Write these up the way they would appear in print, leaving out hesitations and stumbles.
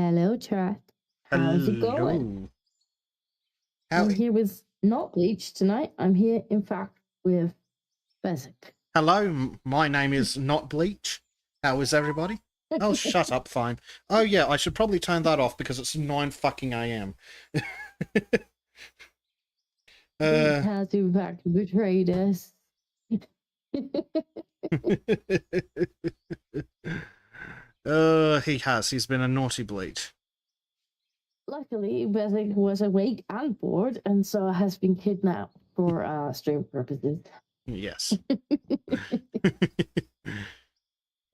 Hello, chat. How's it going? I'm here with not Bleach tonight. I'm here, in fact, with Basic. Hello, my name is not Bleach. How is everybody? Oh, shut up, fine. Oh yeah, I should probably turn that off because it's 9 fucking AM. Bleach has, in fact, betrayed us. He has. He's been a naughty Bleach. Luckily, Basic was awake and bored, and so has been kidnapped for stream purposes. Yes.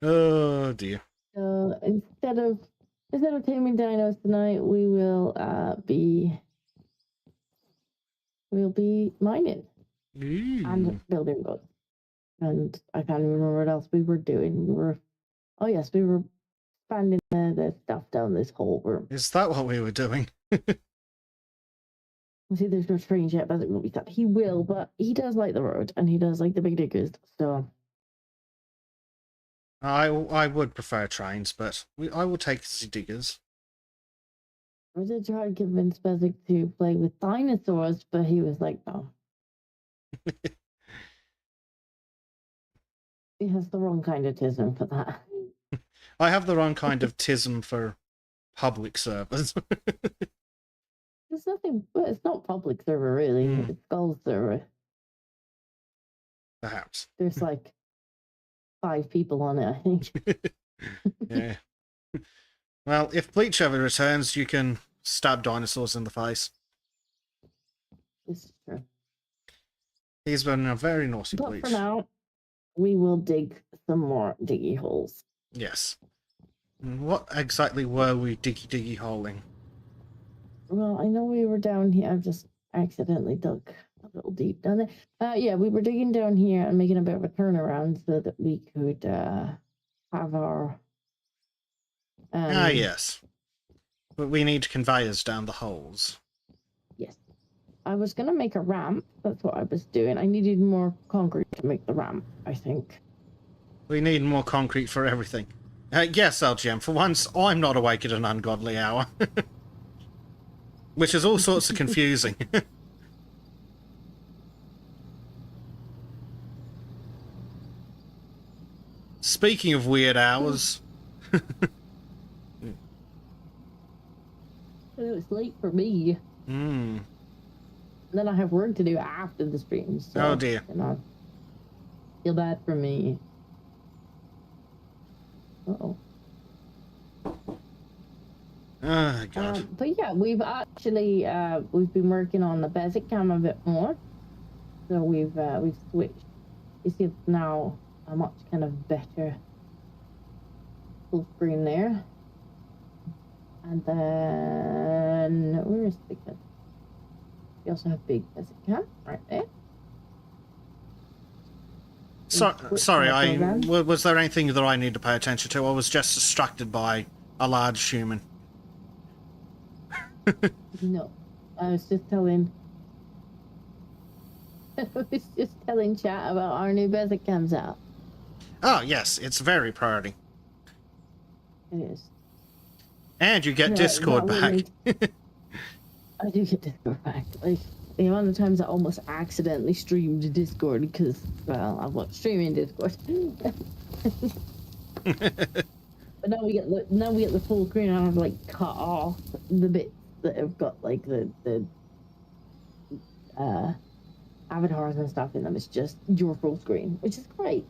Oh dear. So instead of taming dinos tonight, we'll be mining and building boats. And I can't even remember what else we were doing. We were finding the stuff down this hole room. Is that what we were doing? See, there's no trains yet, but will be that. He will, but he does like the road, and he does like the big diggers, so... I would prefer trains, but I will take the diggers. I did try to convince Bezic to play with dinosaurs, but he was like, no. He has the wrong kind of tism for that. I have the wrong kind of tism for public servers. There's nothing, but it's not public server really. It's Skull server. Perhaps. There's like 5 people on it, I think. Yeah. Well, if Bleach ever returns, you can stab dinosaurs in the face. This is true. He's been a very naughty but Bleach. For now, we will dig some more diggy holes. Yes. What exactly were we diggy holing? Well, I know we were down here. I've just accidentally dug a little deep down there. Yeah, we were digging down here and making a bit of a turnaround so that we could have our... yes. But we need conveyors down the holes. Yes. I was going to make a ramp. That's what I was doing. I needed more concrete to make the ramp, I think. We need more concrete for everything. Yes, LGM, for once, I'm not awake at an ungodly hour. Which is all sorts of confusing. Speaking of weird hours... It's late for me. Then I have work to do after the stream. So, oh dear. You know, feel bad for me. Uh-oh. Oh, God. But yeah, we've actually we've been working on the basic cam a bit more. So we've switched. You see it's now a much kind of better full screen there. And then where's big basic? We also have big basic cam right there. Sorry, was there anything that I need to pay attention to? I was just distracted by a large human. No, I was just telling chat about our new basic comes out. Oh yes, it's very priority. It is. And you get Discord back. I do get Discord back. Like the amount of times I almost accidentally streamed Discord because, well, I was streaming Discord. But now we get the full screen, and I've like cut off the bits that have got like the avatars and stuff in them. It's just your full screen, which is great.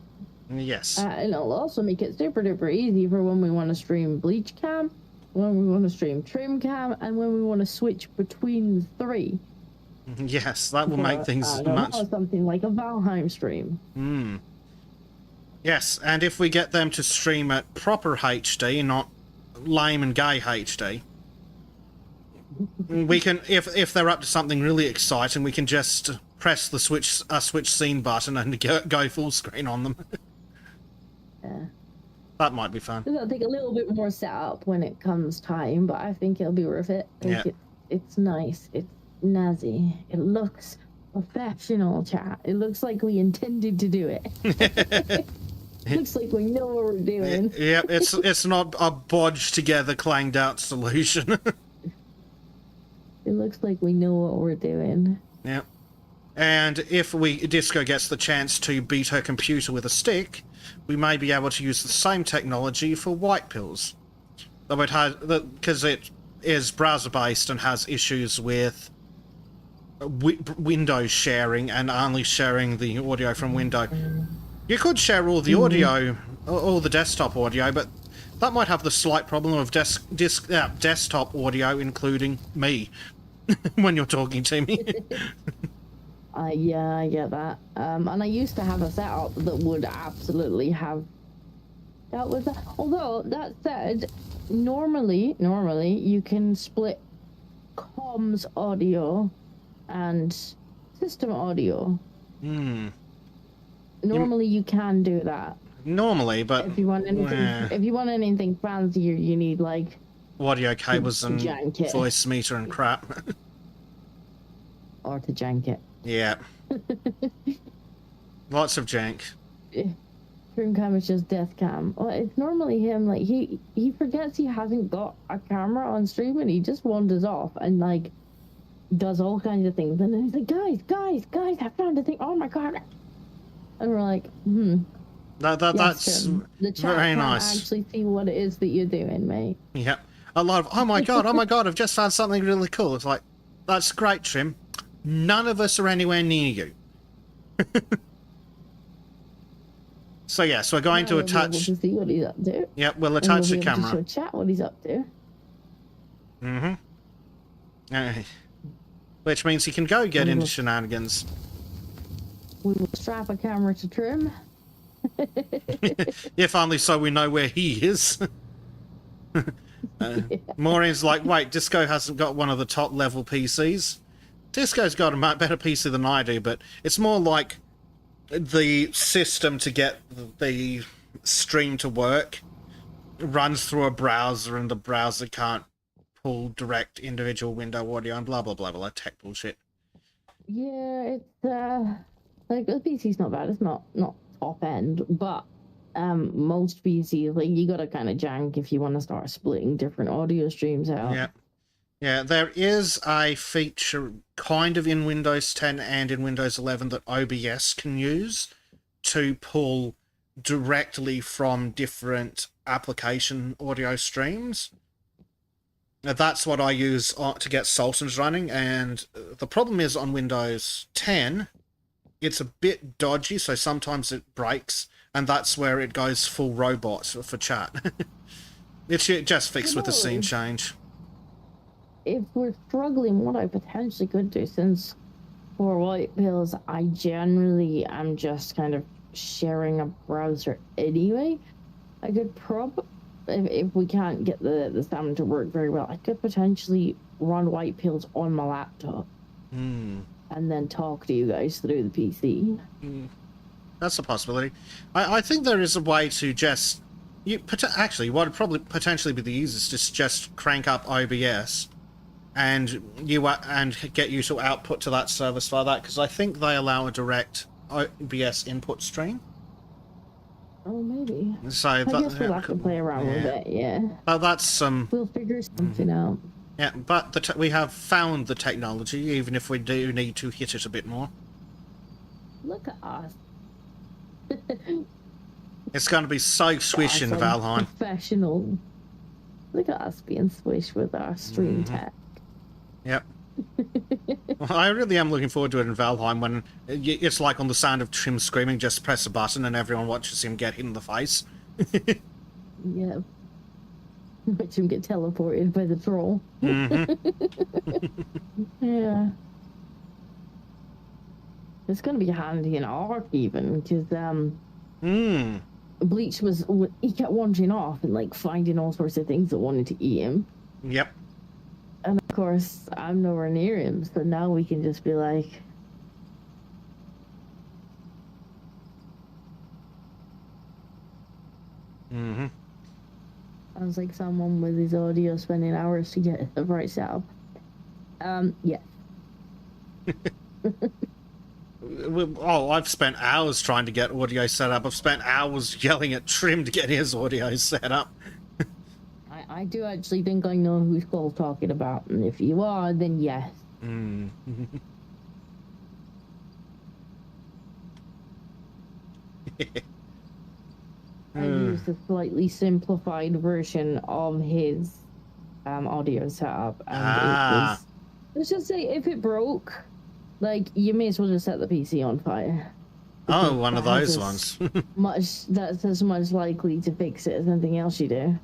Yes. And it'll also make it super duper easy for when we want to stream Bleach Cam, when we want to stream Trim Cam, and when we want to switch between the 3. Yes, that will make things much... something like a Valheim stream. Yes, and if we get them to stream at proper HD, not lame and gay HD, we can, if they're up to something really exciting, we can just press the switch scene button and go full screen on them. Yeah. That might be fun. It'll take a little bit more setup when it comes time, but I think it'll be worth it. It's nice. It's snazzy. It looks professional, chat. It looks like we intended to do it. Looks like we know what we're doing. Yeah, it's not a bodged together, clanged out solution. It looks like we know what we're doing. Yeah. And if Disco gets the chance to beat her computer with a stick, we may be able to use the same technology for white pills. Though it has, because it is browser based and has issues with Windows sharing and only sharing the audio from Windows. You could share all the audio, all the desktop audio, but that might have the slight problem of desktop audio including me when you're talking to me. Yeah, I get that. And I used to have a setup that would absolutely have that was. Although that said, normally you can split comms audio and system audio. Normally you can do that. Normally, but if you want anything fancier, you need like audio cables and voice meter and crap. Or to jank it. Yeah. Lots of jank. Stream cam is just death cam. Well, it's normally him, like, he forgets he hasn't got a camera on stream and he just wanders off and, like, does all kinds of things. And then he's like, guys, I found a thing. Oh my god. And we're like, That's the chat very can't nice. actually see what it is that you're doing, mate. Yep. A lot of, oh my god, I've just found something really cool. It's like, that's great, Trim. None of us are anywhere near you. So yes, we're going to attach. We'll be able to see what he's up to. Yep, we'll attach the camera. We'll chat what he's up to. Which means he can go get into shenanigans. We will strap a camera to Trim. If only so we know where he is. Maureen's like, wait, Disco hasn't got one of the top level PCs. Disco's got a much better PC than I do, but it's more like the system to get the stream to work runs through a browser and the browser can't pull direct individual window audio and blah blah blah blah tech bullshit. Yeah, it's like the PC's not bad. It's not top end, but most PCs, like, you gotta kind of jank if you want to start splitting different audio streams out. Yeah, there is a feature kind of in Windows 10 and in Windows 11 that OBS can use to pull directly from different application audio streams. Now, that's what I use to get Sultans running, and the problem is on Windows 10, it's a bit dodgy, so sometimes it breaks, and that's where it goes full robot for chat. It just fixed with the scene change. If we're struggling, what I potentially could do, since for white pills, I generally am just kind of sharing a browser anyway, I could if we can't get the sound to work very well, I could potentially run white pills on my laptop and then talk to you guys through the PC. That's a possibility. I think there is a way to just... actually, what would probably potentially be the easiest is just crank up OBS and get you to output to that service via that, because I think they allow a direct OBS input stream. Oh, maybe. So I guess we'll have to play around with it, yeah. But that's we'll figure something out. Yeah, but we have found the technology, even if we do need to hit it a bit more. Look at us. It's going to be so swish in Valheim. Professional. Look at us being swish with our stream tech. Yep. Well, I really am looking forward to it in Valheim when it's like on the sound of Trim screaming, just press a button and everyone watches him get hit in the face. Yeah. Watch him get teleported by the troll. Yeah. It's going to be handy in Ark even, because Bleach he kept wandering off and like finding all sorts of things that wanted to eat him. Yep. And of course, I'm nowhere near him, so now we can just be like... Sounds like someone with his audio spending hours to get the right setup. Yeah. Oh, I've spent hours trying to get audio set up. I've spent hours yelling at Trim to get his audio set up. I do actually think I know who Skull's talking about, and if you are, then yes. Mm. I used a slightly simplified version of his audio setup, and it was. Let's just say, if it broke, like, you may as well just set the PC on fire. Oh, one of those ones. That's as much likely to fix it as anything else you do.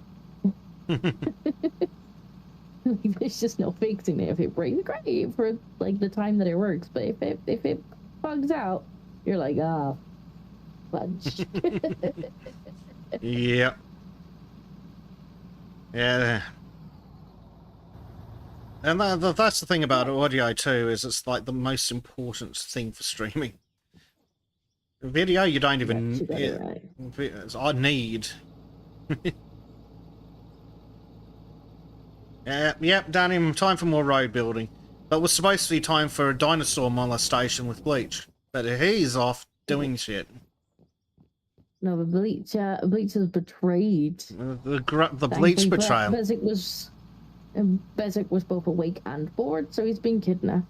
There's just no fixing it. If it breaks, great for like the time that it works, but if it bugs out, you're like, ah, fudge. Yep. Yeah. And that's the thing about audio too, is it's like the most important thing for streaming. Video, you don't even... I need. Yep, Danny, time for more road building. But it was supposed to be time for a dinosaur molestation with Bleach. But he's off doing shit. No, the Bleach is betrayed. The Bleach betrayal. Bezic was both awake and bored, so he's been kidnapped.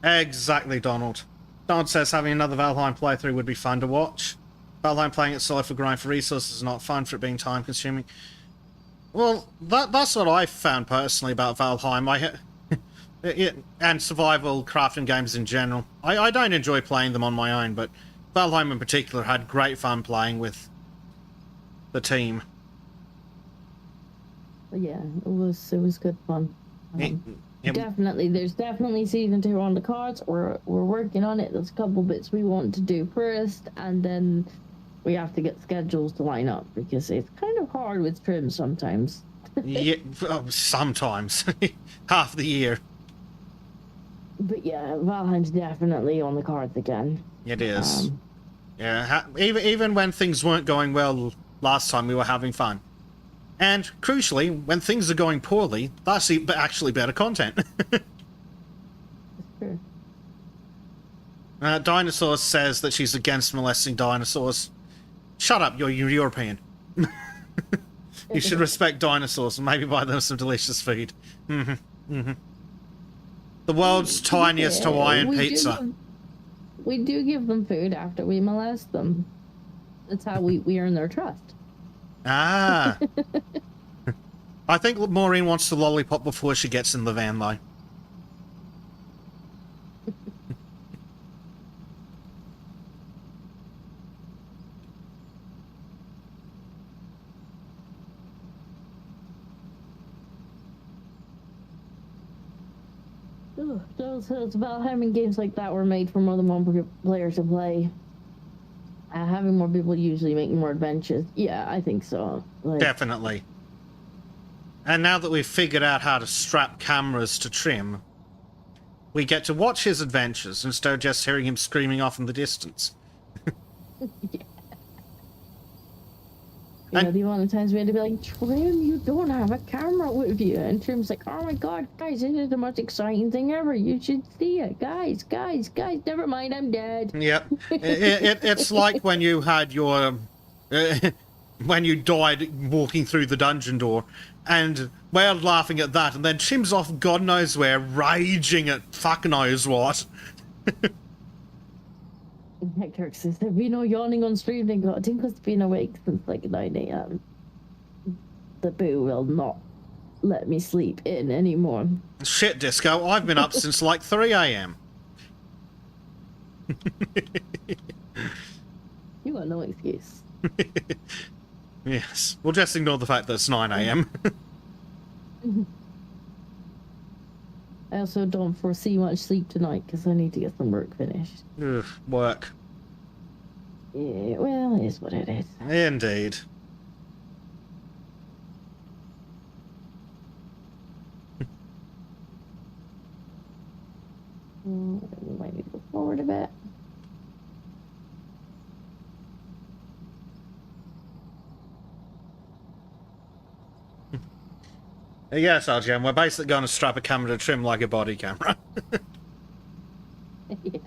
Exactly, Donald. Donald says having another Valheim playthrough would be fun to watch. Valheim playing it solid for grind for resources is not fun for it being time consuming. Well, that's what I found personally about Valheim. And survival crafting games in general. I don't enjoy playing them on my own, but Valheim in particular had great fun playing with the team. Yeah, it was good fun. Definitely, there's definitely season 2 on the cards. We're working on it. There's a couple bits we want to do first, and then we have to get schedules to line up because it's kind of hard with Trim sometimes. Yeah, sometimes. Half the year. But yeah, Valheim's definitely on the cards again. It is. Yeah, even when things weren't going well last time, we were having fun. And, crucially, when things are going poorly, that's actually better content. That's true. Dinosaurs says that she's against molesting dinosaurs. Shut up, you're European. You should respect dinosaurs and maybe buy them some delicious food. The world's tiniest Hawaiian pizza. We do give them food after we molest them. That's how we earn their trust. Ah. I think Maureen wants the lollipop before she gets in the van, though. It's about having games like that were made for more than one player to play. Having more people usually making more adventures. Yeah, I think so. Definitely. And now that we've figured out how to strap cameras to Trim, we get to watch his adventures instead of just hearing him screaming off in the distance. Yeah. You know, the amount of times we had to be like, Trim, you don't have a camera with you. And Trim's like, oh my god, guys, this is the most exciting thing ever. You should see it. Guys, never mind, I'm dead. Yep. It's like when you had your... when you died walking through the dungeon door, and we're laughing at that, and then Trim's off God knows where, raging at fuck knows what. Hector says there'd be no yawning on stream. I think it's been awake since like 9 a.m. The boo will not let me sleep in anymore. Shit, Disco, I've been up since like 3 a.m. You got no excuse. Yes, we'll just ignore the fact that it's 9 a.m. I also don't foresee much sleep tonight because I need to get some work finished. Ugh, work. Yeah, well, it is what it is. Indeed. We might need to go forward a bit. Yes, RGM, we're basically going to strap a camera to Trim like a body camera. Yeah.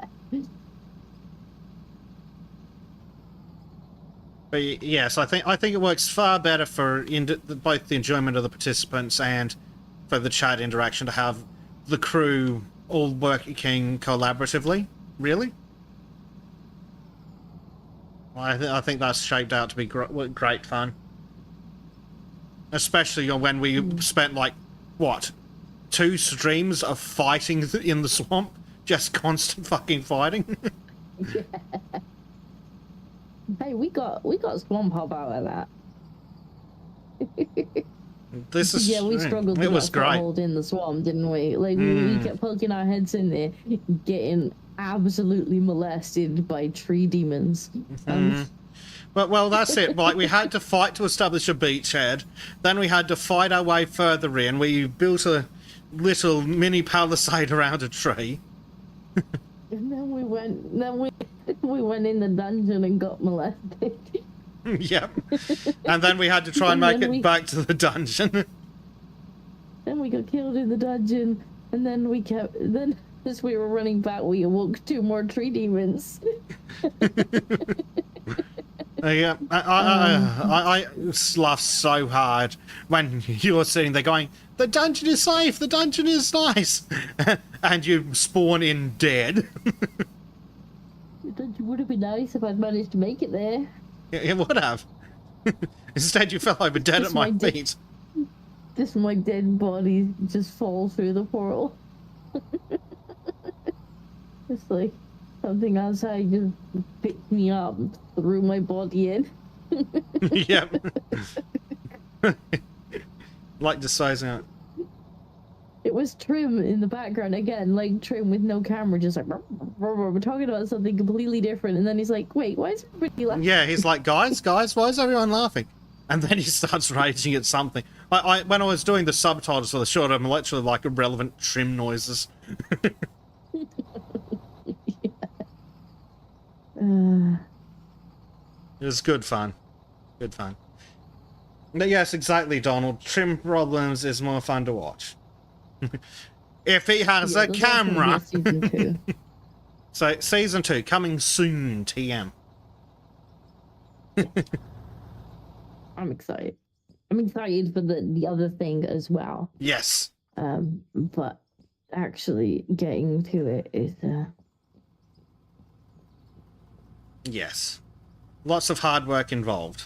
But yes, I think it works far better for both the enjoyment of the participants and for the chat interaction to have the crew all working collaboratively. Really, I think that's shaped out to be great fun. Especially when we spent like what 2 streams of fighting in the swamp, just constant fucking fighting. Yeah. Hey, we got swamp hop out of that. This is yeah, we struggled to it get was a great. foothold in the swamp, didn't we? Like we kept poking our heads in there, getting absolutely molested by tree demons. But well, that's it. Like we had to fight to establish a beachhead, then we had to fight our way further in. We built a little mini palisade around a tree. And then we went in the dungeon and got molested. Yep. And then we had to try and make it back to the dungeon. Then we got killed in the dungeon, and then as we were running back, we awoke 2 more tree demons. Yeah, I laughed so hard when you were sitting there going, "The dungeon is safe. The dungeon is nice," and you spawn in dead. The dungeon would have been nice if I'd managed to make it there. It would have. Instead, you fell over dead at my feet. Just my dead body just falls through the portal. It's like something outside just picked me up, threw my body in. Yep. Like deciding it. It was Trim in the background again, like Trim with no camera, just like we're talking about something completely different, and then he's like, "Wait, why is everybody laughing?" Yeah, he's like, guys, why is everyone laughing? And then he starts raging at something. When I was doing the subtitles for the short, I'm literally like irrelevant Trim noises. It was good fun. Good fun. But yes, exactly, Donald. Trim Problems is more fun to watch. If he has a camera. Season 2. So, season 2, coming soon, TM. I'm excited. I'm excited for the other thing as well. Yes. But actually getting to it is Yes. Lots of hard work involved.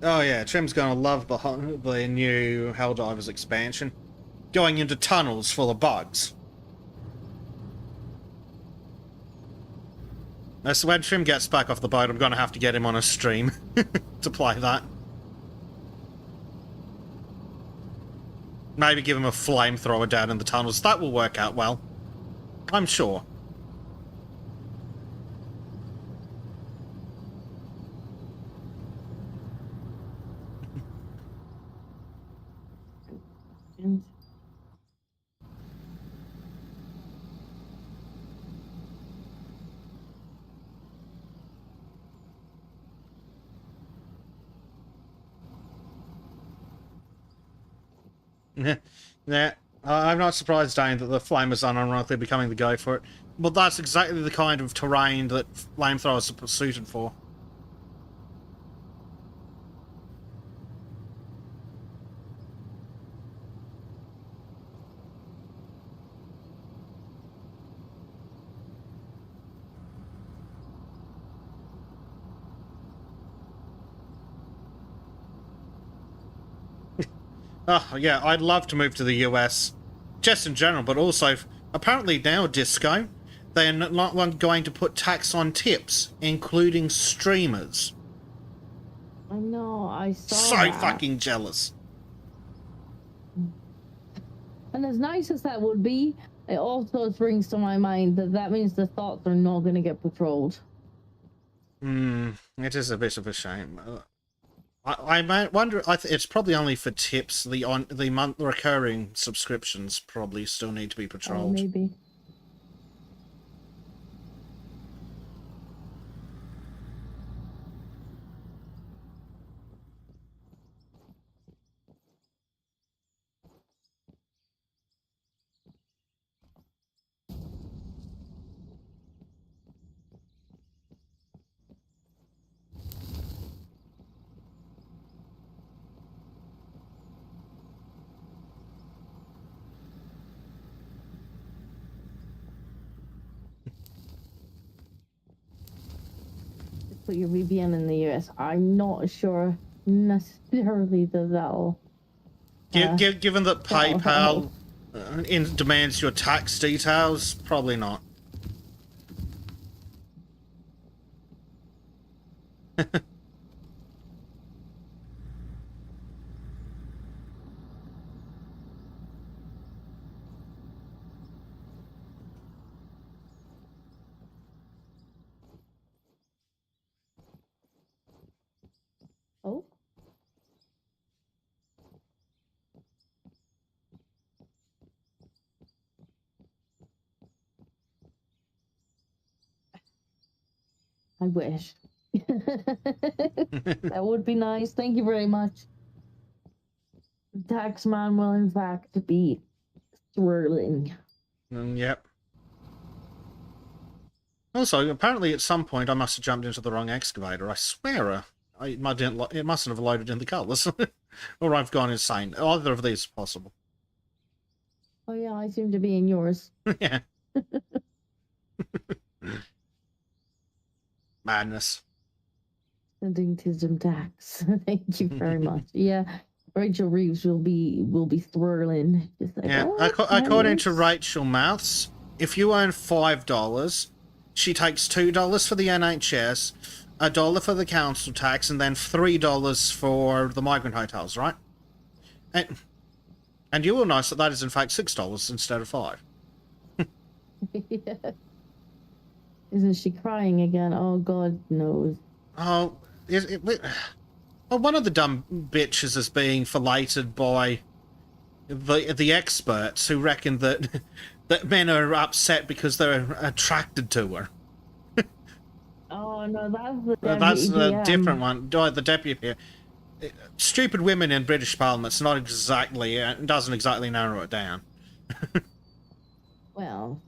Oh yeah, Trim's gonna love the new Helldivers expansion. Going into tunnels full of bugs. So when Trim gets back off the boat, I'm gonna have to get him on a stream to play that. Maybe give him a flamethrower down in the tunnels. That will work out well. I'm sure. Yeah, I'm not surprised, Dane, that the flamers are unironically becoming the go for it. But that's exactly the kind of terrain that flamethrowers are suited for. Oh, yeah, I'd love to move to the US. Just in general, but also, apparently now, Disco, they are not going to put tax on tips, including streamers. I know, I saw So that. fucking jealous. And as nice as that would be, it also brings to my mind that means the thoughts are not going to get patrolled. It is a bit of a shame. I might wonder. It's probably only for tips. The month recurring subscriptions probably still need to be patrolled. Maybe. put your VPN in the US. I'm not sure necessarily that'll. Given that That'll PayPal help. demands your tax details, probably not. Oh. I wish. That would be nice. Thank you very much. The taxman will, in fact, be swirling. Yep. Also, apparently at some point I must have jumped into the wrong excavator. I swear it mustn't have loaded in the colours. Or I've gone insane. Either of these is possible. Oh yeah, I seem to be in yours. Yeah. Madness. Sending Tism tax. Thank you very much. Yeah, Rachel Reeves will be swirling. Just like, Yeah. According to Rachel Mouths, if you earn $5, she takes $2 for the NHS, $1 for the council tax, and then $3 for the migrant hotels, right? And you will notice that is in fact $6 instead of $5. Yeah. Isn't she crying again? Oh, God knows. Oh, well, one of the dumb bitches is being filleted by the experts who reckon that that men are upset because they're attracted to her. Oh no, that's the deputy That's a PM. different one. The deputy here. Stupid women in British Parliament's not exactly doesn't exactly narrow it down. Well,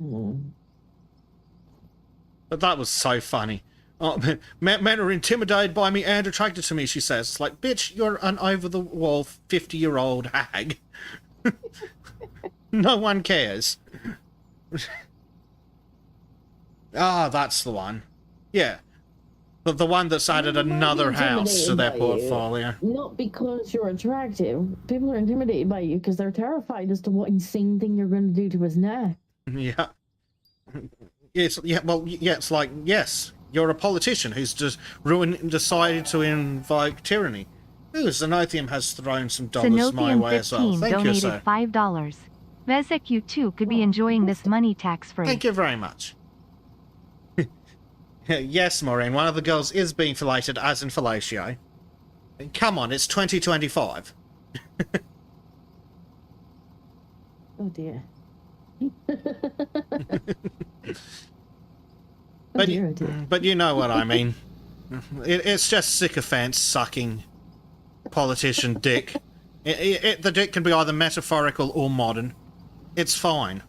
But that was so funny. Oh, men are intimidated by me and attracted to me, she says. It's like, bitch, you're an over-the-wall 50-year-old hag. No one cares. Ah, that's the one. Yeah. The one that's added another house to their portfolio. Not because you're attractive. People are intimidated by you because they're terrified as to what insane thing you're going to do to his neck. Yeah. It's like, yes, you're a politician who's just decided to invoke tyranny. Ooh, Zenothium has thrown some dollars my way as well. Thank you, sir. $5. Vezek, you too could be enjoying this money tax-free. Thank you very much. Yes, Maureen, one of the girls is being filleted as in fellatio. Come on, it's 2025. Oh dear. But you know what I mean. It's just sycophants sucking politician dick. The dick can be either metaphorical or modern. It's fine.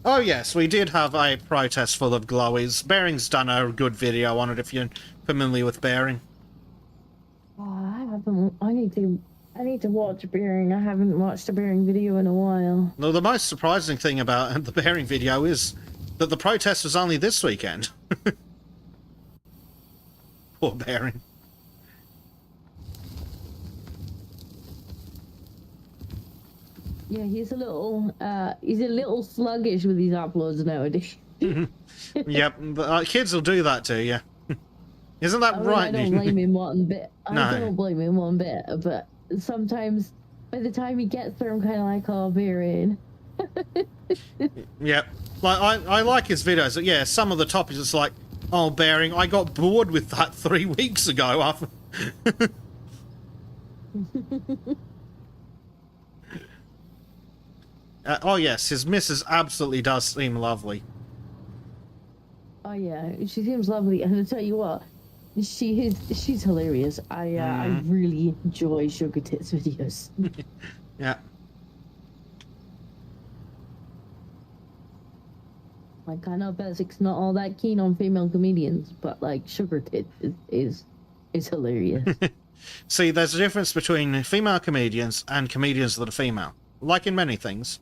Oh yes, we did have a protest full of glowies. Bearing's done a good video on it if you're familiar with Bearing. Oh, I haven't. I need to watch Bearing. I haven't watched a Bearing video in a while. No, the most surprising thing about the Bearing video is that the protest was only this weekend. Poor Bearing. Yeah, he's a little sluggish with his uploads nowadays. Yep, kids will do that to you. Isn't that right? I don't blame him one bit. No. I don't blame him one bit, but sometimes by the time he gets there, I'm kind of like, oh, Bearing. Yep. Like I like his videos. Yeah, some of the topics it's like, oh, Bearing, I got bored with that 3 weeks ago. Oh yes, his missus absolutely does seem lovely. Oh yeah, she seems lovely, and I tell you what, she's hilarious. I really enjoy Sugar Tits videos. Yeah. Like, I know Basic's not all that keen on female comedians, but like Sugar Tits is hilarious. See, there's a difference between female comedians and comedians that are female. Like in many things.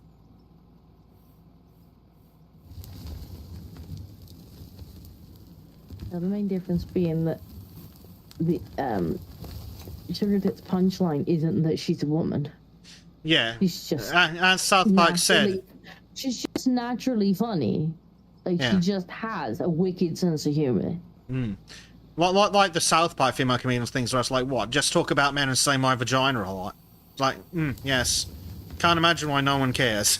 Now, the main difference being that the Sugar Tits punchline isn't that she's a woman. Yeah. She's just And South Park said... She's just naturally funny. Like, Yeah. she just has a wicked sense of humor. Mm. Like the South Park female comedians things where it's like, what? Just talk about men and say my vagina a lot. It's like, yes. Can't imagine why no one cares.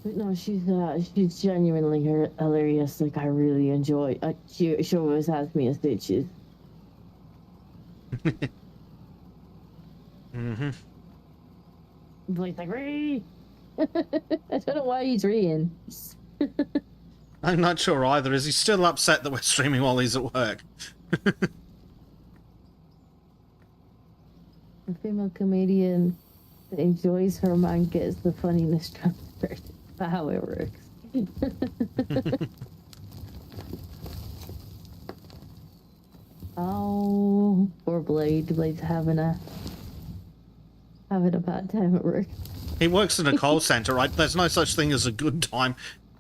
But no, she's genuinely hilarious. Like, I really enjoy. She always has me as bitches. Mm-hmm. Blake's like, Ree! I don't know why he's reading. I'm not sure either. Is he still upset that we're streaming while he's at work? A female comedian that enjoys her manga is the funniness transferred. That's how it works. Oh, poor Blade. Blade's having a bad time at work. He works in a call center, right? There's no such thing as a good time.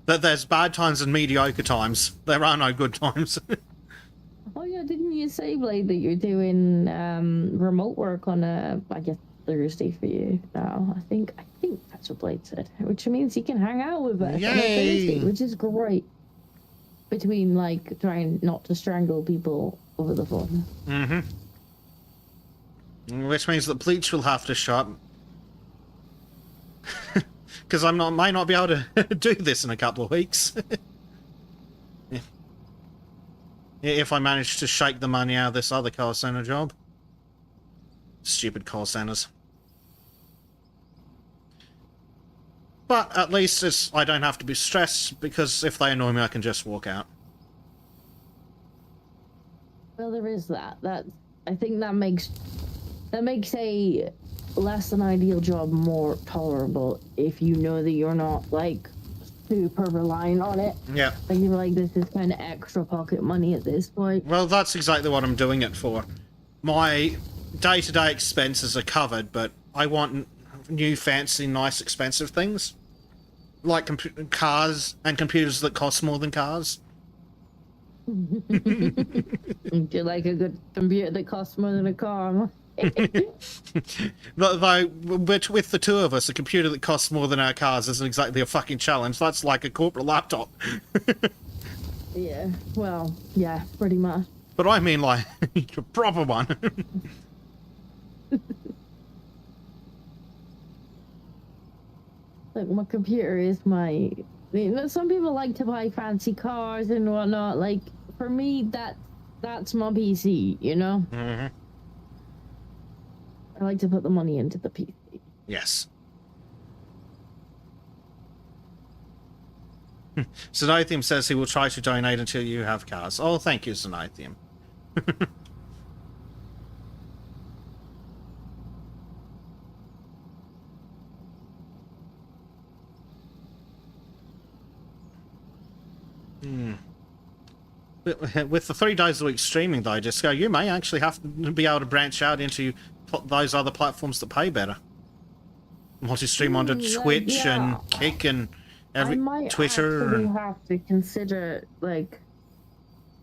There's bad times and mediocre times. There are no good times. Oh yeah, didn't you say, Blade, that you're doing remote work on I guess Thursday for you now? I think that's what Blade said, which means he can hang out with us on a Thursday, which is great. Between like trying not to strangle people over the phone. Mm-hmm. Which means that Bleach will have to shut. Because might not be able to do this in a couple of weeks. If I manage to shake the money out of this other call center job. Stupid call centers. But at least I don't have to be stressed, because if they annoy me, I can just walk out. Well, there is that. I think that makes a less than ideal job more tolerable if you know that you're not like super relying on it. Yeah. Like you're like, this is kind of extra pocket money at this point. Well, that's exactly what I'm doing it for. My day-to-day expenses are covered, but I want new, fancy, nice, expensive things. Like cars and computers that cost more than cars. Do you like a good computer that costs more than a car? Though, with the two of us, a computer that costs more than our cars isn't exactly a fucking challenge. That's like a corporate laptop. Yeah, well, yeah, pretty much. But I mean, like, a proper one. Like, my computer is my... You know, some people like to buy fancy cars and whatnot. Like, for me, that's my PC, you know? Mm-hmm. I like to put the money into the PC. Yes. Zenithium says he will try to donate until you have cars. Oh, thank you, Zenithium. With the 3 days a week streaming, though, Disco, you may actually have to be able to branch out into those other platforms that pay better. Multi-stream onto Twitch and Kick and Twitter. I might have to consider, like,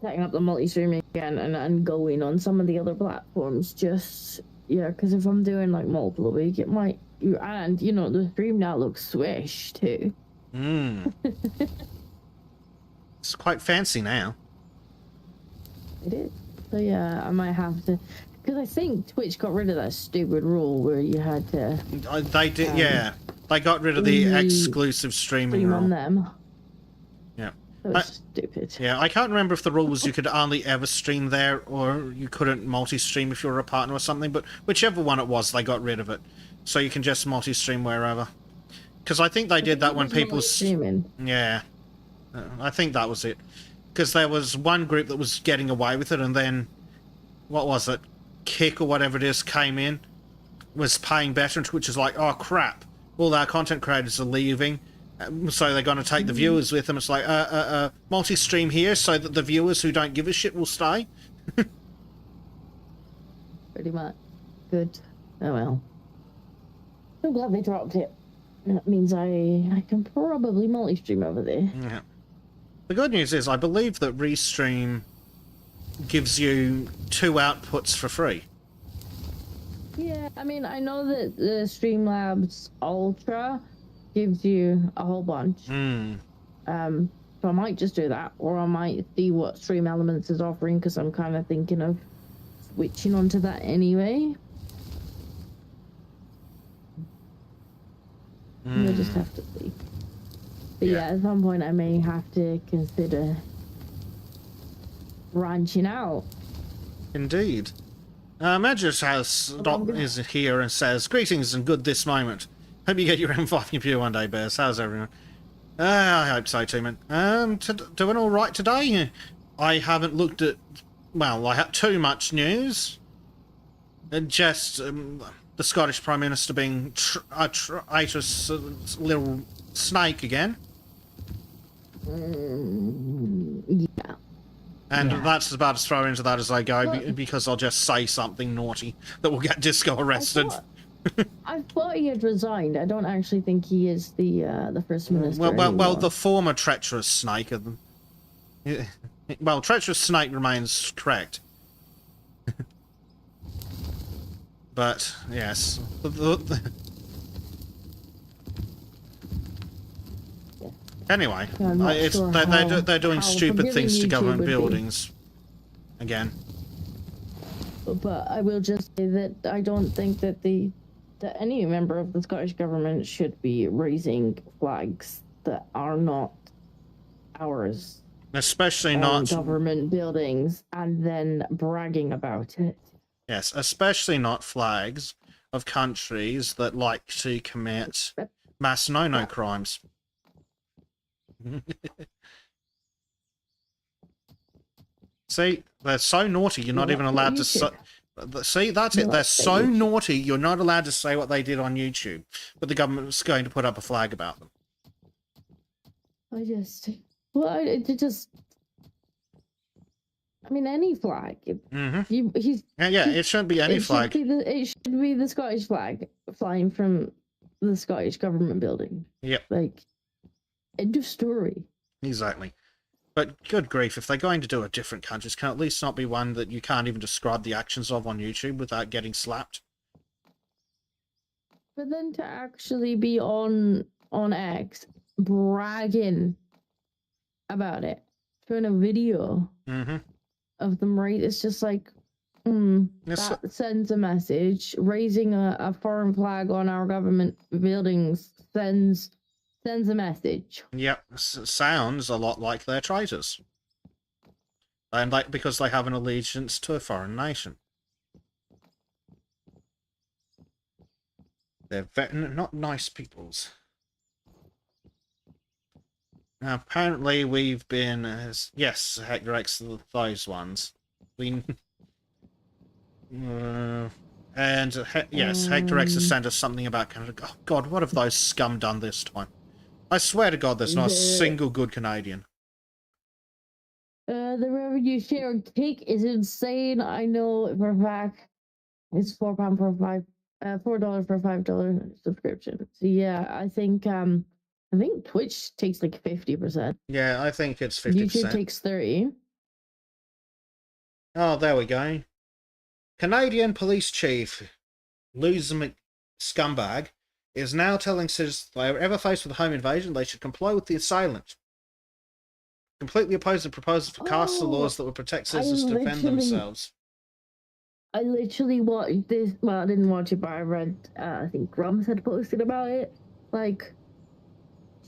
setting up the multi-streaming again and going on some of the other platforms. Just, yeah, because if I'm doing, like, multiple a week, it might... And, you know, the stream now looks swish, too. It's quite fancy now. It is. So yeah, I might have to, because I think Twitch got rid of that stupid rule where you had to. They did, yeah. They got rid of the exclusive streaming stream rule. on them. Yeah. That was stupid. Yeah, I can't remember if the rule was you could only ever stream there, or you couldn't multi-stream if you were a partner or something. But whichever one it was, they got rid of it, so you can just multi-stream wherever. Because I think they did that when people streaming. Yeah, I think that was it. Because there was one group that was getting away with it, and then, what was it? Kick or whatever it is came in, was paying better, and Twitch is like, oh crap, all our content creators are leaving, So they're going to take the viewers with them. It's like, multi-stream here so that the viewers who don't give a shit will stay. Pretty much. Good. Oh well. I'm glad they dropped it. That means I can probably multi-stream over there. Yeah. The good news is I believe that Restream gives you 2 outputs for free. Yeah, I mean, I know that the Streamlabs Ultra gives you a whole bunch. So I might just do that, or I might see what Stream Elements is offering, because I'm kind of thinking of switching onto that anyway. We'll just have to see. But yeah, at some point I may have to consider branching out. Indeed. Magic House is here and says, "Greetings and good this moment. Hope you get your M5 in your pew one day, Bears. How's everyone?" I hope so too, man. Doing all right today. I haven't looked at... Well, I have too much news. Just the Scottish Prime Minister being a traitorous little snake again. Yeah. And that's about as far into that as I go, because I'll just say something naughty that will get Disco arrested. I thought he had resigned. I don't actually think he is the First Minister well, the former treacherous snake. Well, treacherous snake remains correct. But, yes. Anyway, they're doing stupid things to government buildings. Again. But I will just say that I don't think that that any member of the Scottish government should be raising flags that are not ours. Especially not government buildings and then bragging about it. Yes, especially not flags of countries that like to commit mass no-no crimes. See, they're so naughty you're not even allowed to say... See, that's it. They're so naughty you're not allowed to say what they did on YouTube. But the government's going to put up a flag about them. I mean, any flag. It shouldn't be any flag. It should be the Scottish flag flying from the Scottish government building. Yep. Like, end of story. Exactly. But good grief, if they're going to do it different countries, can at least not be one that you can't even describe the actions of on YouTube without getting slapped? But then to actually be on X bragging about it, doing a video of them, right? It's just like, that sends a message. Raising a foreign flag on our government buildings sends a message. Yep, sounds a lot like they're traitors. And because they have an allegiance to a foreign nation. They're not nice peoples. Now, apparently we've been... yes, Hector X, those ones. Yes, Hector X has sent us something about Canada. Oh, God, what have those scum done this time? I swear to God, there's not a single good Canadian. The revenue share cake is insane. I know for a fact it's $4 for $4 for a $5 subscription. So yeah, I think Twitch takes like 50%. Yeah, I think it's 50%. YouTube takes 30%. Oh, there we go. Canadian police chief Loser McScumbag is now telling citizens if they are ever faced with a home invasion, they should comply with the assailant. Completely oppose the proposal for castle laws that would protect citizens to defend themselves. I literally watched this. Well, I didn't watch it, but I read. I think Grumps had posted about it, like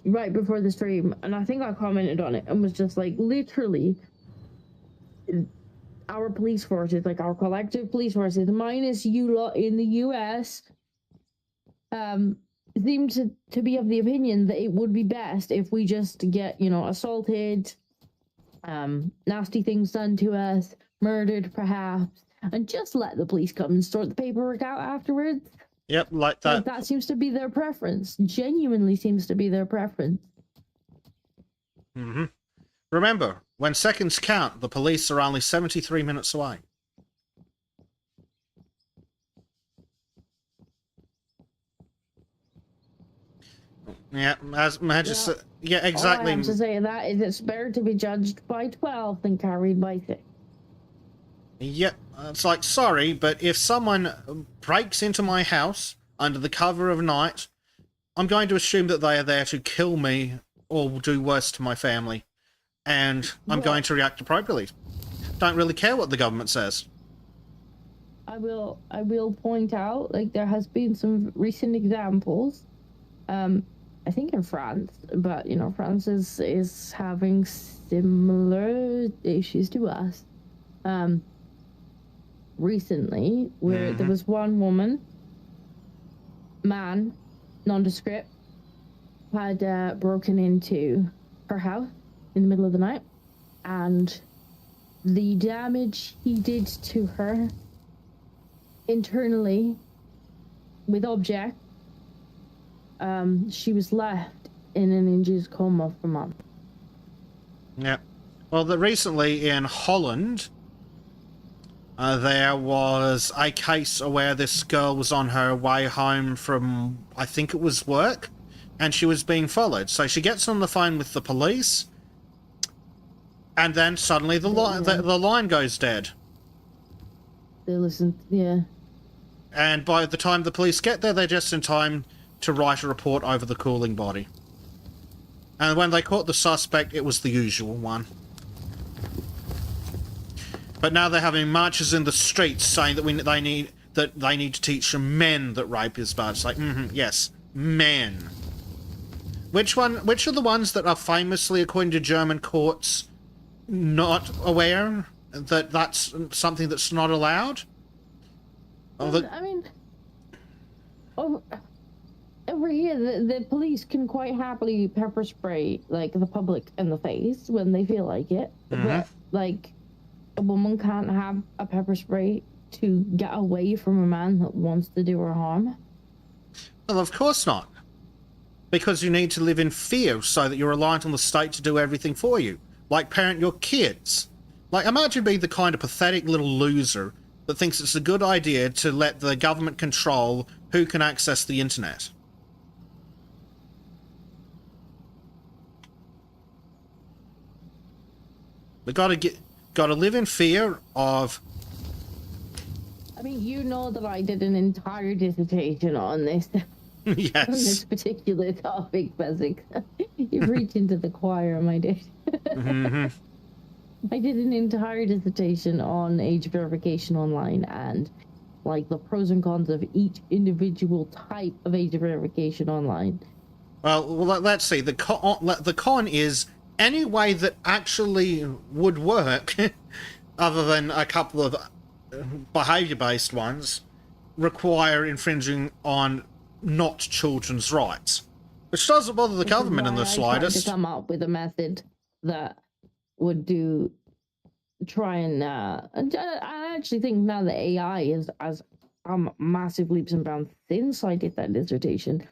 right before the stream, and I think I commented on it and was just like, literally, our police forces, like our collective police forces, minus you lot in the US, seem to be of the opinion that it would be best if we just get, assaulted, nasty things done to us, murdered perhaps, and just let the police come and sort the paperwork out afterwards. Yep, like that. Like, that seems to be their preference. Genuinely seems to be their preference. Mm-hmm. Remember, when seconds count, the police are only 73 minutes away. Yeah, as Majesty. Yeah, exactly. All I have to say to that is it's better to be judged by 12 than carried by 6. Yep, it's like, sorry, but if someone breaks into my house under the cover of night, I'm going to assume that they are there to kill me or do worse to my family. And I'm going to react appropriately. Don't really care what the government says. I will point out, like, there has been some recent examples, I think in France, but, you know, France is having similar issues to us, recently, where there was one man, nondescript, had broken into her house in the middle of the night, and the damage he did to her internally with objects, she was left in an induced coma for months. Yeah. Well, recently in Holland, there was a case where this girl was on her way home from, I think it was work, and she was being followed. So she gets on the phone with the police, and then suddenly the line goes dead. They listen, yeah. And by the time the police get there, they're just in time to write a report over the cooling body. And when they caught the suspect, it was the usual one. But now they're having marches in the streets saying that they need to teach men that rape is bad. It's like, yes, men. Which are the ones that are famously, according to German courts, not aware that that's something that's not allowed? I mean, over here, the police can quite happily pepper spray, like, the public in the face when they feel like it. But, like, a woman can't have a pepper spray to get away from a man that wants to do her harm. Well, of course not. Because you need to live in fear so that you're reliant on the state to do everything for you. Like parent your kids. Like, imagine being the kind of pathetic little loser that thinks it's a good idea to let the government control who can access the internet. We gotta live in fear of... I mean, you know that I did an entire dissertation on this. Yes. On this particular topic, Bezic. You've reached into the choir, my dear. I did an entire dissertation on age verification online and, like, the pros and cons of each individual type of age verification online. Well, let's see. The con is any way that actually would work, other than a couple of behaviour-based ones, require infringing on not children's rights, which doesn't bother the government in the slightest. I tried to come up with a method that would try and I actually think now that AI is as massive leaps and bounds since I did that dissertation.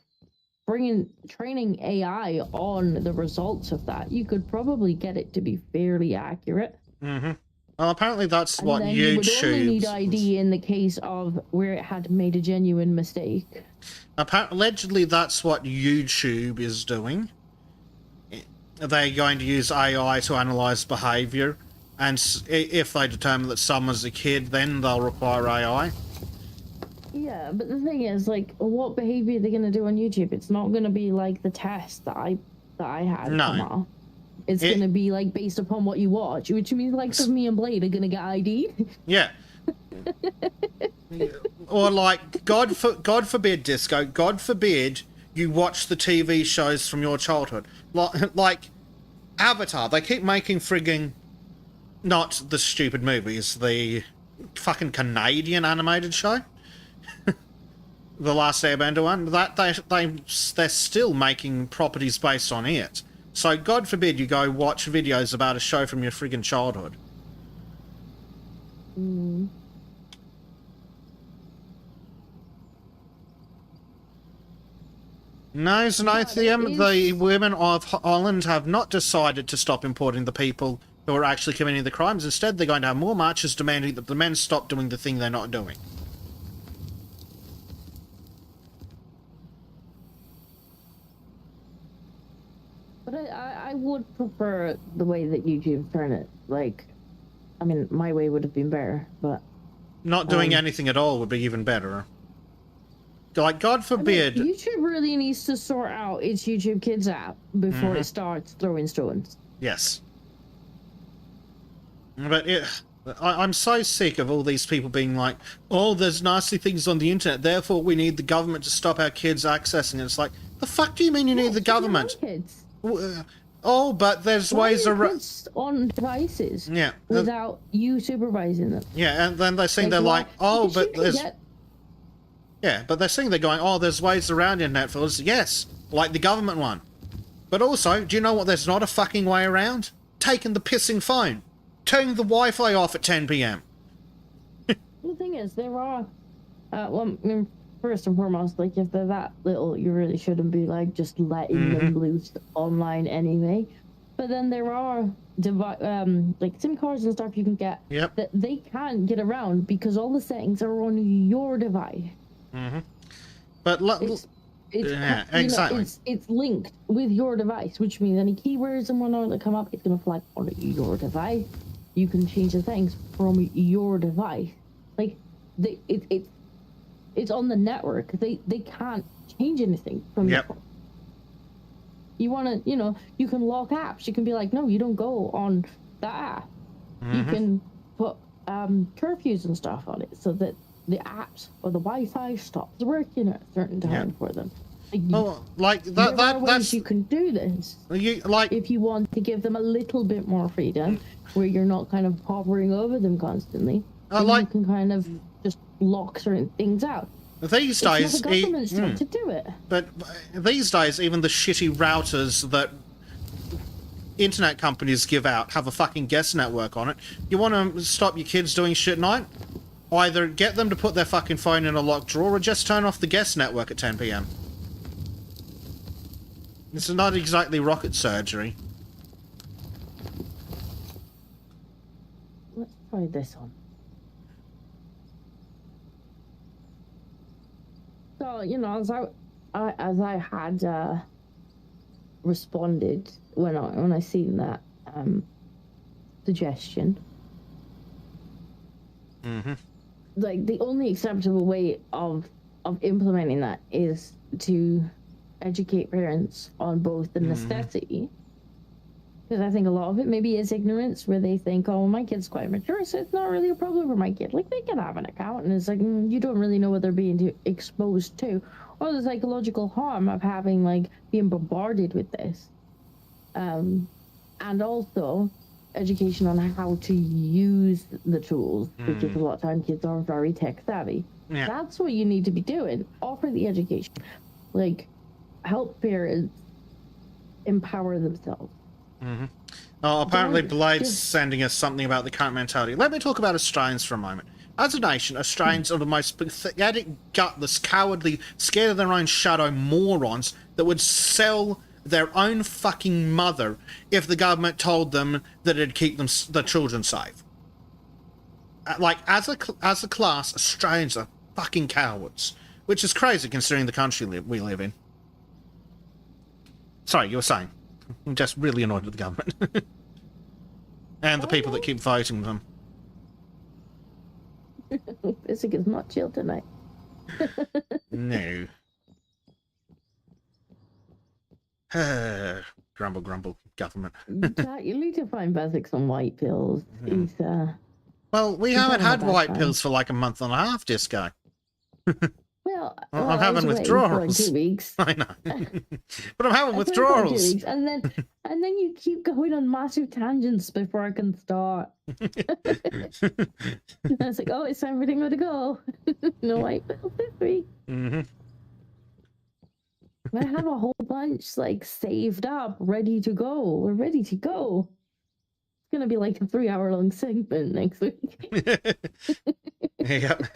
Training AI on the results of that, you could probably get it to be fairly accurate. Well, apparently that's and what then YouTube... You would only need ID in the case of where it had made a genuine mistake. Allegedly, that's what YouTube is doing. They're going to use AI to analyse behaviour, and if they determine that someone's a kid, then they'll require AI. Yeah, but the thing is, like, what behaviour are they going to do on YouTube? It's not going to be like the test that I had come off. It's going to be, like, based upon what you watch, which means, like, me and Blade are going to get ID'd. Yeah. Or, like, God forbid, Disco, God forbid you watch the TV shows from your childhood. Like Avatar, they keep making frigging... Not the stupid movies, the fucking Canadian animated show. The Last Airbender one. They're still making properties based on it. So, God forbid you go watch videos about a show from your friggin' childhood. No, Xenothium, the women of Holland have not decided to stop importing the people who are actually committing the crimes. Instead, they're going to have more marches demanding that the men stop doing the thing they're not doing. But I would prefer the way that YouTube turned it. Like, I mean, my way would have been better, but... Not doing anything at all would be even better. Like, God forbid... I mean, YouTube really needs to sort out its YouTube Kids app before it starts throwing stones. Yes. But I'm so sick of all these people being like, oh, there's nasty things on the internet, therefore we need the government to stop our kids accessing it. It's like, the fuck do you mean you need the government? Kids. Oh, but there's ways around... on devices. Yeah. Without you supervising them. Yeah, and then they're saying they're like, oh, but there's... Yeah, but they're saying they're going, oh, there's ways around internet filters. Yes, like the government one. But also, do you know what there's not a fucking way around? Taking the pissing phone. Turning the Wi-Fi off at 10 p.m. The thing is, there are... well, I mean, first and foremost, like, if they're that little, you really shouldn't be, like, just letting them loose online anyway. But then there are, like, SIM cards and stuff you can get that they can't get around because all the settings are on your device. But yeah, exactly. It's linked with your device, which means any keywords and whatnot that come up, it's going to flag on your device. You can change the settings from your device. Like, it's on the network. They can't change anything from your phone. You want to, you can lock apps. You can be like, no, you don't go on that app. You can put curfews and stuff on it so that the apps or the Wi-Fi stops working at a certain time for them. That's you can do this. If you want to give them a little bit more freedom, where you're not kind of hovering over them constantly, you can kind of just lock certain things out. These days, the government's job to do it. But these days, even the shitty routers that internet companies give out have a fucking guest network on it. You want to stop your kids doing shit at night? Either get them to put their fucking phone in a locked drawer or just turn off the guest network at 10 p.m. This is not exactly rocket surgery. Let's try this on. So, as I had responded when I seen that suggestion, like, the only acceptable way of implementing that is to educate parents on both the necessity, because I think a lot of it maybe is ignorance, where they think, oh, my kid's quite mature, so it's not really a problem for my kid. Like, they can have an account, and it's like, you don't really know what they're being exposed to, or the psychological harm of having, like, being bombarded with this. And also education on how to use the tools, because a lot of times kids are very tech savvy. That's what you need to be doing. Offer the education. Like, help parents empower themselves. Oh, apparently Blade's sending us something about the current mentality. Let me talk about Australians for a moment. As a nation, Australians are the most pathetic, gutless, cowardly, scared of their own shadow morons that would sell their own fucking mother if the government told them that it'd keep the children safe. Like, as a class, Australians are fucking cowards, which is crazy considering the country we live in. Sorry, you were saying. I'm just really annoyed with the government. And the people that keep voting them. Physic is not chill tonight. No. Grumble, grumble, government. You need to find Basic some white pills. Well, we haven't had white pills for like a month and a half, Disco. Well, I'm having withdrawals. For 2 weeks. I know. But I'm having withdrawals. And then you keep going on massive tangents before I can start. And I was like, oh, it's time for Dingo to go. No white pills this week. I have a whole bunch, like, saved up, ready to go. We're ready to go. It's going to be like a 3-hour-long segment next week. Yep.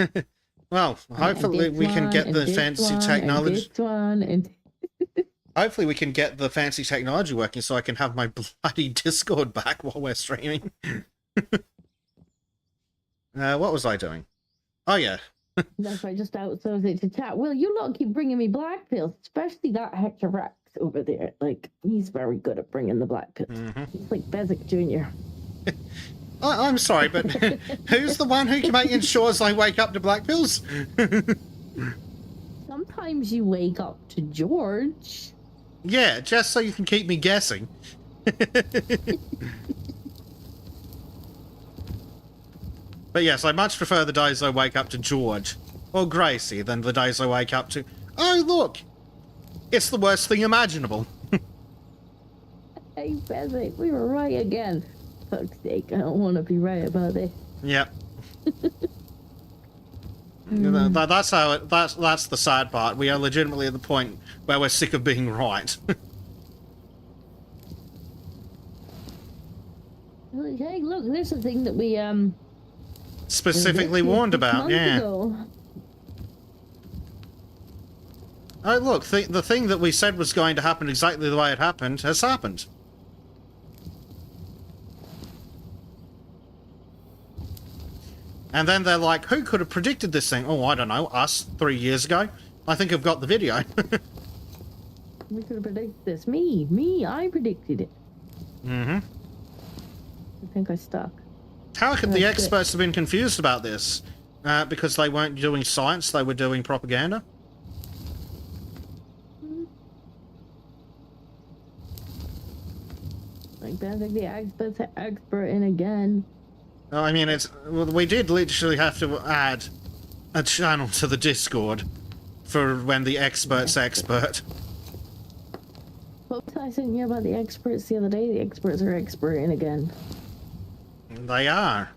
Well, hopefully we can get the fancy technology. And Hopefully we can get the fancy technology working so I can have my bloody Discord back while we're streaming. What was I doing? Oh, yeah. That's why I just outsourced it to chat. Will, you lot keep bringing me black pills, especially that Hector Rex over there. Like, he's very good at bringing the black pills. He's like Bezic Jr. I'm sorry, but who's the one who ensures I wake up to black pills? Sometimes you wake up to George. Yeah, just so you can keep me guessing. But yes, I much prefer the days I wake up to George or Gracie than the days I wake up to, oh look, it's the worst thing imaginable. Hey, Bezic, we were right again. Fuck's sake, I don't want to be right about this. Yep. That's how it, that's the sad part. We are legitimately at the point where we're sick of being right. Hey, look, there's a thing that we specifically warned about, yeah. Ago. Oh look, the thing that we said was going to happen exactly the way it happened has happened. And then they're like, who could have predicted this thing? Oh, I don't know, us 3 years ago. I think I've got the video. We could have predicted this. Me, I predicted it. Mm-hmm. I think I stuck. How could the experts have been confused about this? Because they weren't doing science, they were doing propaganda? Like, Bezic the expert in again. I mean, we did literally have to add a channel to the Discord for when the expert's expert. What was I saying about the experts the other day? The experts are experting again. They are.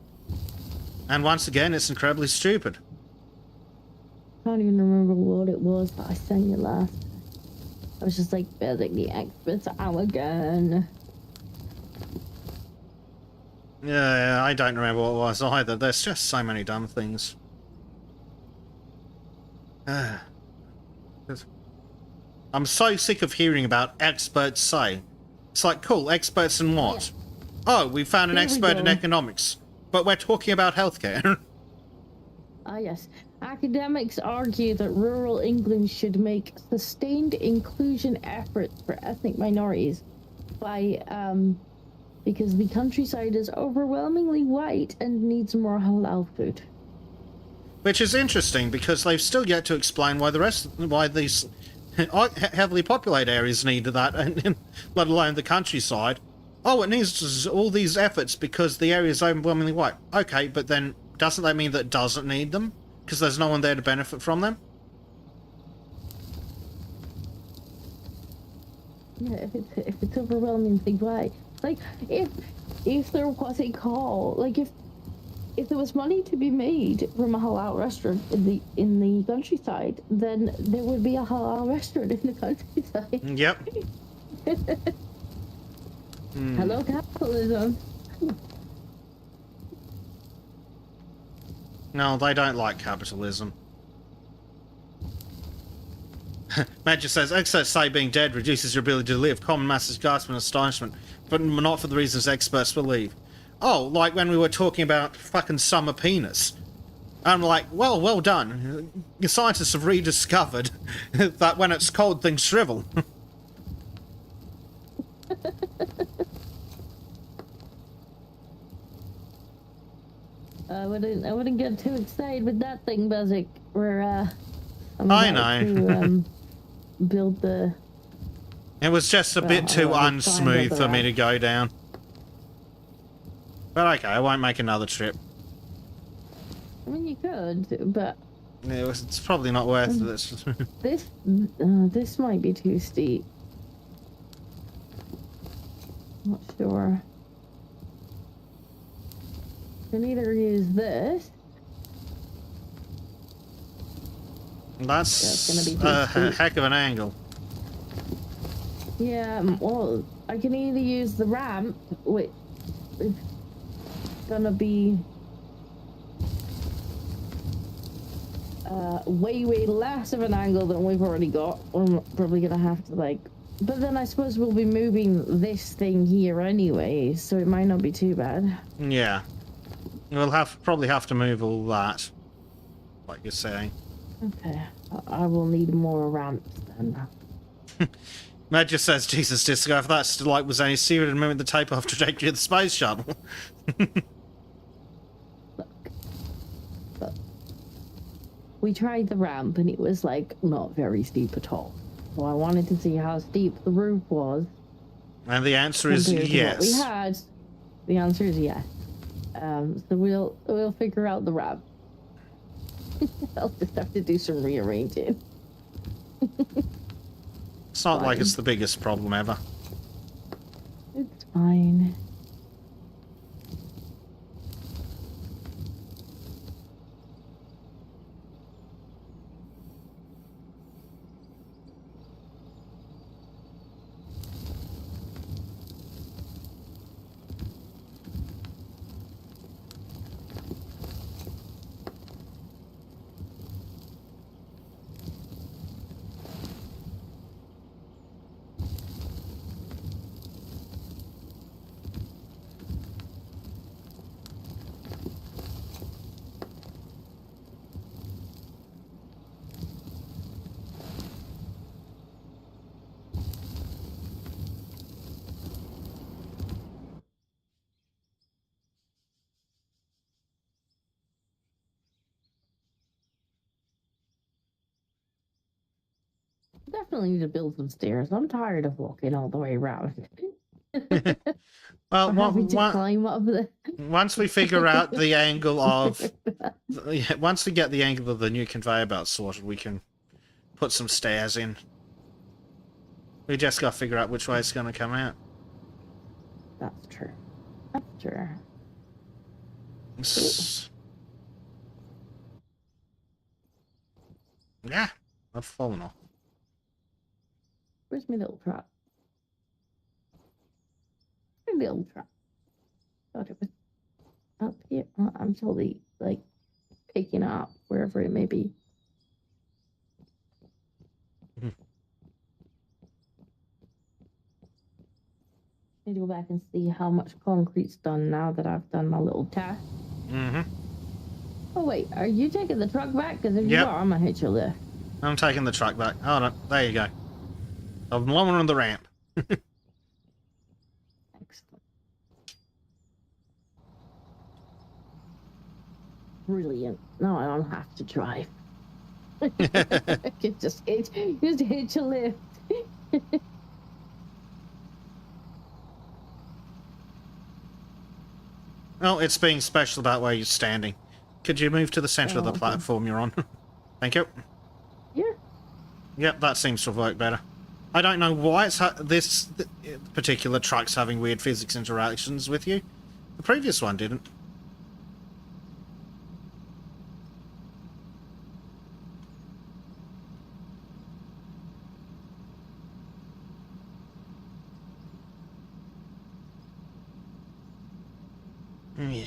And once again, it's incredibly stupid. I can't even remember what it was that I sent you last. I was just like, Bezic the experts are again. Yeah, I don't remember what it was either. There's just so many dumb things. I'm so sick of hearing about experts say. It's like, cool, experts in what? Oh, we found an expert in economics. But we're talking about healthcare. Ah, yes. Academics argue that rural England should make sustained inclusion efforts for ethnic minorities by, because the countryside is overwhelmingly white and needs more halal food. Which is interesting, because they've still yet to explain why these heavily populated areas need that, and let alone the countryside. Oh, it needs all these efforts because the area is overwhelmingly white. Okay, but then doesn't that mean that it doesn't need them? Because there's no one there to benefit from them? Yeah, if it's overwhelmingly white. Like, if there was a call, like if there was money to be made from a halal restaurant in the countryside, then there would be a halal restaurant in the countryside. Yep. Hello, capitalism. No, they don't like capitalism. Magic says, experts say being dead reduces your ability to live. Common masses gasp in astonishment, but not for the reasons experts believe. Oh, like when we were talking about fucking summer penis. I'm like, well done. Your scientists have rediscovered that when it's cold, things shrivel. I wouldn't get too excited with that thing, Bezic. I know. To, build the... It was just a bit too unsmooth for me to go down. But okay, I won't make another trip. I mean, you could, but... Yeah, it's probably not worth it. This might be too steep. Not sure. Can either use this. That's gonna be a heck of an angle. Yeah, well, I can either use the ramp, which is gonna be way less of an angle than we've already got. Or I'm probably gonna have to, like, But then I suppose we'll be moving this thing here anyway, so it might not be too bad. Yeah. We'll probably have to move all that, like you're saying. Okay. I will need more ramps then. Matt just says, Jesus, Disco, if that's like was any serious moving the takeoff trajectory of the space shuttle. Look. We tried the ramp and it was like not very steep at all. So I wanted to see how steep the roof was. And the answer is compared to yes. what we had. The answer is yes. So we'll figure out the ramp. I'll just have to do some rearranging. It's not like it's the biggest problem ever. It's fine. Definitely need to build some stairs. I'm tired of walking all the way around. Well, climb up the... once we figure out the angle of... once we get the angle of the new conveyor belt sorted, we can put some stairs in. We just got to figure out which way it's going to come out. That's true. That's true. Yeah, I've fallen off. Where's my little truck? My little truck. Thought it was up here. Well, I'm totally like picking up wherever it may be. Need to go back and see how much concrete's done now that I've done my little test. Mm-hmm. Oh wait, are you taking the truck back? Because if you are, I'm gonna hit your lift. I'm taking the truck back. Hold on, there you go. I'm lowering the ramp. Excellent. Brilliant. Now I don't have to drive. I can just hit your lift. Oh, it's being special about where you're standing. Could you move to the center of the platform you're on? Thank you. Yeah. Yep, that seems to have worked better. I don't know why this particular truck's having weird physics interactions with you. The previous one didn't. Yeah.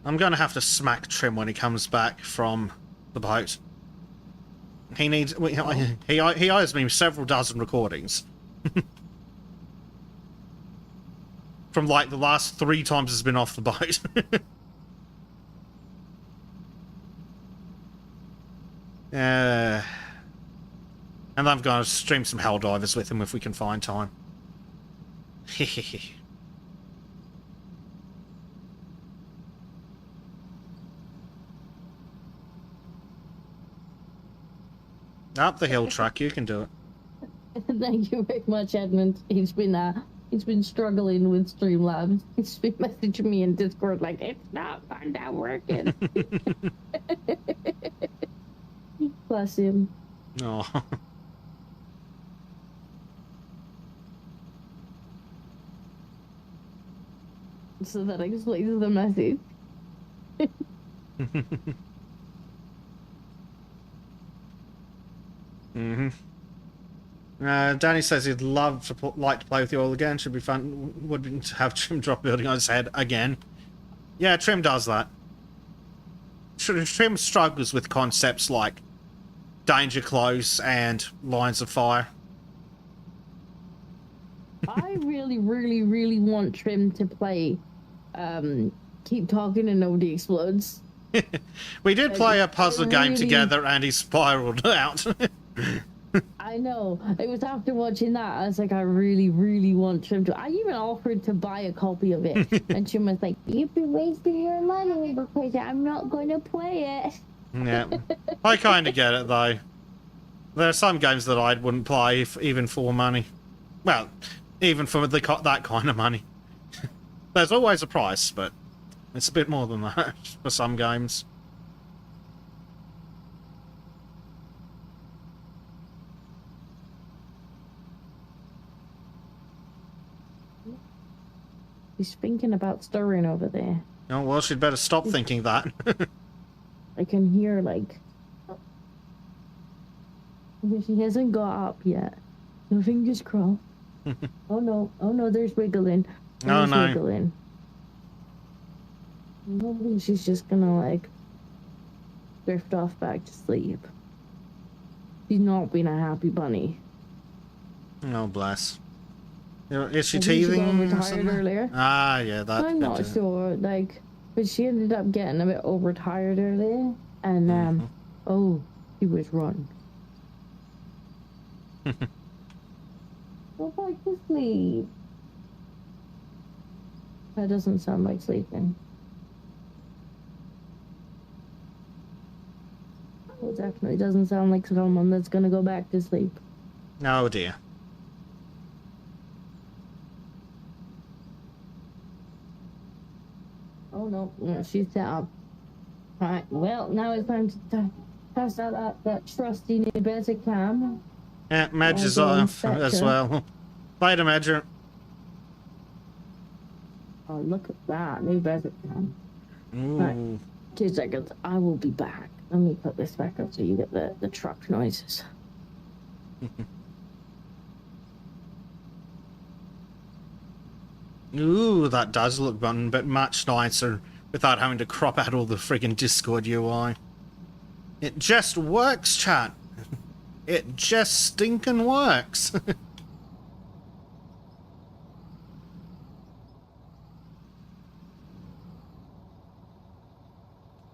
I'm going to have to smack Trim when he comes back from the boat. He needs... He owes me several dozen recordings. From, like, the last 3 times he's been off the boat. And I'm going to stream some Helldivers with him if we can find time. Up the hill, truck. You can do it. Thank you very much, Edmund. He's been struggling with Streamlabs. He's been messaging me in Discord like it's not working. Bless him. Oh. So that explains the message. Mm-hmm. Danny says he'd love to like to play with you all again. Should be fun. Would to have Trim drop building on his head again. Yeah, Trim does that. Trim struggles with concepts like danger close and lines of fire. I really, really, really want Trim to play Keep Talking and Nobody Explodes. We did play a puzzle game really- together and he spiraled out. I know. It was after watching that, I was like, I really, really want Trim to. I even offered to buy a copy of it. And Trim was like, you've been wasting your money because I'm not going to play it. Yeah. I kind of get it, though. There are some games that I wouldn't play even for money. Well, even for that kind of money. There's always a price, but it's a bit more than that for some games. He's thinking about stirring over there. Oh, well, she'd better stop thinking that. I can hear, like... She hasn't got up yet. No fingers crossed. Oh no, there's wiggling. Oh no. Wiggling. Maybe she's just gonna, like, drift off back to sleep. She's not being a happy bunny. Oh, bless. Is she I think she got teething or overtired something? earlier. Ah, yeah, that. I'm not sure, like, but she ended up getting a bit overtired earlier, and oh, she was run. Go back to sleep. That doesn't sound like sleeping. It definitely doesn't sound like someone that's gonna go back to sleep. Oh dear. Oh no, she's set up. Alright, well, now it's time to test out that trusty new basic cam. Yeah, Madge is off as well. Later, Madge. Oh, look at that, new basic cam. Ooh. Right, 2 seconds, I will be back. Let me put this back up so you get the truck noises. Ooh, that does look a bit much nicer without having to crop out all the friggin' Discord UI. It just works, chat. It just stinking works.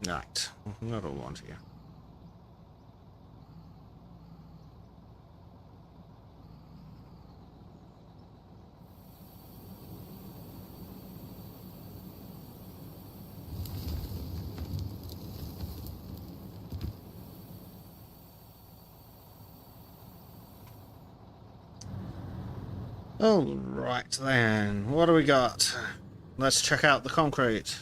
Right, not all on here. Alright then, what do we got? Let's check out the concrete.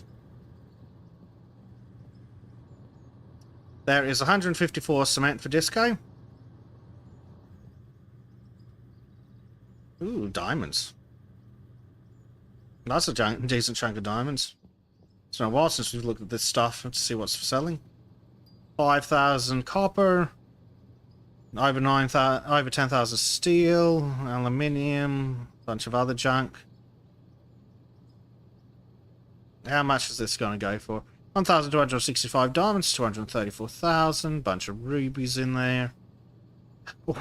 There is 154 cement for disco. Ooh, diamonds. That's a decent chunk of diamonds. It's been a while since we've looked at this stuff to see what's selling. 5,000 copper. Over 10,000 steel, aluminium, bunch of other junk. How much is this going to go for? 1,265 diamonds, 234,000, bunch of rubies in there.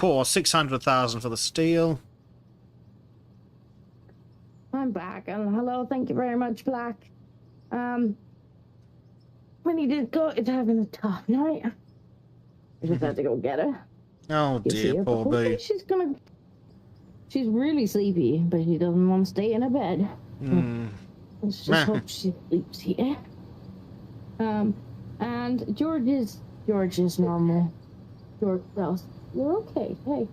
Oh, 600,000 for the steel. I'm back, and hello, thank you very much, Black. When he did go, it's having a tough night. I just had to go get her. Oh dear, poor bee. She's really sleepy, but she doesn't want to stay in her bed. Let's just hope she sleeps here. And George is normal. George else. You're okay, hey.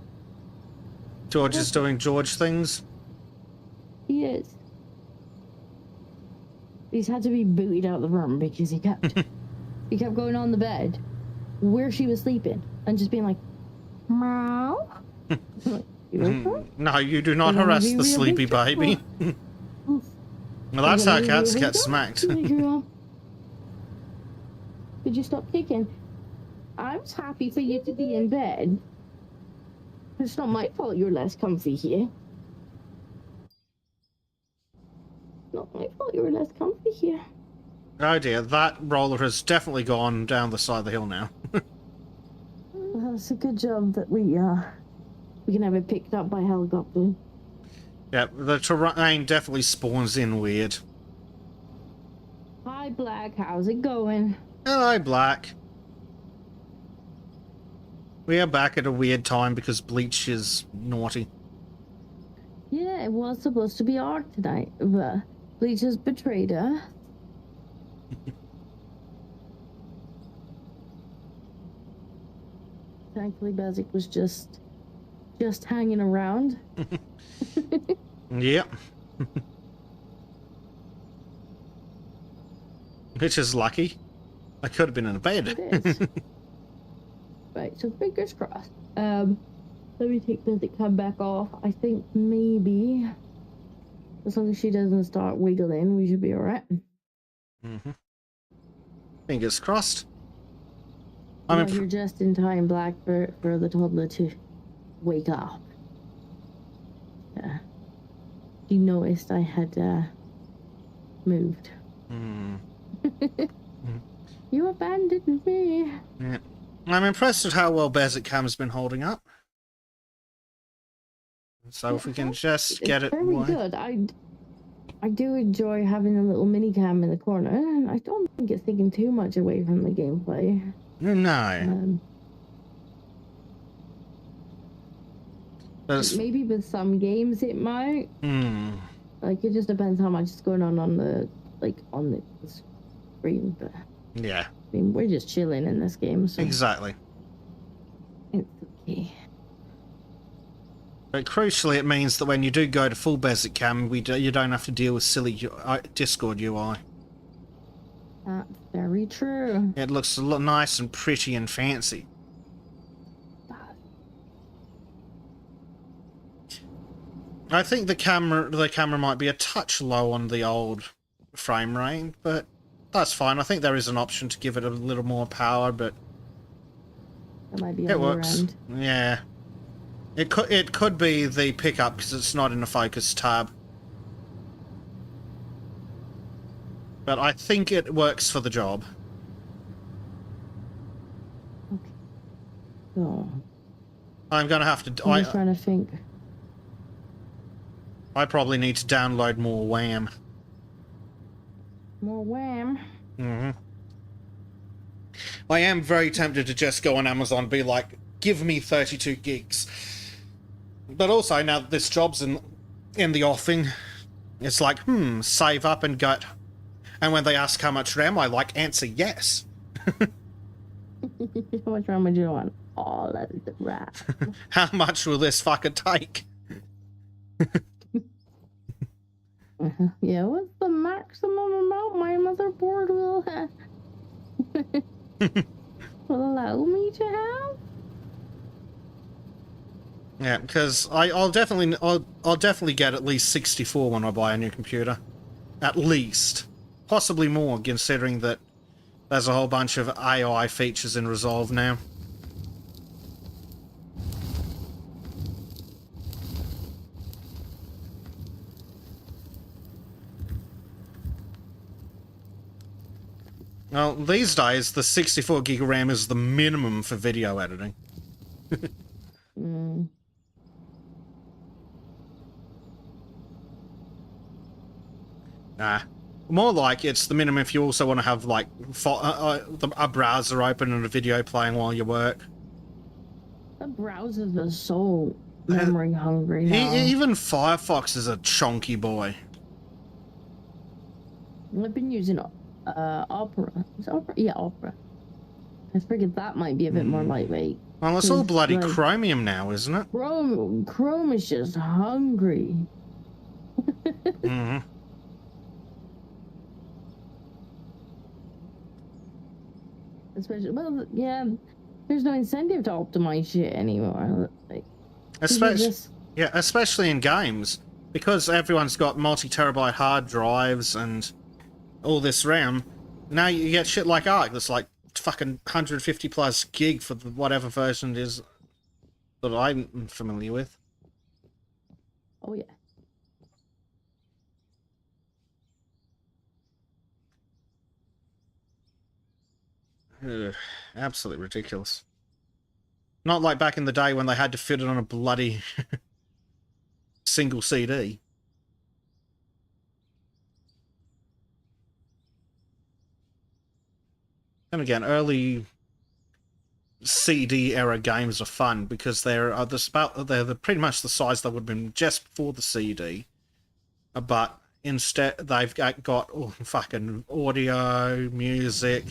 George is doing George things. He is. He's had to be booted out of the room because he kept going on the bed where she was sleeping and just being like, meow. No, you do not harass the sleepy baby. Well, that's how cats get smacked. Could you stop kicking? I was happy for you to be in bed. It's not my fault you're less comfy here. Not my fault you were less comfy here. Oh dear, that roller has definitely gone down the side of the hill now. Well, it's a good job that we can have it picked up by helicopter. Yeah, the terrain definitely spawns in weird. Hi, Black. How's it going? Hello, Black. We are back at a weird time because Bleach is naughty. Yeah, it was supposed to be art tonight, but Bleach has betrayed us. Thankfully, Bezic was just hanging around. Yep. Which is lucky. I could have been in bed. It is. Right, so fingers crossed. Let me take Bezic come back off. I think maybe as long as she doesn't start wiggling, we should be alright. Mm-hmm. Fingers crossed. Yeah, you're just in time, Black, for the toddler to wake up. Yeah. She noticed I had moved. You abandoned me. Yeah. I'm impressed at how well Bezic Cam's been holding up. So if we can just get it very good. I do enjoy having a little mini cam in the corner, and I don't think it's taking too much away from the gameplay. No. Maybe with some games it might. Like, it just depends how much is going on the screen. But yeah. I mean, we're just chilling in this game, so exactly. it's okay. But crucially, it means that when you do go to full Bezic Cam, you don't have to deal with silly Discord UI. That's very true. It looks a lot nice and pretty and fancy. I think the camera might be a touch low on the old frame rate, but that's fine. I think there is an option to give it a little more power, but that might be it on works. Your end. Yeah, it could be the pickup because it's not in the focus tab, but I think it works for the job. Okay. So I'm gonna have to. I'm just trying to think. I probably need to download more WAM. More wham. I am very tempted to just go on Amazon and be like, give me 32 gigs. But also, now that this job's in the offing, it's like, save up and go. And when they ask how much RAM, I answer yes. How much RAM would you want? All of the RAM. How much will this fucker take? Yeah, what's the maximum amount my motherboard will allow me to have? Yeah, because I'll definitely get at least 64 when I buy a new computer, at least, possibly more, considering that there's a whole bunch of AI features in Resolve now. Well, these days, the 64 gig of RAM is the minimum for video editing. Nah. More like it's the minimum if you also want to have, like, a browser open and a video playing while you work. The browsers are so memory hungry now. Even Firefox is a chonky boy. I've been using Opera. Is it Opera? Yeah, Opera. I figured that might be a bit more lightweight. Well, it's all bloody Chromium now, isn't it? Chrome is just hungry. Especially, well, yeah, there's no incentive to optimize shit anymore. Like, especially in games. Because everyone's got multi-terabyte hard drives and all this RAM, now you get shit like Arc that's like fucking 150 plus gig for whatever version it is that I'm familiar with. Oh yeah. Ugh, absolutely ridiculous. Not like back in the day when they had to fit it on a bloody single CD. And again, early CD era games are fun because they're pretty much the size they would have been just before the CD, but instead they've got fucking audio, music,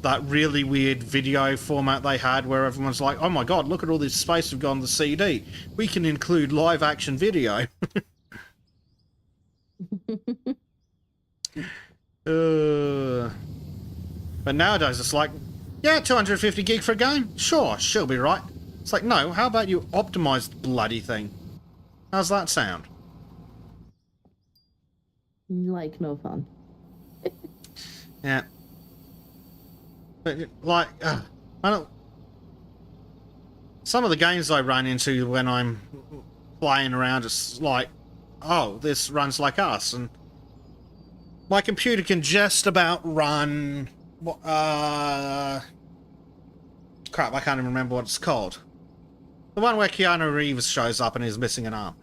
that really weird video format they had where everyone's like, oh my god, look at all this space we've got on the CD. We can include live action video. But nowadays it's like, yeah, 250 gig for a game? Sure, she'll be right. It's like, no, how about you optimize the bloody thing? How's that sound? Like, no fun. Yeah. But, like, I don't... Some of the games I run into when I'm playing around, it's like, oh, this runs like us, and my computer can just about run... crap, I can't even remember what it's called. The one where Keanu Reeves shows up and he's missing an arm.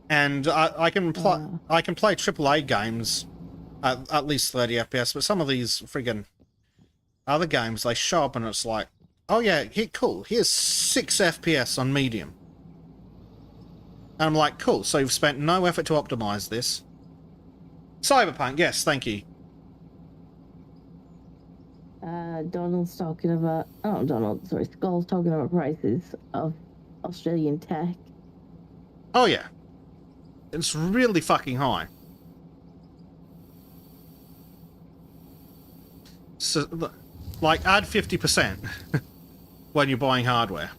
And I can play AAA games at least 30 FPS, but some of these friggin' other games, they show up and it's like, oh yeah, cool, here's 6 FPS on medium. And I'm like, cool, so you've spent no effort to optimize this. Cyberpunk, yes, thank you. Donald's talking about... Oh, Skull's talking about prices of Australian tech. Oh yeah. It's really fucking high. So, like, add 50% when you're buying hardware.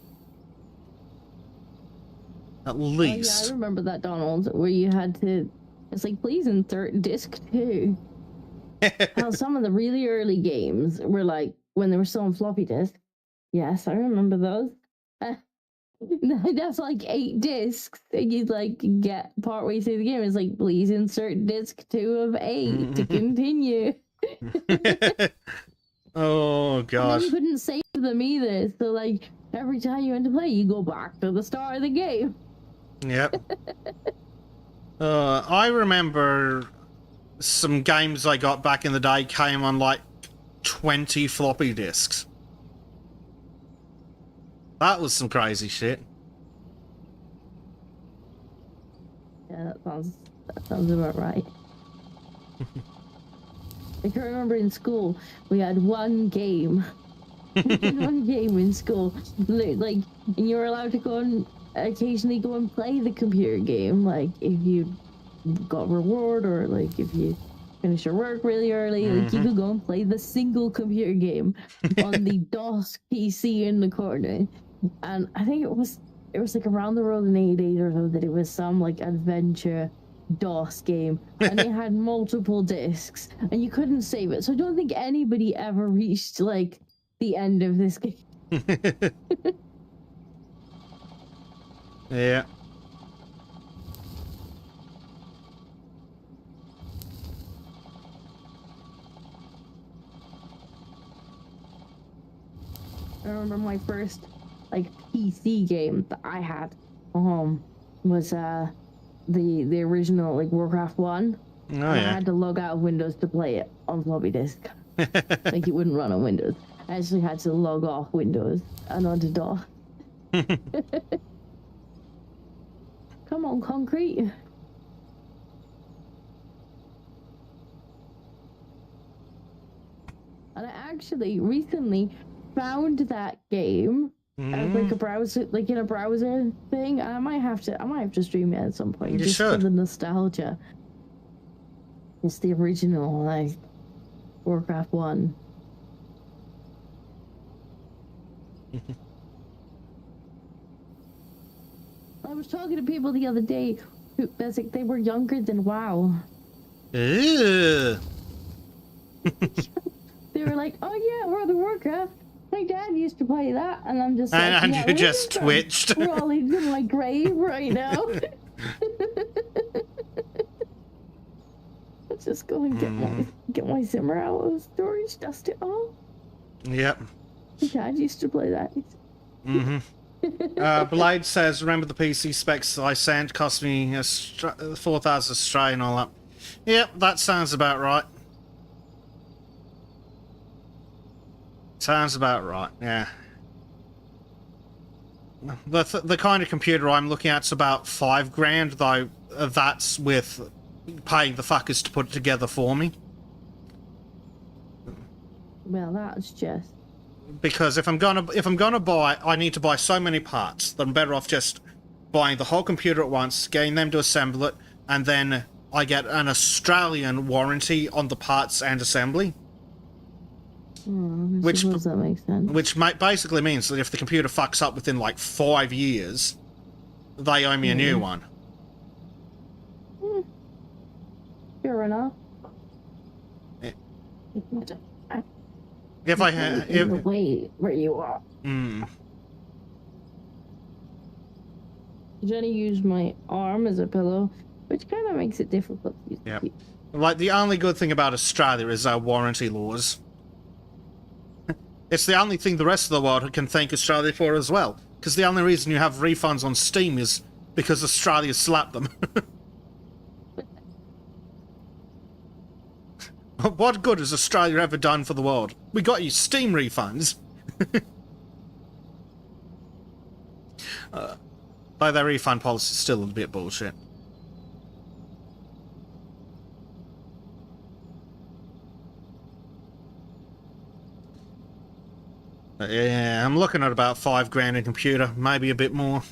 At least. Oh, yeah, I remember that, Donald, where you had to... It's like, please insert disc 2. How some of the really early games were like, when they were still on floppy disk. Yes, I remember those. I'd have like 8 discs, and you'd like get partway through the game. It's like, please insert disc 2 of 8 to continue. Oh god! And you couldn't save them either. So like every time you went to play, you go back to the start of the game. Yep. I remember some games I got back in the day came on like 20 floppy disks. That was some crazy shit. Yeah, that sounds about right. I can remember in school we had one game. One game in school, like, and you were allowed to go and occasionally go and play the computer game, like if you got reward or like if you finished your work really early, like you could go and play the single computer game on the DOS PC in the corner. And I think it was like around the world in 88 or so that it was some like adventure DOS game, and it had multiple discs and you couldn't save it. So I don't think anybody ever reached like the end of this game. Yeah. I remember my first like PC game that I had was the original like Warcraft 1. Oh, and yeah. I had to log out of Windows to play it on floppy disk. Like it wouldn't run on Windows. I actually had to log off Windows and onto DOS. Come on, Concrete. And I actually recently found that game as like a browser, like in a browser thing. I might have to stream it at some point. You just should. for the nostalgia. It's the original, like Warcraft 1. I was talking to people the other day who they were younger than WoW. Ew. They were like, "Oh yeah, World of Warcraft. My dad used to play that," and I'm just like, And yeah, you just twitched. We're all in my grave right now. Let's just go and get my Zimmer out of storage, dust it off. Yep. My dad used to play that. Blade says, remember the PC specs I sent? Cost me 4,000 Australian and all that. Yep, that sounds about right. Sounds about right, yeah. The kind of computer I'm looking at's about $5,000, though that's with paying the fuckers to put it together for me. Well, that's just... Because if I'm gonna buy, I need to buy so many parts that I'm better off just buying the whole computer at once, getting them to assemble it, and then I get an Australian warranty on the parts and assembly. I suppose that makes sense. Which basically means that if the computer fucks up within like 5 years, they owe me a new one. Fair enough. Yeah. If I had... Wait, where you are. Jenny used my arm as a pillow, which kind of makes it difficult to use. Yeah. Like, the only good thing about Australia is our warranty laws. It's the only thing the rest of the world can thank Australia for as well. Because the only reason you have refunds on Steam is because Australia slapped them. What good has Australia ever done for the world? We got you Steam refunds. Though their refund policy is still a bit bullshit. Yeah, I'm looking at about $5,000 in computer, maybe a bit more.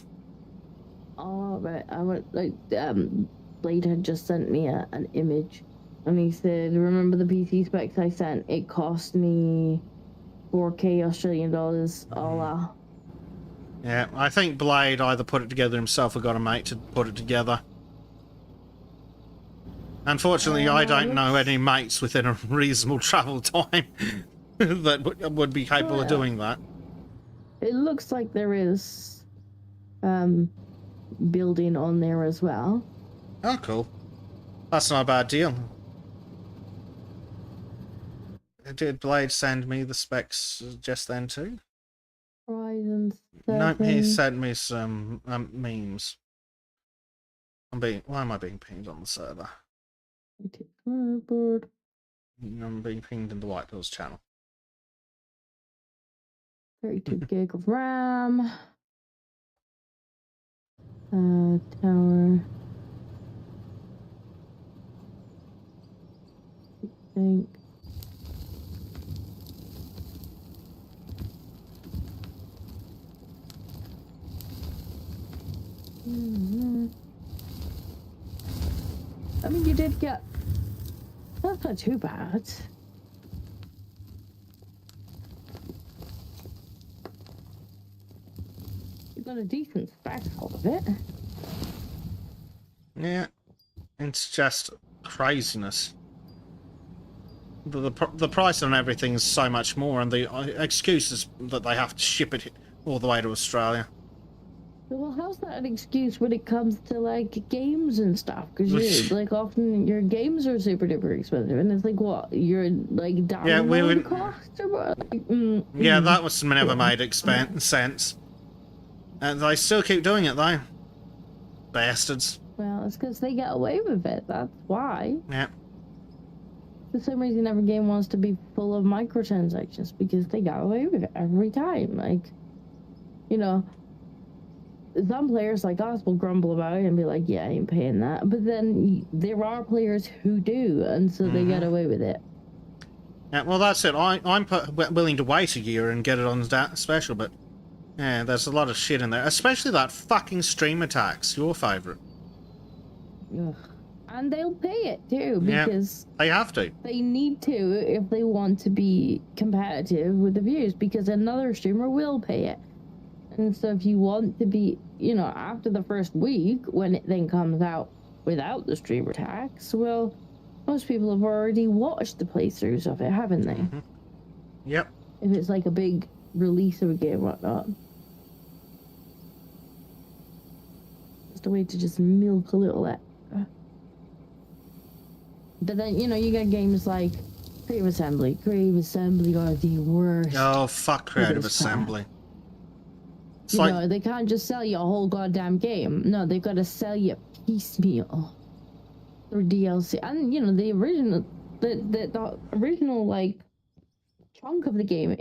Oh, right. I went like Blade had just sent me an image, and he said, "Remember the PC specs I sent? It cost me 4K Australian dollars." All Yeah, I think Blade either put it together himself or got a mate to put it together. Unfortunately, I don't know any mates within a reasonable travel time that would be capable of doing that. It looks like there is building on there as well. Oh, cool. That's not a bad deal. Did Blade send me the specs just then too? Horizon 7. Nope, he sent me some memes. Why am I being pinged on the server? I'm being pinged in the White Hills channel. 32 gig of RAM. Tower. I think. I mean, you did get... That's not too bad. You got a decent spec out of it. Yeah, it's just craziness. The price on everything is so much more, and the excuse is that they have to ship it all the way to Australia. Well, how's that an excuse when it comes to, like, games and stuff? Because, like, often your games are super duper expensive, and it's like, what, you're, like, download cost or what? Like, yeah, that was never made sense. And they still keep doing it, though. Bastards. Well, it's because they get away with it, that's why. Yeah. For some reason, every game wants to be full of microtransactions, because they got away with it every time. Like, you know... Some players like us will grumble about it and be like, yeah, I ain't paying that. But then there are players who do, and so they get away with it. Yeah, well, that's it. I'm willing to wait a year and get it on that special, but yeah, there's a lot of shit in there. Especially that fucking streamer tax, your favourite. Ugh. And they'll pay it too, because they have to. They need to if they want to be competitive with the views, because another streamer will pay it. And so if you want to be, you know, after the first week, when it then comes out without the streamer tax, well, most people have already watched the playthroughs of it, haven't they? Yep. If it's like a big release of a game or whatnot. Just a way to just milk a little extra. But then, you know, you got games like Creative Assembly. Creative Assembly are the worst. Oh, fuck Creative Assembly. You know, they can't just sell you a whole goddamn game. No, they've got to sell you piecemeal through DLC. And, you know, the original, like, chunk of the game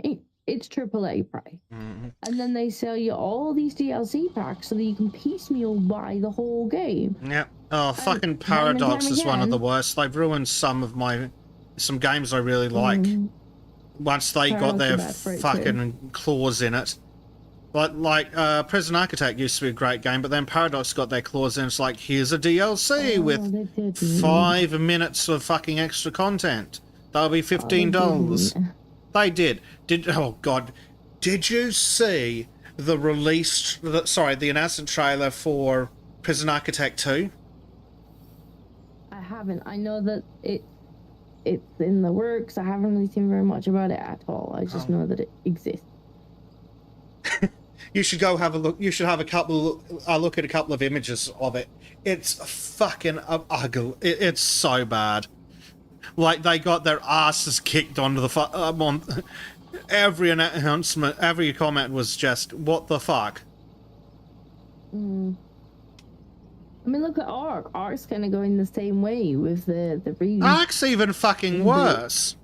it's AAA price. Mm-hmm. And then they sell you all these DLC packs so that you can piecemeal buy the whole game. Yeah. Oh, fucking and Paradox is one of the again, worst. They've ruined some games I really like. Once they got their fucking claws in it. Like Prison Architect used to be a great game, but then Paradox got their claws in. It's like, here's a DLC with 5 minutes of fucking extra content. That'll be $15. They did. Oh god. Did you see the the announcement trailer for Prison Architect 2? I haven't. I know that it's in the works. I haven't really seen very much about it at all. I just know that it exists. You should go have a look. You should have a look at a couple of images of it. It's fucking ugly. It's so bad. Like, they got their asses kicked onto the every announcement, every comment was just, what the fuck? I mean, look at Ark. Ark's kind of going the same way with the breeding. Ark's even fucking worse.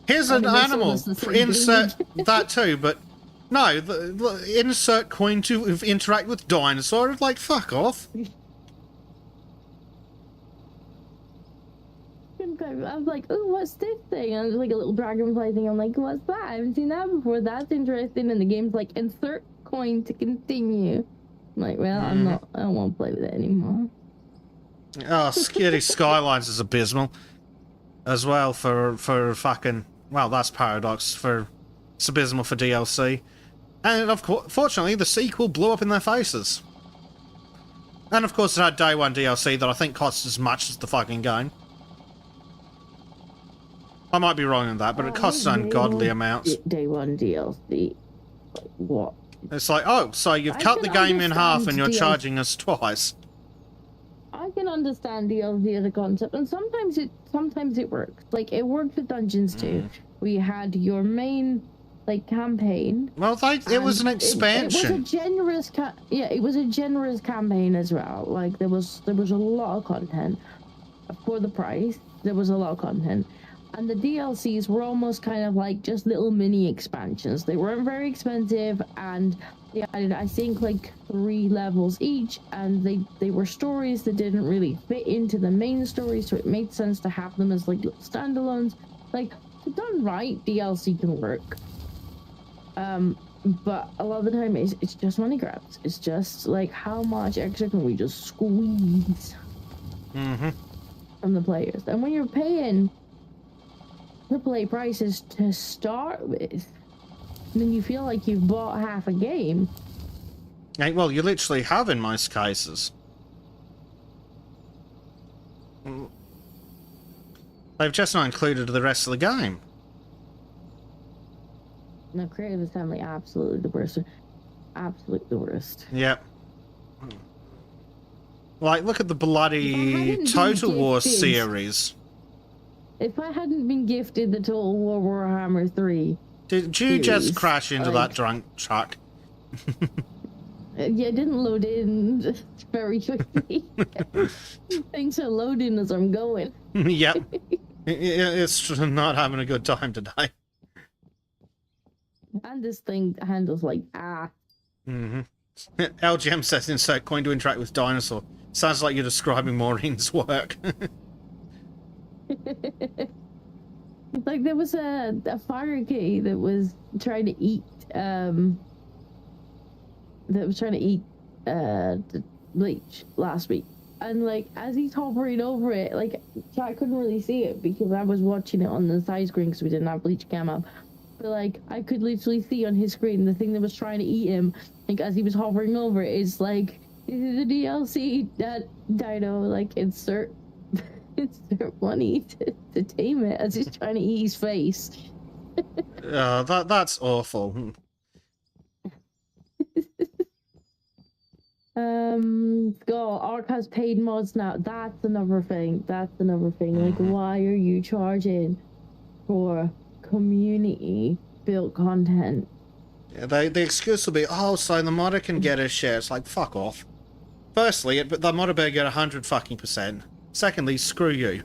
Here's an animal. Insert that too, but no, insert coin to interact with dinosaur. Like, fuck off. I was like, oh, what's this thing? And it was like a little dragonfly thing. I'm like, what's that? I haven't seen that before. That's interesting. And the game's like, insert coin to continue. I'm like, well, I don't want to play with it anymore. Oh, Scary Skylines is abysmal. As well for fucking, well, that's Paradox. It's abysmal for DLC. And of course, fortunately, the sequel blew up in their faces. And of course, it had day one DLC that I think costs as much as the fucking game. I might be wrong on that, but it costs ungodly amounts. Day one DLC. Like, what? It's like, oh, so you've cut the game in half and you're charging us twice. I can understand DLC as a concept, and sometimes it works. Like, it worked with Dungeons too. We had your main, like, campaign. Well, it was an expansion. It was a generous campaign as well. Like, there was a lot of content for the price. There was a lot of content. And the DLCs were almost kind of like just little mini expansions. They weren't very expensive, and they added, I think, like 3 levels each, and they were stories that didn't really fit into the main story, so it made sense to have them as like little standalones. Like, if done right, DLC can work. But a lot of the time it's just money grabs. It's just like, how much extra can we just squeeze from the players? And when you're paying AAA prices to start with, then you feel like you've bought half a game. Well, you literally have in most cases. They've just not included the rest of the game. No, Creative Assembly, absolutely the worst. Absolutely the worst. Yep. Like, look at the bloody Total War series. If I hadn't been gifted the Total War Warhammer 3... Did you just crash into that drunk truck? Yeah, it didn't load in very quickly. Things are loading as I'm going. Yep. It's not having a good time today. And this thing handles like LGM says insert coin to interact with dinosaur. Sounds like you're describing Maureen's work. Like, there was a fire kitty that was trying to eat Bleach last week, and like, as he's hovering over it, like, I couldn't really see it because I was watching it on the side screen because we didn't have Bleach cam up, but like, I could literally see on his screen the thing that was trying to eat him, like, as he was hovering over it, is like, this is a DLC that dino, like, insert money to tame it as he's trying to eat his face. That's awful. God, Ark has paid mods now. That's another thing. Like, why are you charging for community built content? Yeah, the excuse will be, oh, so the modder can get a share. It's like, fuck off. Firstly, the modder better get 100%. Secondly, screw you.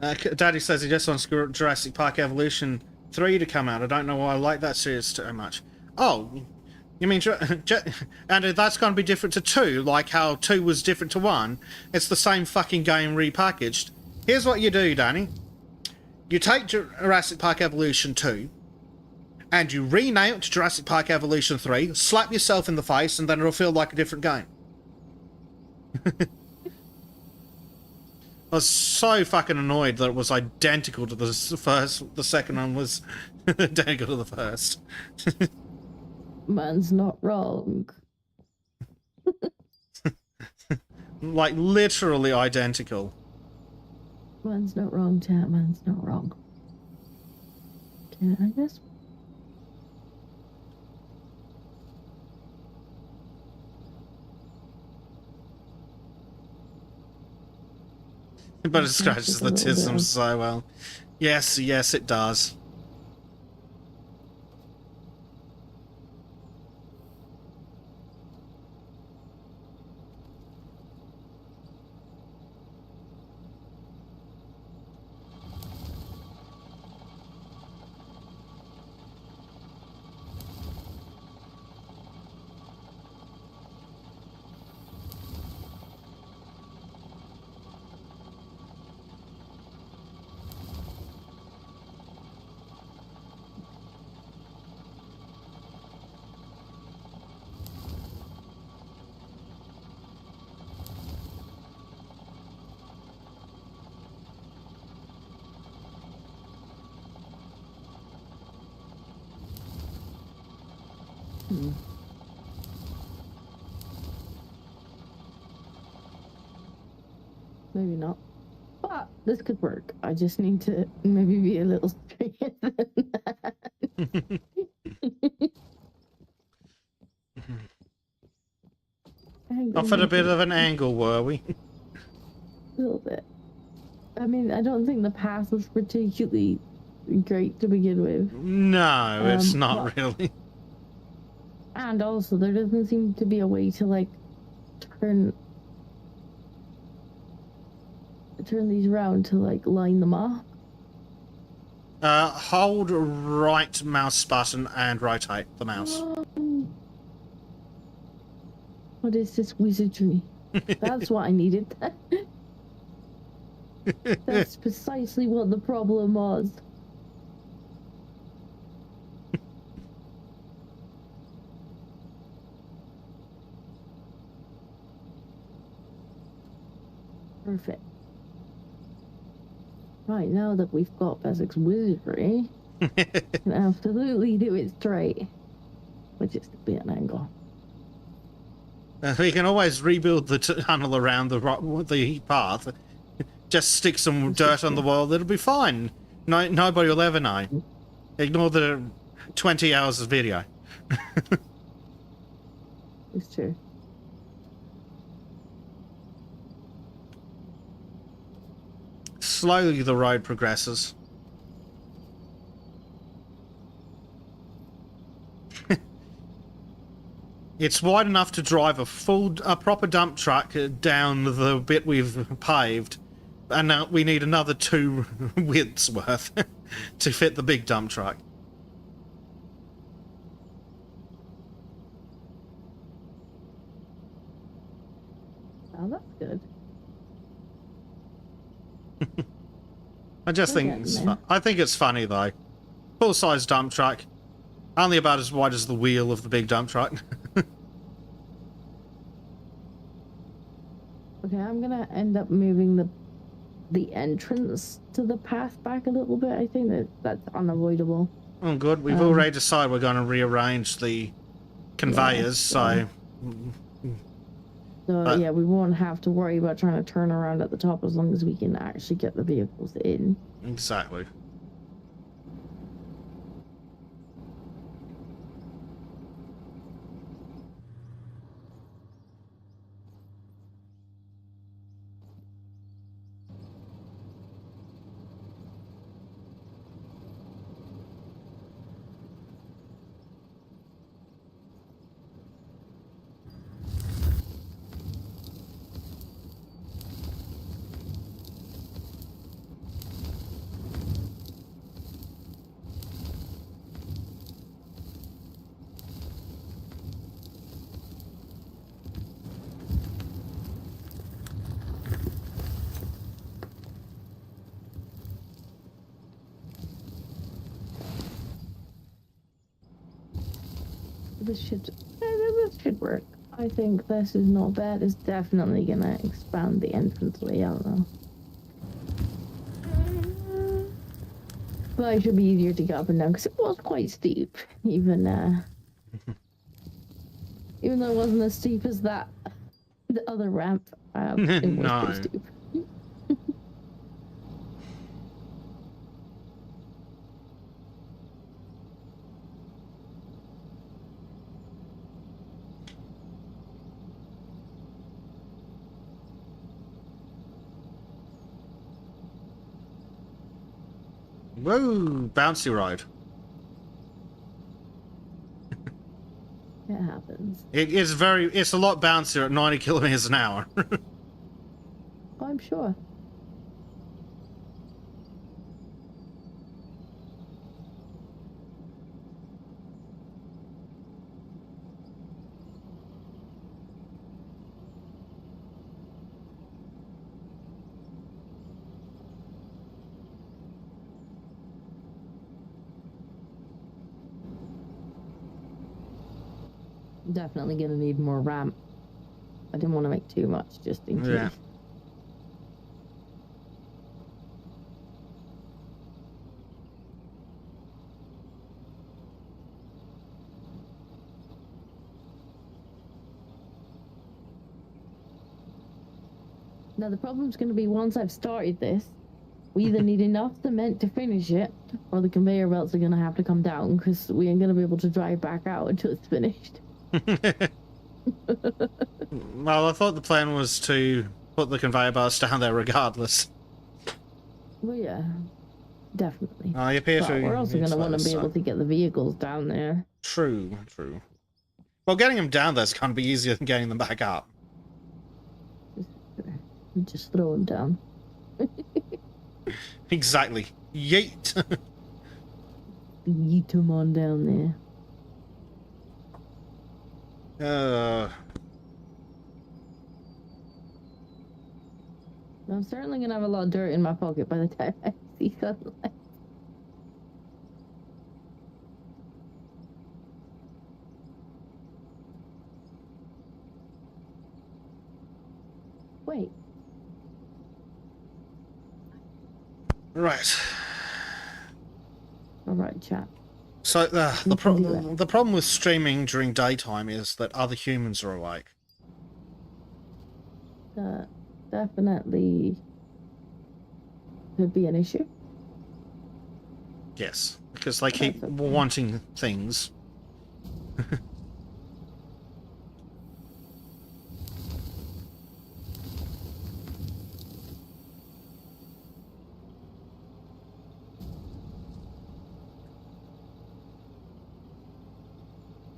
Daddy says he just wants Jurassic Park Evolution 3 to come out. I don't know why I like that series so much. Oh, you mean... and that's going to be different to 2, like how 2 was different to 1. It's the same fucking game repackaged. Here's what you do, Danny. You take Jurassic Park Evolution 2, and you rename it to Jurassic Park Evolution 3, slap yourself in the face, and then it'll feel like a different game. I was so fucking annoyed that it was identical to the first. The second one was identical to the first. Man's not wrong. Like, literally identical. Man's not wrong, chat. Man's not wrong. Okay, I guess. But it scratches the tism so well. Yes, yes, it does. Maybe not. But this could work. I just need to maybe be a little straighter than that. Off at a bit of an angle, were we? A little bit. I mean, I don't think the path was particularly great to begin with. No, it's not really. And also, there doesn't seem to be a way to, like, turn these around to, like, line them up. Hold right mouse button and rotate the mouse. What is this wizardry? That's what I needed. That's precisely what the problem was. Perfect. Right, now that we've got Bezek's wizardry, we can absolutely do it straight. But just be an angle. We can always rebuild the tunnel around the path. Just stick some dirt on the wall, it'll be fine. Nobody will ever know. Ignore the 20 hours of video. It's true. Slowly the road progresses. It's wide enough to drive a proper dump truck down the bit we've paved, and now we need another 2 widths worth to fit the big dump truck. Oh, that's good. I just think I think it's funny though. Full-size dump truck, only about as wide as the wheel of the big dump truck. Okay, I'm gonna end up moving the entrance to the path back a little bit. I think that's unavoidable. Oh, good. We've already decided we're going to rearrange the conveyors, yeah, so yeah, we won't have to worry about trying to turn around at the top as long as we can actually get the vehicles in. Exactly. this should work. I think this is not bad. It's definitely gonna expand the entranceway out though. But it should be easier to get up and down because it was quite steep. Even even though it wasn't as steep as the other ramp, it was No. pretty steep. Whoa, bouncy ride. It happens. It's a lot bouncier at 90 kilometers an hour. I'm sure. Definitely gonna need more ramp. I didn't want to make too much just in case. Yeah. Now the problem's gonna be once I've started this, we either need enough cement to finish it, or the conveyor belts are gonna have to come down because we ain't gonna be able to drive back out until it's finished. Well, I thought the plan was to put the conveyor belts down there regardless. Well, yeah, definitely. You appear But to. we're also gonna want to be able to get the vehicles down there. True. Well, getting them down there's gonna be easier than getting them back up. Just throw them down. Exactly. Yeet. Yeet them on down there. I'm certainly gonna have a lot of dirt in my pocket by the time I see sunlight. Wait. Right. Alright, chat. So the can do that. the problem with streaming during daytime is that other humans are awake. Definitely could be an issue. Yes, because they keep That's okay. wanting things.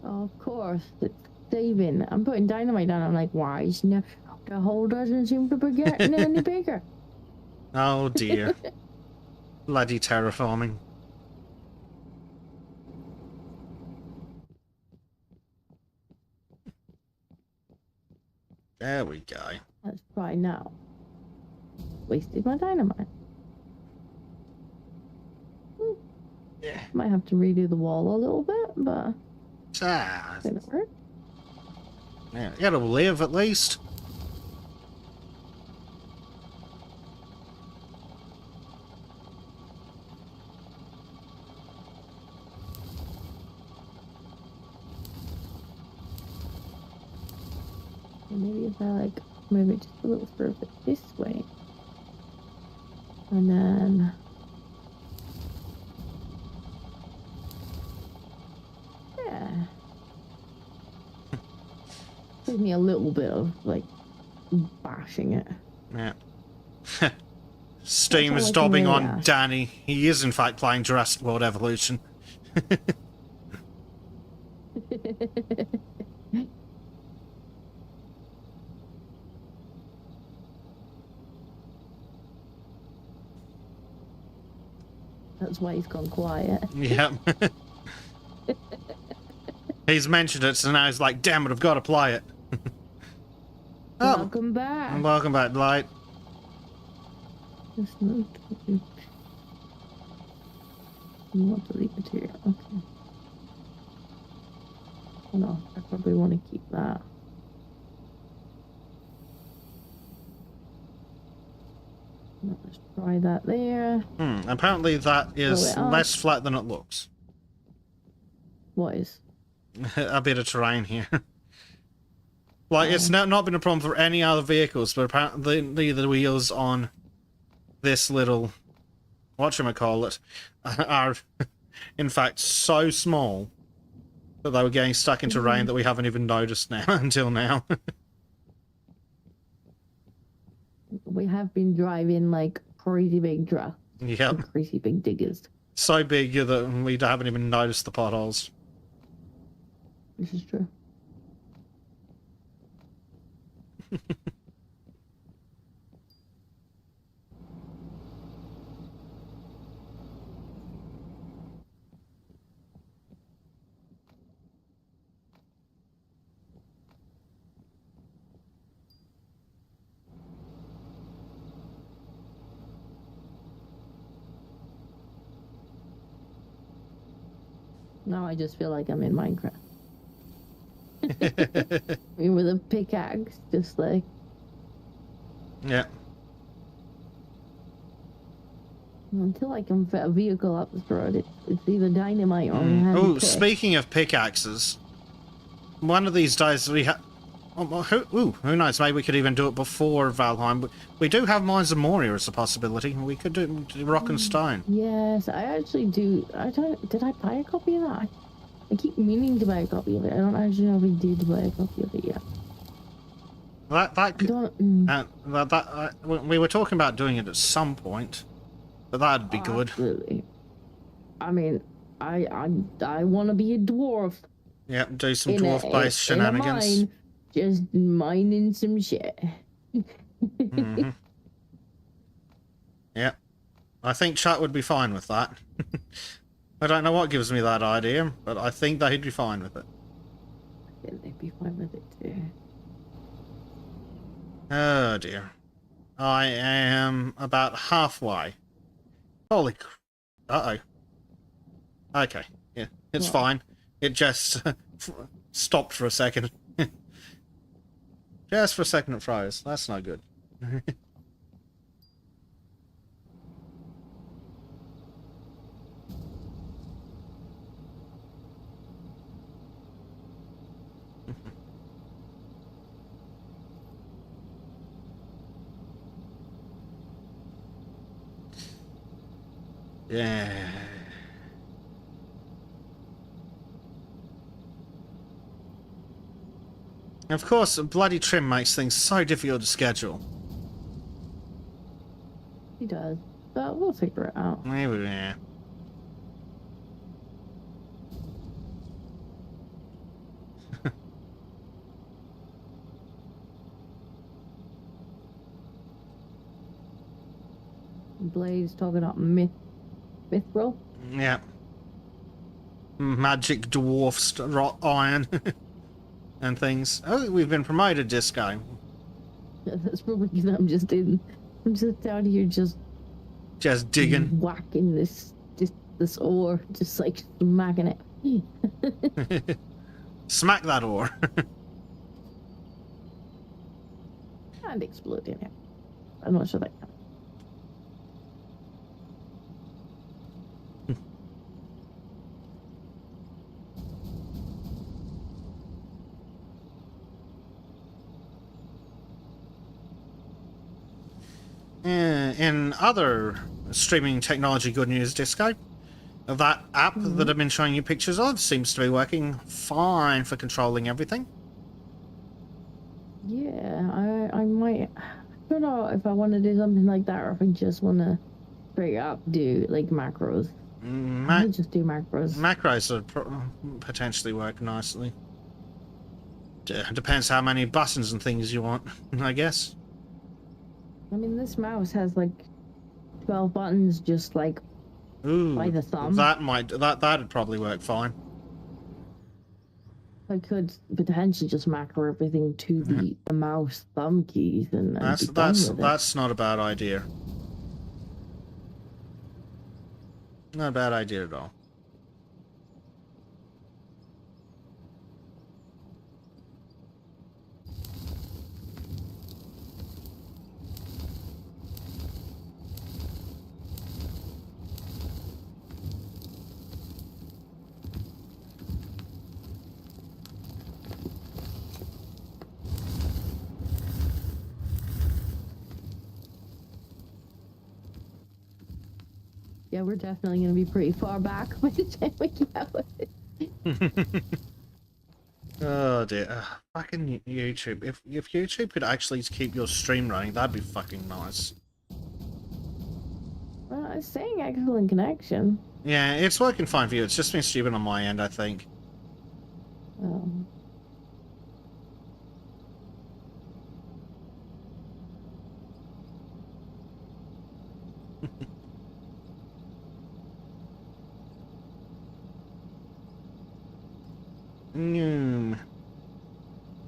Of course, it's saving. I'm putting dynamite down. I'm like, why? The hole doesn't seem to be getting any bigger. Oh dear. Bloody terraforming. There we go. Let's try now. Wasted my dynamite. Yeah. Might have to redo the wall a little bit, but Ah, it's gonna work. yeah, it'll live at least. Maybe if I move it just a little further this way. And then yeah. Gives me a little bit of bashing it. Yeah. Steam That's is all I can dobbing really on ask. Danny. He is in fact playing Jurassic World Evolution. That's why he's gone quiet. Yep. He's mentioned it, so now he's like, damn it, I've got to play it. Oh, Welcome back. welcome back, Light. Just moved. You want to leave it here. Okay. No, I probably want to keep that. Let's try that there. Apparently that Blow is it up. less flat than it looks. What is? A bit of terrain here. Like, it's Oh. not been a problem for any other vehicles, but apparently the wheels on this little, whatchamacallit, are in fact so small that they were getting stuck in terrain that we haven't even noticed now until now. We have been driving like crazy big trucks. Yep. And crazy big diggers. So big that we haven't even noticed the potholes. This is true. Now I just feel like I'm in Minecraft. I mean, with a pickaxe, just like. Yeah. Until I can fit a vehicle up this road, it's either dynamite or we have. Oh, speaking of pickaxes, one of these days we have. Who knows? Maybe we could even do it before Valheim. We do have Mines of Moria as a possibility. We could do rock and stone. Yes, I actually do. Did I buy a copy of that? I keep meaning to buy a copy of it. I don't actually know if I did buy a copy of it yet. We were talking about doing it at some point, but that'd be good. Absolutely. I mean, I want to be a dwarf. Yep, do some dwarf-based shenanigans. In a mine, just mining some shit. Yep. I think chat would be fine with that. I don't know what gives me that idea, but I think they'd be fine with it. I think they'd be fine with it too. Oh dear. I am about halfway. Holy uh-oh. Okay. Yeah, it's fine. It just stopped for a second. Just for a second it froze. That's not good. Yeah. Of course, bloody Trim makes things so difficult to schedule. He does, but we'll figure it out. Maybe, yeah. Blade's talking about mithril. Yeah. Magic dwarf iron and things. Oh, we've been promoted, Disco. Yeah, that's probably because I'm just out here just digging. Whacking this ore, just like smacking it. Smack that ore. And exploding it. I'm not sure that counts. In other streaming technology good news, Disco, that app that I've been showing you pictures of seems to be working fine for controlling everything. Yeah, I might. I don't know if I want to do something like that or if I just want to straight up do like macros. I might just do macros. Macros would potentially work nicely. Depends how many buttons and things you want, I guess. I mean, this mouse has like 12 buttons just like by the thumb. That'd probably work fine. I could potentially just macro everything to the mouse thumb keys and that's not a bad idea. Not a bad idea at all. Yeah, we're definitely going to be pretty far back by the time we get out. Oh dear. Fucking YouTube. If YouTube could actually keep your stream running, that'd be fucking nice. Well, I was saying excellent connection. Yeah, it's working fine for you. It's just been stupid on my end, I think. Oh. I'm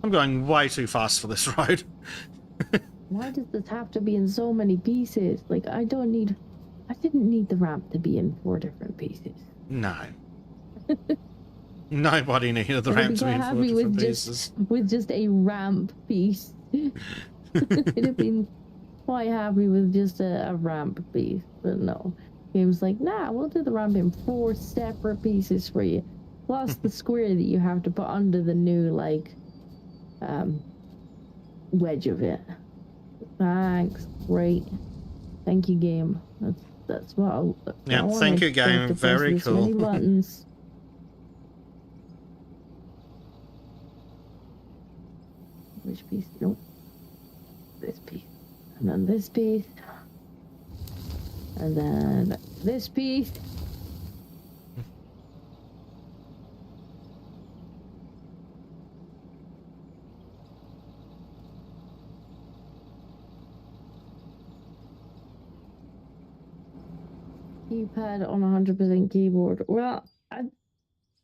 going way too fast for this road. Why does this have to be in so many pieces? Like, I didn't need the ramp to be in 4 different pieces. No. Nobody needed the ramp to be in 4 different pieces. With just a ramp piece. I'd have been quite happy with just a ramp piece. But no. Game's like, nah, we'll do the ramp in 4 separate pieces for you. Plus the square that you have to put under the new, like, wedge of it. Thanks. Great. Thank you, game. That's what I yeah, thank you, game. Very cool. Many buttons. Which piece? Nope. This piece. And then this piece. And then this piece. Keypad on 100% keyboard. Well,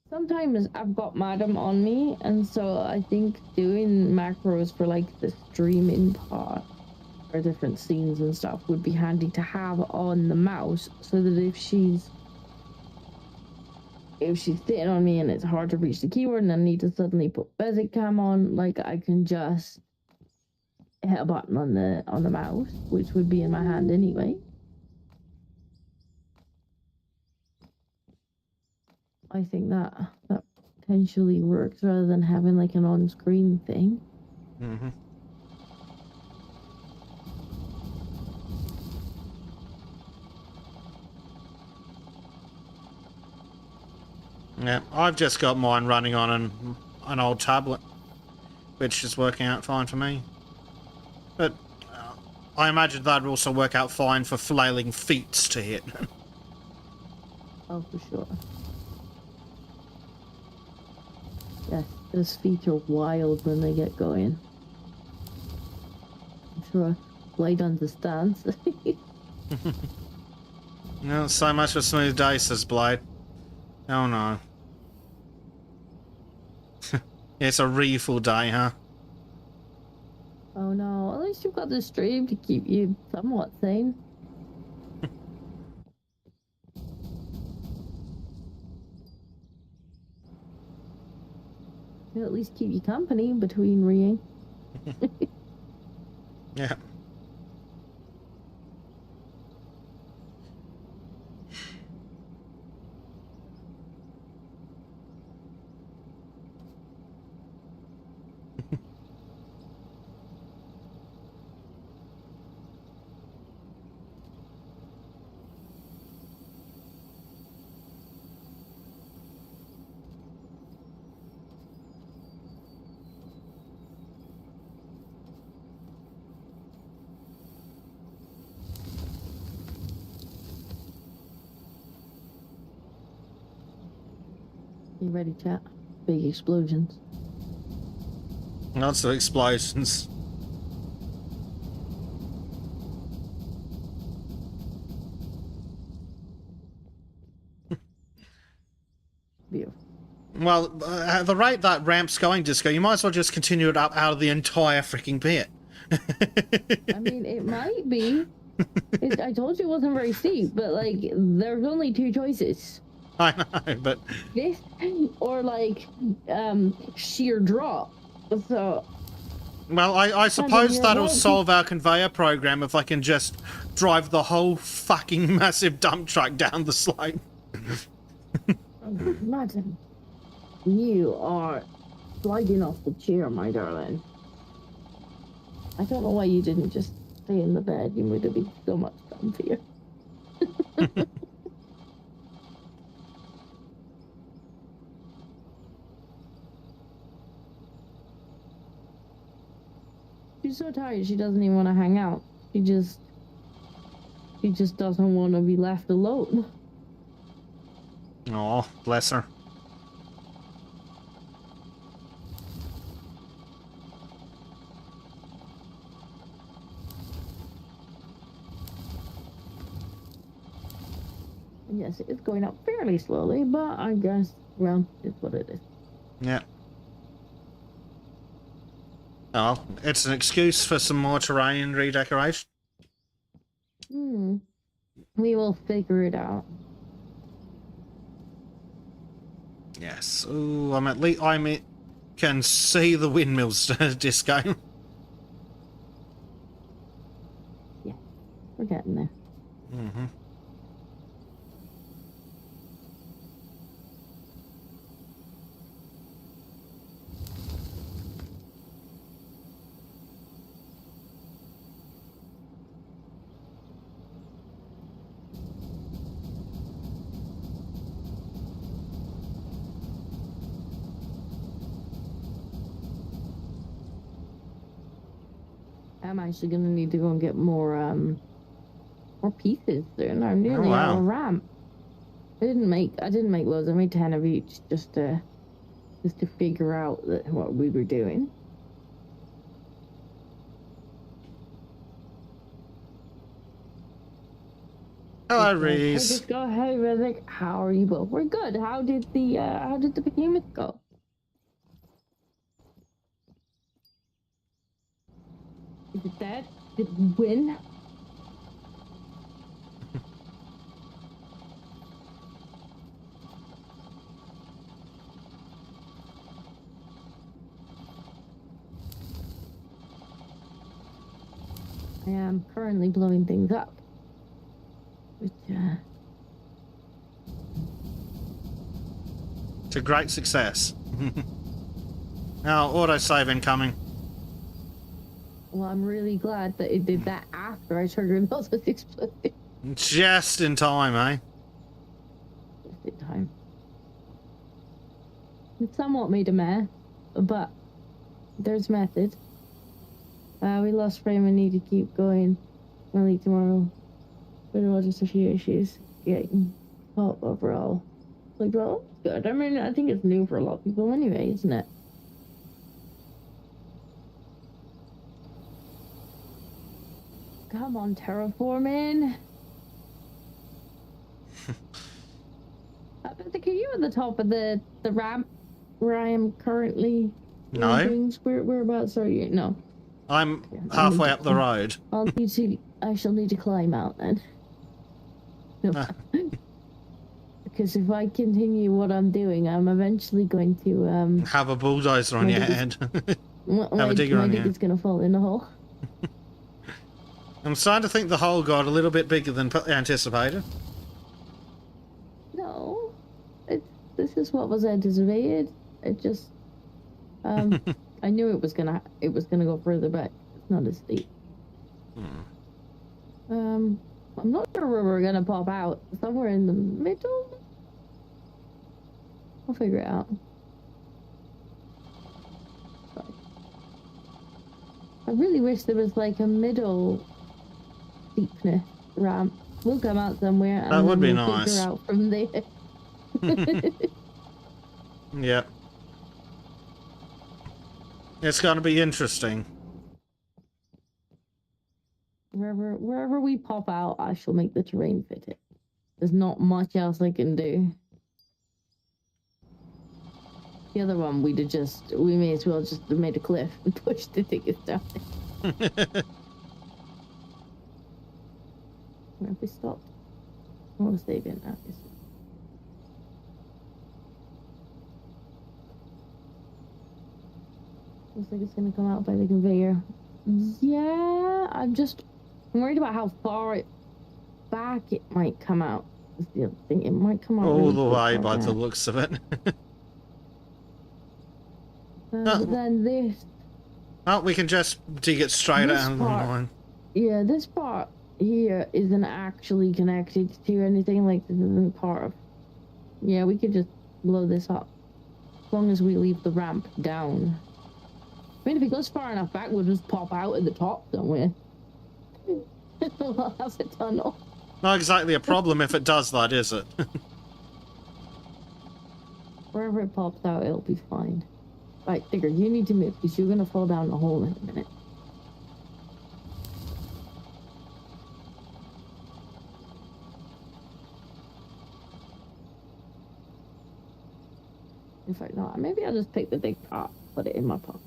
sometimes I've got Madam on me, and so I think doing macros for like the streaming part or different scenes and stuff would be handy to have on the mouse, so that if she's sitting on me and it's hard to reach the keyboard and I need to suddenly put basic cam on, like I can just hit a button on the mouse, which would be in my hand anyway. I think that potentially works rather than having like an on-screen thing. Mm-hmm. Yeah, I've just got mine running on an old tablet, which is working out fine for me. But I imagine that'd also work out fine for flailing feet to hit. Oh, for sure. Yes, those feet are wild when they get going. I'm sure Blade understands. No, so much for smooth day, says Blade. Oh no. It's a refull day, huh? Oh no, at least you've got the stream to keep you somewhat sane. It'll at least keep you company between reading. Yeah. You ready, chat? Big explosions. Lots of explosions. Beautiful. Well, at the rate that ramp's going, Disco, you might as well just continue it up out of the entire freaking pit. I mean, it might be. I told you it wasn't very steep, but like, there's only 2 choices. I know, but This or like sheer drop. So well, I suppose that'll solve our conveyor program if I can just drive the whole fucking massive dump truck down the slope. Imagine you are sliding off the chair, my darling. I don't know why you didn't just stay in the bed. You would have been so much comfier. She's so tired she doesn't even want to hang out. She just doesn't want to be left alone. Oh, bless her. Yes, it's going up fairly slowly, but I guess, well, it's what it is. Yeah. Oh, it's an excuse for some more terrain redecoration. We will figure it out. Yes. Ooh, I'm at least can see the windmills disco. Yeah, we're getting there. Mm-hmm. I'm actually gonna need to go and get more pieces soon. I'm nearly wow. out of ramp. I didn't make loads. I made 10 of each just to figure out what we were doing. Hello, Hey, Reese. just go. Hey, Rizek. How are you both? We're good. How did the behemoth go? Is it dead? Did we win? I am currently blowing things up. Which, It's a great success. Now, autosave incoming. well, I'm really glad that it did that after I triggered those explosives. Just in time, eh? Just in time. It somewhat made a mess, but there's method. We lost frame and need to keep going. I'll leave tomorrow. But there was just a few issues getting caught overall. Like, well, good. I mean, I think it's new for a lot of people anyway, isn't it? Come on, terraforming. Are you at the top of the ramp where I am currently? No. Whereabouts are you? No. I'm halfway up the road. I shall need to climb out then. No. Because if I continue what I'm doing, I'm eventually going to have a bulldozer on your head. Have a digger on you. It's gonna fall in the hole. I'm starting to think the hole got a little bit bigger than anticipated. No, this is what was anticipated. It just I knew it was gonna go further back. It's not as deep. I'm not sure where we're gonna pop out. Somewhere in the middle. I'll figure it out. I really wish there was like a middle steepness ramp. We'll come out somewhere and that would be we'll nice. figure out from there. Yep. It's going to be interesting. Wherever we pop out, I shall make the terrain fit it. There's not much else I can do. The other one, we may as well just have made a cliff and pushed the tickets down there. Where have we stopped? I want to save it now. Looks like it's gonna come out by the conveyor. Yeah, I'm worried about how far back it might come out. That's the other thing. It might come out all really the way by back. the looks of it. But then this. Oh, we can just dig it straight out of the line. Yeah, this part here isn't actually connected to anything. Like, this isn't part of. Yeah, we could just blow this up. As long as we leave the ramp down. mean, if it goes far enough back, we'll just pop out at the top, don't we? We'll have a tunnel. Not exactly a problem if it does that, is it? Wherever it pops out, it'll be fine. Right, Digger, you need to move because you're gonna fall down the hole in a minute. In fact, no, maybe I'll just pick the big pot, put it in my pocket.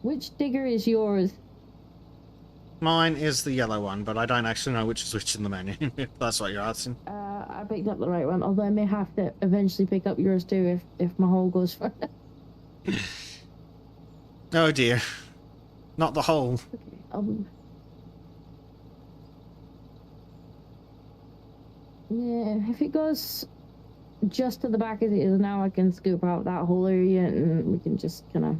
Which digger is yours? Mine is the yellow one, but I don't actually know which is which in the menu, if that's what you're asking. I picked up the right one, although I may have to eventually pick up yours too if my hole goes further. Oh dear. Not the hole. Okay, yeah, if it goes just to the back as it is now, I can scoop out that whole area and we can just kind of...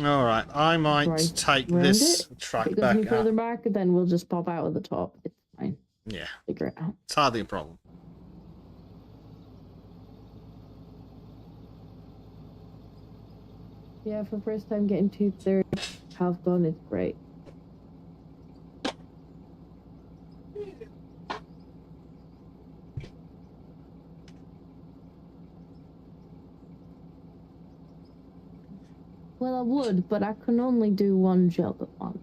Alright, I might take this truck if it goes back any further up. back, then we'll just pop out at the top. It's fine. Yeah, Figure it out. it's hardly a problem. Yeah, for first time getting 2/3 health gone is great. Well, I would, but I can only do one job at once.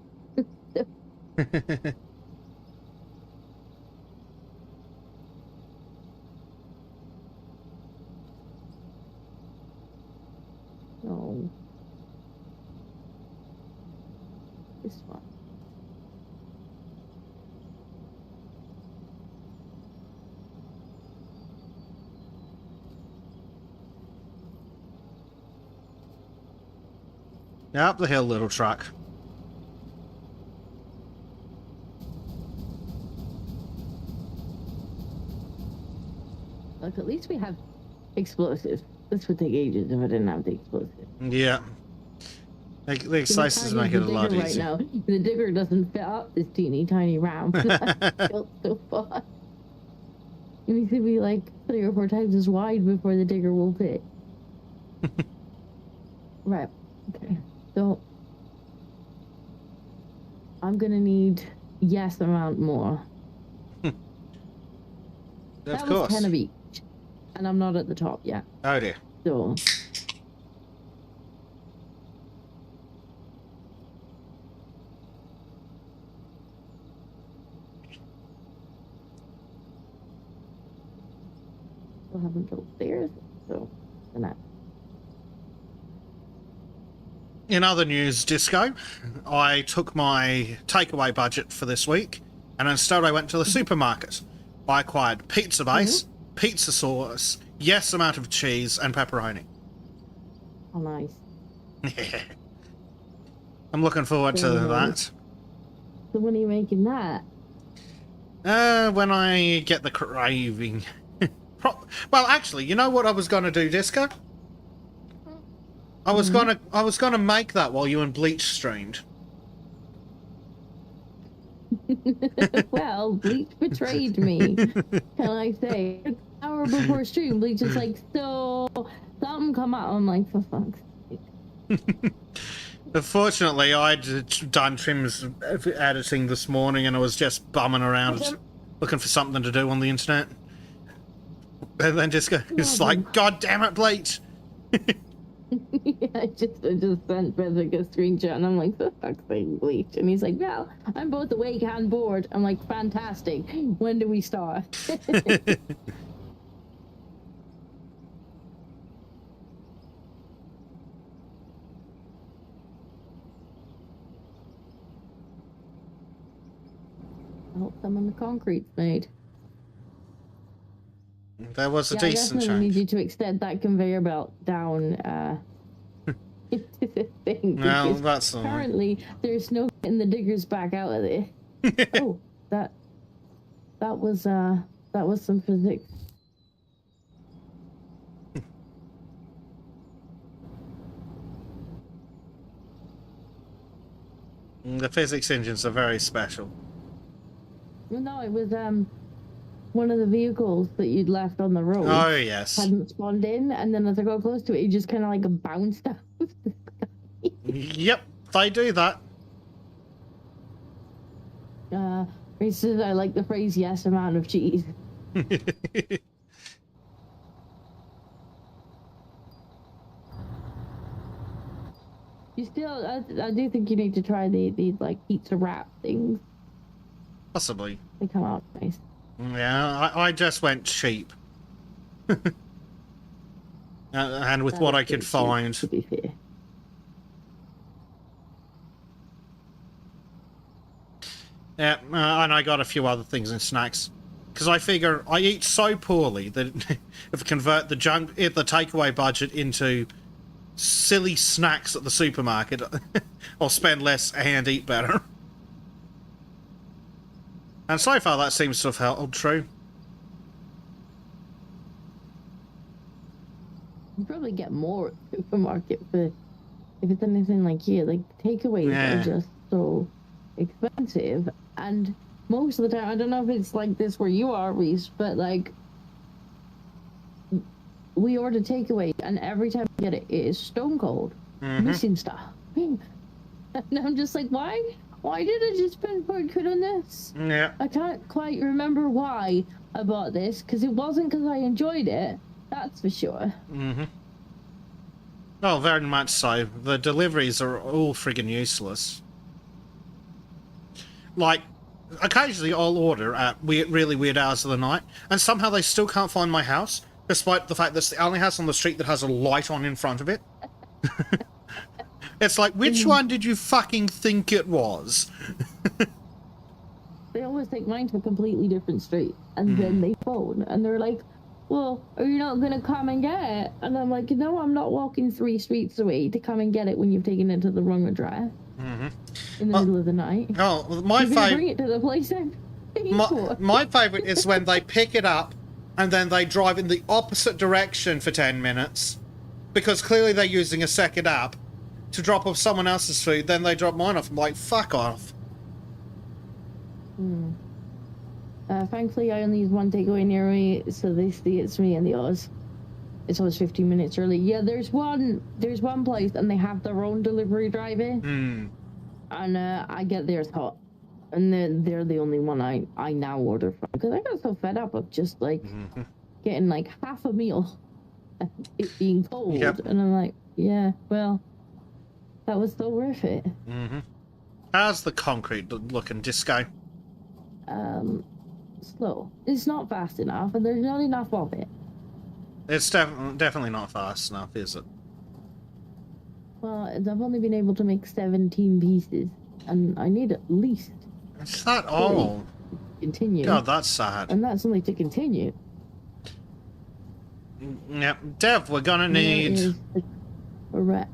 No. This one. Up the hill, little truck. Look, at least we have explosives. This would take ages if I didn't have the explosives. Yeah. The explosives make it a lot right easier. now. The digger doesn't fit up this teeny tiny round. Built so far. It needs to be like 3 or 4 times as wide before the digger will fit. Right. Okay. So I'm gonna need amount more. Of that course. was 10 of each, and I'm not at the top yet. Oh dear. So still haven't built stairs, so the next. In other news, Disco, I took my takeaway budget for this week, and instead I went to the supermarket. I acquired pizza base, pizza sauce, amount of cheese, and pepperoni. Oh, nice. I'm looking forward to that. So when are you making that? When I get the craving. Well, actually, you know what I was going to do, Disco? I was gonna make that while you and Bleach streamed. Well, Bleach betrayed me. Can I say? An hour before stream, Bleach is like, so something come out. I'm like, for fuck's sake. Unfortunately, I'd done Trim's editing this morning, and I was just bumming around looking for something to do on the internet. And then just it's like, God damn it, Bleach! Yeah, I just sent Frederick a screenshot, and I'm like, for fuck's sake, Bleach. And he's like, well, I'm both awake and bored. I'm like, fantastic. When do we start? I hope some of the concrete's made. There was a I decent definitely need change. you to extend that conveyor belt down into the thing. Well, because that's all right. currently there's no getting the diggers back out of there. Oh, that was some physics. The physics engines are very special. Well, no, it was one of the vehicles that you'd left on the road Oh, yes. hadn't spawned in, and then as I got close to it, it just kind of like bounced out of the sky. Yep, they do that. Races, I like the phrase, yes, amount of cheese. You still, I do think you need to try the like pizza wrap things. Possibly. They come out nice. Yeah, I just went cheap. And with what I could find. To be fair. Yeah, and I got a few other things and snacks. Because I figure I eat so poorly that if I convert the takeaway budget into silly snacks at the supermarket, I'll spend less and eat better. And so far that seems to have held true. You probably get more at the supermarket for if it's anything like here. Like takeaways are just so expensive, and most of the time, I don't know if it's like this where you are, Reese, but like we order takeaway, and every time we get it, it is stone cold, missing stuff. And I'm just like, why did I just spend £4 on this? Yeah. I can't quite remember why I bought this, because it wasn't because I enjoyed it. That's for sure. Oh, very much so. The deliveries are all friggin' useless. Like, occasionally I'll order at really weird hours of the night, and somehow they still can't find my house, despite the fact that it's the only house on the street that has a light on in front of it. It's like, which one did you fucking think it was? They always take mine to a completely different street, and then they phone, and they're like, well, are you not going to come and get it? And I'm like, no, I'm not walking 3 streets away to come and get it when you've taken it to the wrong address. In the middle of the night. Oh, my favourite... bring it to the place I'm paying for. My favourite is when they pick it up, and then they drive in the opposite direction for 10 minutes, because clearly they're using a second app to drop off someone else's food, then they drop mine off. I'm like, fuck off. Thankfully, I only use one takeaway near me, so they see it's me and the Oz. It's always 15 minutes early. Yeah, there's one place, and they have their own delivery driver. And I get theirs hot. And then they're the only one I now order from. Because I got so fed up of just, like, getting, like, half a meal and it being cold. Yep. And I'm like, yeah, well, that was so worth it. How's the concrete looking, Disco? Slow. It's not fast enough, and there's not enough of it. It's definitely not fast enough, is it? Well, I've only been able to make 17 pieces, and I need at least... Is that all? Continue. God, that's sad. And that's only to continue. Yep. Dev, we're gonna need... Correct.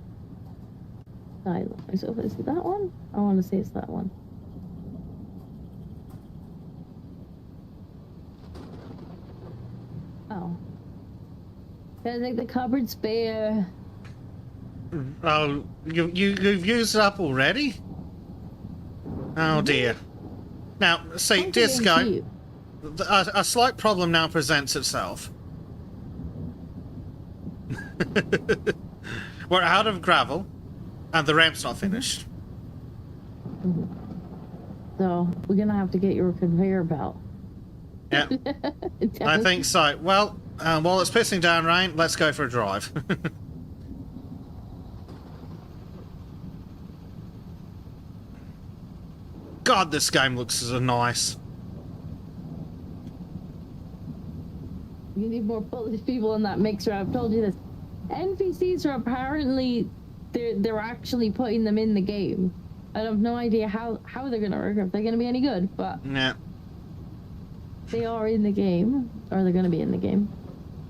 Silo. Is it that one? I want to say it's that one. Oh. I think the cupboard's bare. Oh, you've used it up already? Oh dear. Now, see, Disco, a slight problem now presents itself. We're out of gravel, and the ramp's not finished. So, we're gonna have to get your conveyor belt. Yeah, I think so. Well, while it's pissing down rain, let's go for a drive. God, this game looks so nice. You need more Polish people in that mixer. I've told you this. NPCs are apparently they're actually putting them in the game. I have no idea how they're gonna work, if they're gonna be any good, but yeah, they are in the game, or they're gonna be in the game.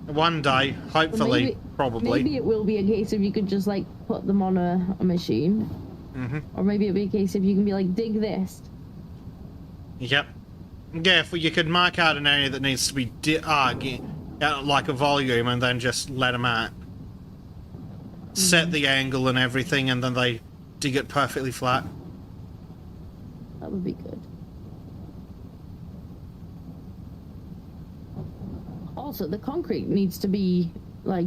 One day, hopefully, maybe, probably. Maybe it will be a case if you could just like put them on a machine, or maybe it'll be a case if you can be like, dig this. Yep. Yeah, if you could mark out an area that needs to be like a volume, and then just let them out. Set the angle and everything, and then they dig it perfectly flat. That would be good. Also, the concrete needs to be like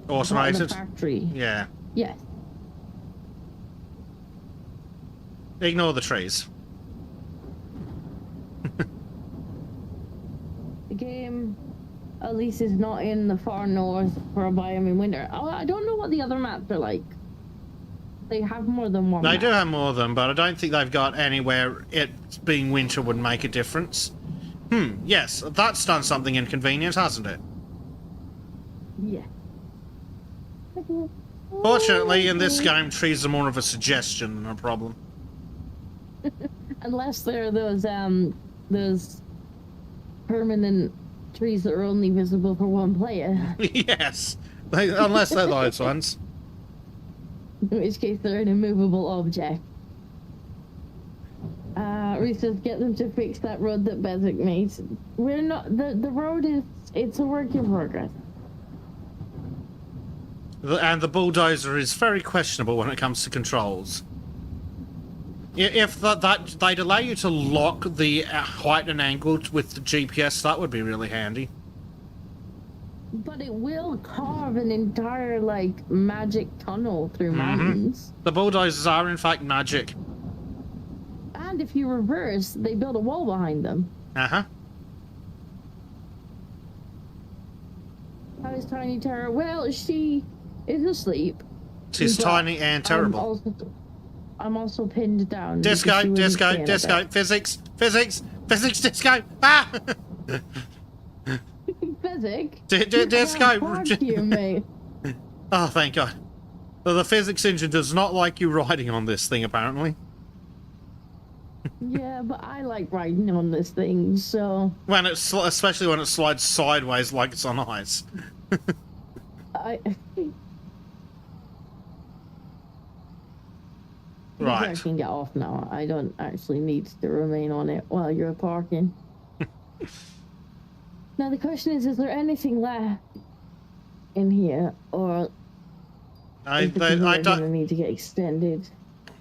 brought in Automated. the factory. Yeah. Yes. Ignore the trees. The game, at least, is not in the far north for a biome in winter. Oh, I don't know what the other maps are like. They have more than one. They map. do have more of them, but I don't think they've got anywhere it being winter would make a difference. Yes, that's done something inconvenient, hasn't it? Yeah. Fortunately, in this game, trees are more of a suggestion than a problem. Unless there are those permanent trees that are only visible for one player. Yes, unless they're those ones. In which case they're an immovable object. Reese says, get them to fix that road that Bezic made. We're not, the road is, it's a work in progress. And the bulldozer is very questionable when it comes to controls. If that they'd allow you to lock the height and angle with the GPS, that would be really handy. But it will carve an entire, like, magic tunnel through mountains. The bulldozers are, in fact, magic. And if you reverse, they build a wall behind them. Uh-huh. How is Tiny Terror? Well, she is asleep. She's But tiny and terrible. I'm also pinned down. Disco, because she wouldn't disco, stand disco, up. physics, disco. Ah! Physics? Disco. Fuck you, mate. Oh, thank God. Well, the physics engine does not like you riding on this thing, apparently. Yeah, but I like riding on this thing, so... When it's especially when it slides sideways like it's on ice. Right. I can get off now. I don't actually need to remain on it while you're parking. Now the question is there anything left in here, or is the conveyor gonna need to get extended?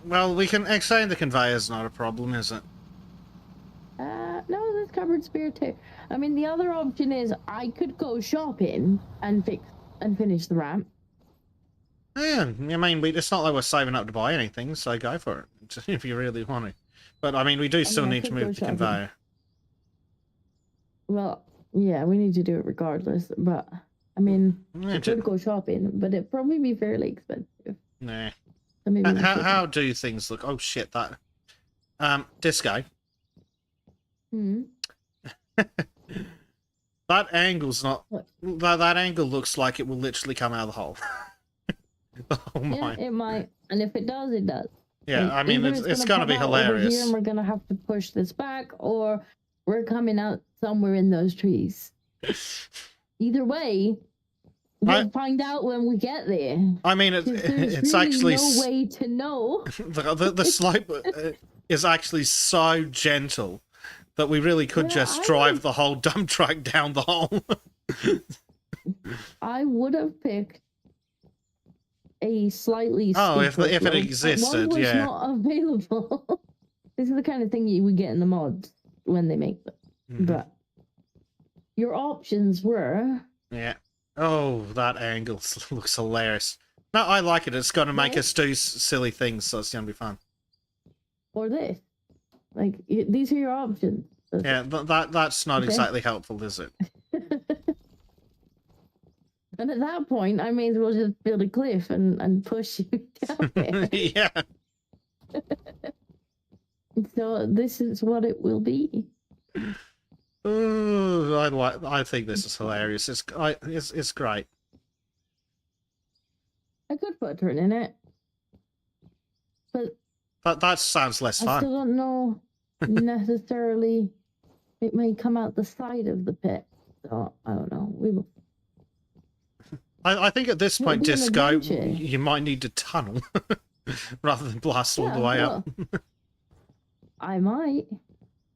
Well, we can extend the conveyor's not a problem, is it? No, there's cupboard spare too. I mean, the other option is I could go shopping and finish the ramp. Yeah, I mean, it's not like we're saving up to buy anything, so go for it, if you really want to. But, I mean, we do still need to move the conveyor. Well, yeah, we need to do it regardless, but, I mean, I could go shopping, but it'd probably be fairly expensive. Nah. So maybe How do things look? Oh, shit, that... Disco. That angle's not... That angle looks like it will literally come out of the hole. Oh my. Yeah, it might. And if it does, it does. Yeah, I mean, it's going to be hilarious. Here and we're going to have to push this back, or we're coming out somewhere in those trees. Either way, we'll find out when we get there. I mean, it's really actually... no way to know. The slope is actually so gentle that we really could just drive the whole dump truck down the hole. I would have picked a slightly if it existed, one was yeah. not available. This is the kind of thing you would get in the mods when they make them. But your options were... Yeah. Oh, that angle looks hilarious. No, I like it. It's going to make us do silly things, so it's going to be fun. Or this. Like, these are your options. Yeah, that's not exactly helpful, is it? And at that point, I may as well just build a cliff and push you down there. Yeah. So this is what it will be. Ooh, I think this is hilarious. It's great. I could put a turn in it, but that sounds less fun. I still don't know necessarily. It may come out the side of the pit, so I don't know. We will. I think at this point, Disco, you might need to tunnel rather than blast all the way up. I might.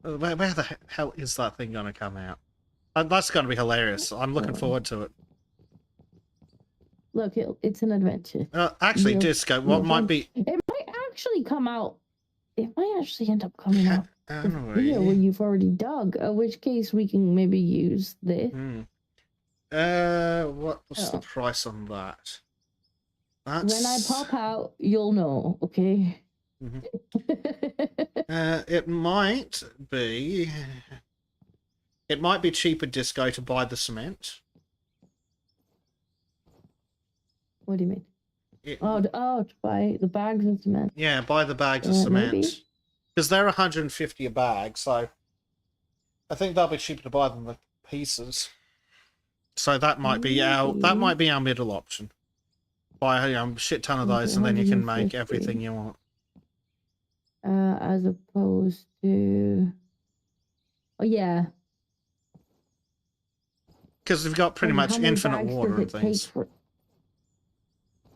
Where the hell is that thing going to come out? That's going to be hilarious. I'm looking forward to it. Look, it's an adventure. Actually, Disco, what might be... It might actually come out... It might actually end up coming out Here, where you've already dug. In which case, we can maybe use this. What's the price on that? When I pop out, you'll know, okay? It might be. It might be cheaper, Disco, to buy the cement. What do you mean? To buy the bags of cement. Yeah, buy the bags of cement. Because they're 150 a bag, so I think that'll be cheaper to buy than the pieces. So that might be our middle option. Buy a shit ton of those, and then you can make everything you want. As opposed to, because we've got pretty much infinite water and things.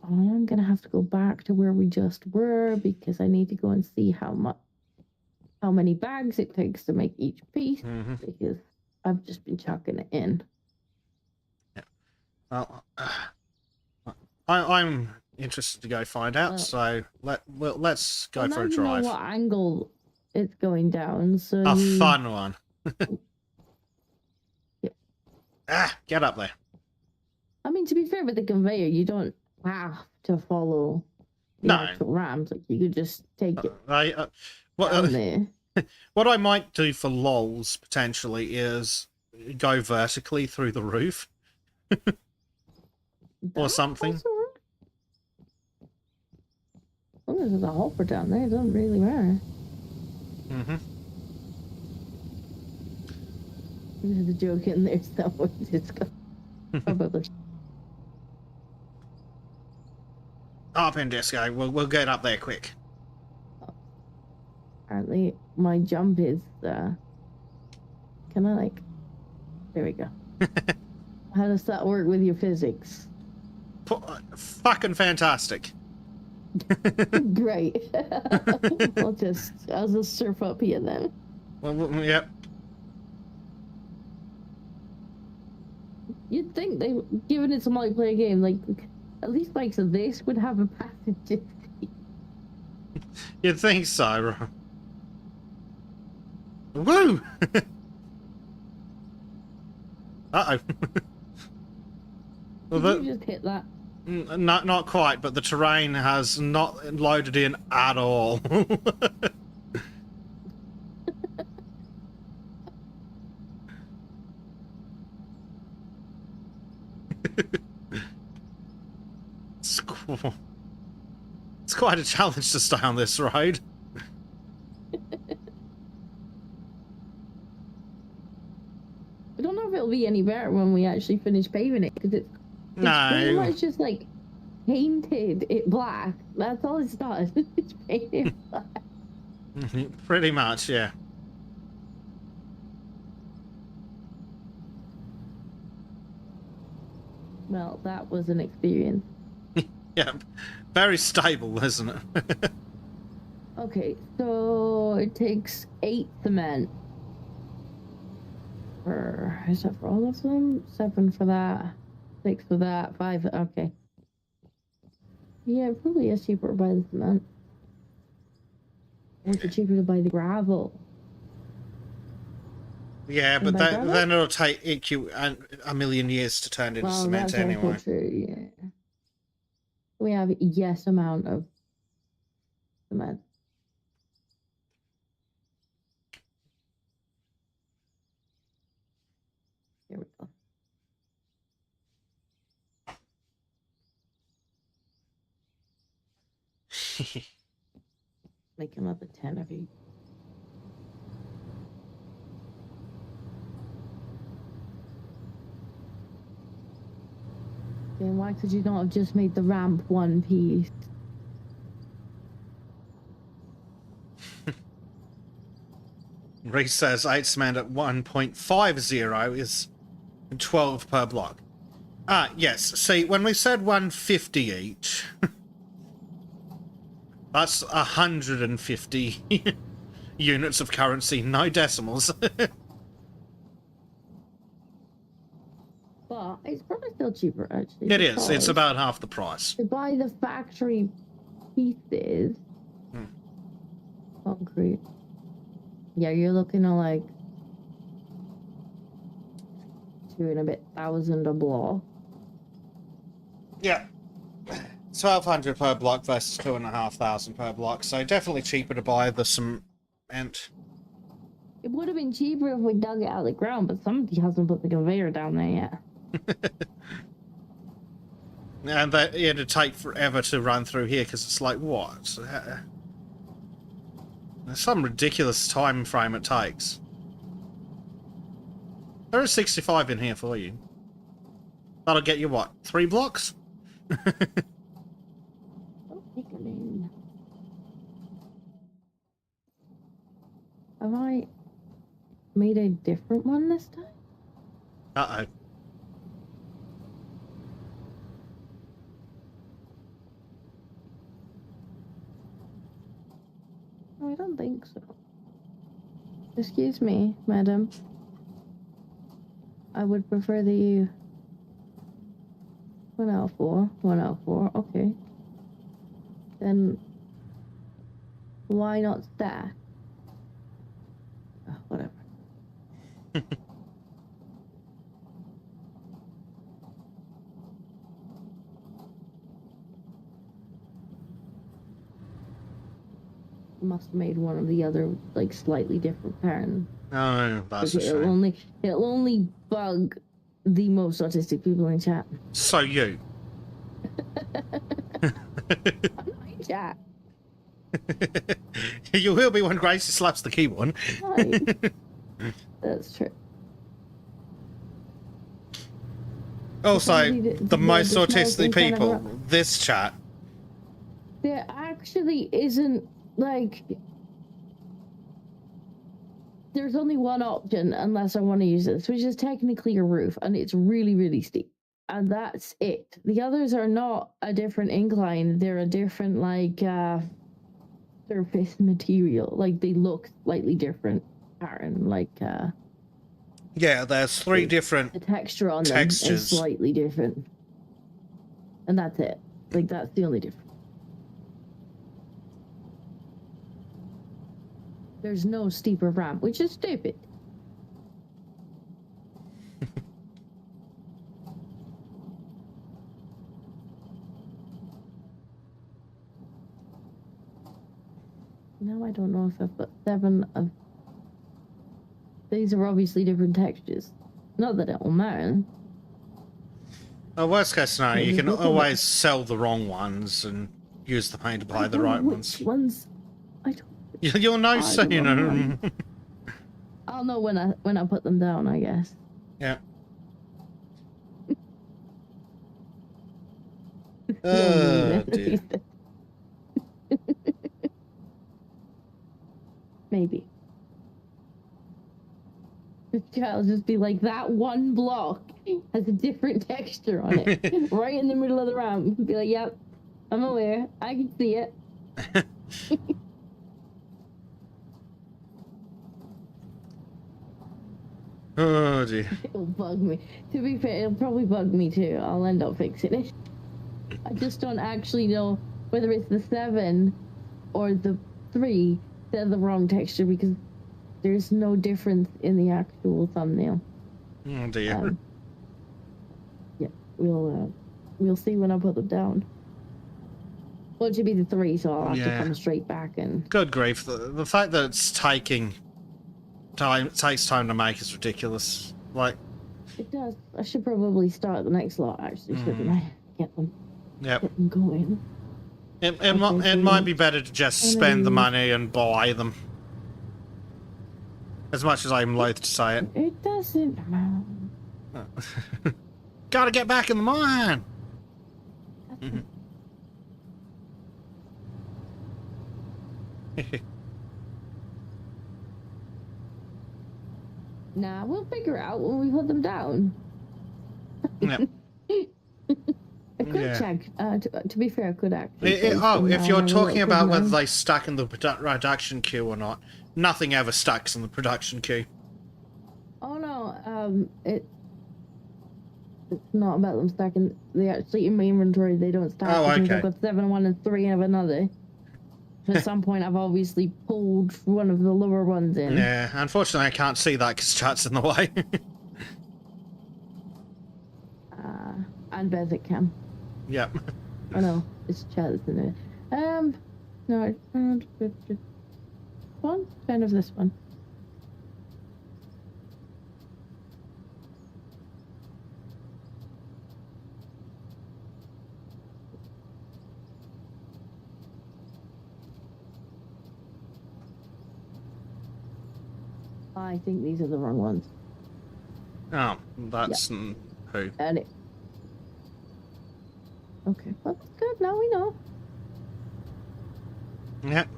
I'm gonna have to go back to where we just were because I need to go and see how many bags it takes to make each piece because I've just been chucking it in. Yeah. Well, I'm interested to go find out, so let's go for a drive. You know what angle it's going down, so a fun one. Get up there. I mean, to be fair with the conveyor, you don't have to follow the actual ramps. Like, you could just take it down there. What I might do for lols, potentially, is go vertically through the roof. Or something. As long as there's a hopper down there, it doesn't really matter. There's a joke in there somewhere. Probably. Up in, Disco. We'll get up there quick. Apparently, my jump is. Can I There we go. How does that work with your physics? Fucking fantastic. Great. I'll just surf up here then. Well, yep. You'd think they, given it's a multiplayer game, at least so this would have a passenger seat. You'd think so. Woo! Uh-oh. Did you just hit that? Not quite, but the terrain has not loaded in at all. It's quite a challenge to stay on this road. I don't know if it'll be any better when we actually finish paving it, because it's pretty much just painted it black. That's all it's done. It's painted black. Pretty much, yeah. Well, that was an experience. Yeah, very stable, isn't it? Okay, so it takes 8 cement. Is that for all of them? 7 for that, 6 for that, 5. Okay. Yeah, it probably is cheaper to buy the cement. Or is it cheaper to buy the gravel? Yeah, but then it'll take you a million years to turn into cement anyway. True, yeah. We have a yes amount of cement. Here we go. Make another 10 of each. Then why could you not have just made the ramp one piece? Reese says 8 cement at 1.50 is 12 per block. Yes. See, when we said 150 each, that's 150 units of currency, no decimals. But it's probably still cheaper, actually. It is. It's about half the price. To buy the factory pieces, concrete, Yeah, you're looking at like 2 and a bit thousand a block. Yeah. 1,200 per block versus 2,500 per block, so definitely cheaper to buy the cement. It would have been cheaper if we dug it out of the ground, but somebody hasn't put the conveyor down there yet. And that it'd take forever to run through here because it's like, what? There's some ridiculous time frame it takes. There is 65 in here for you. That'll get you what? 3 blocks? Oh, tickling. Have I made a different one this time? Uh-oh. No, I don't think so. Excuse me, madam. I would prefer that you... 104, 104, okay. Then why not stack? Whatever. Must have made one of the other like slightly different pattern. Oh, that's a shame. It'll only bug the most autistic people in chat. So you. I'm not in chat. You will be when Gracie slaps the keyboard. Right. That's true. Also, the most autistic people, kind of this chat. There actually isn't, like... There's only one option, unless I want to use this, which is technically a roof, and it's really, really steep. And that's it. The others are not a different incline. They're a different, like, surface material. Like, they look slightly different pattern. Like, Yeah, there's 3 different the texture on them textures. is slightly different. And that's it. Like, that's the only difference. There's no steeper ramp, which is stupid. Now I don't know if I've got 7 of... These are obviously different textures. Not that it will matter. Worst case scenario, you can always sell the wrong ones and use the paint to buy the right ones. Which ones? I don't... You'll know soon. I'll know when I put them down, I guess. Yeah. Dear. Maybe. I'll just be like, that one block has a different texture on it. Right in the middle of the ramp. Be like, yep, I'm aware. I can see it. Oh dear. It'll bug me. To be fair, it'll probably bug me too. I'll end up fixing it. I just don't actually know whether it's the 7 or the 3 they're the wrong texture, because there's no difference in the actual thumbnail. Oh dear. Yeah, we'll see when I put them down. Well, it should be the 3, so I'll have to come straight back and... Good grief. The fact that it's taking time, it takes time to make is ridiculous. Like... It does. I should probably start the next lot, actually, shouldn't I? Get them going. It might be better to just spend the money and buy them. As much as I'm loath to say it. It doesn't matter. Gotta get back in the mine! Nah, we'll figure it out when we put them down. Yep. I could check. To be fair, I could actually. If you're talking about whether they stack in the production queue or not, nothing ever stacks in the production queue. Oh no, it's not about them stacking. They actually in my inventory they don't stack. Oh, okay. I've got 7 of one and 3 of another. at some point I've obviously pulled one of the lower ones in. Yeah, unfortunately I can't see that because chat's in the way. And Bezic Cam. Yep. Oh no, it's chat that's in it. No, one? Kind of this one. I think these are the wrong ones. Oh, that's who? And it. Okay, well, that's good. Now we know. Yep.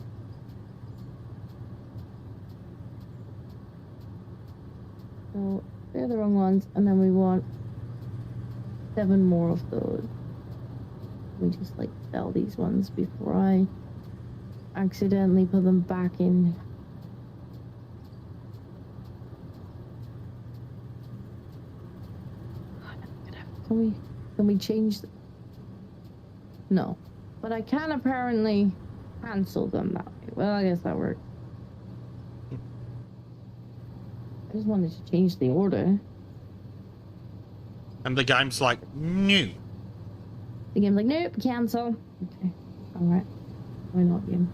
So they're the wrong ones, and then we want 7 more of those. We just like sell these ones before I accidentally put them back in. Can we change? No, but I can apparently cancel them that way. Well, I guess that works. I just wanted to change the order. And the game's like, new. The game's like, nope, cancel. Okay, alright. Why not, game?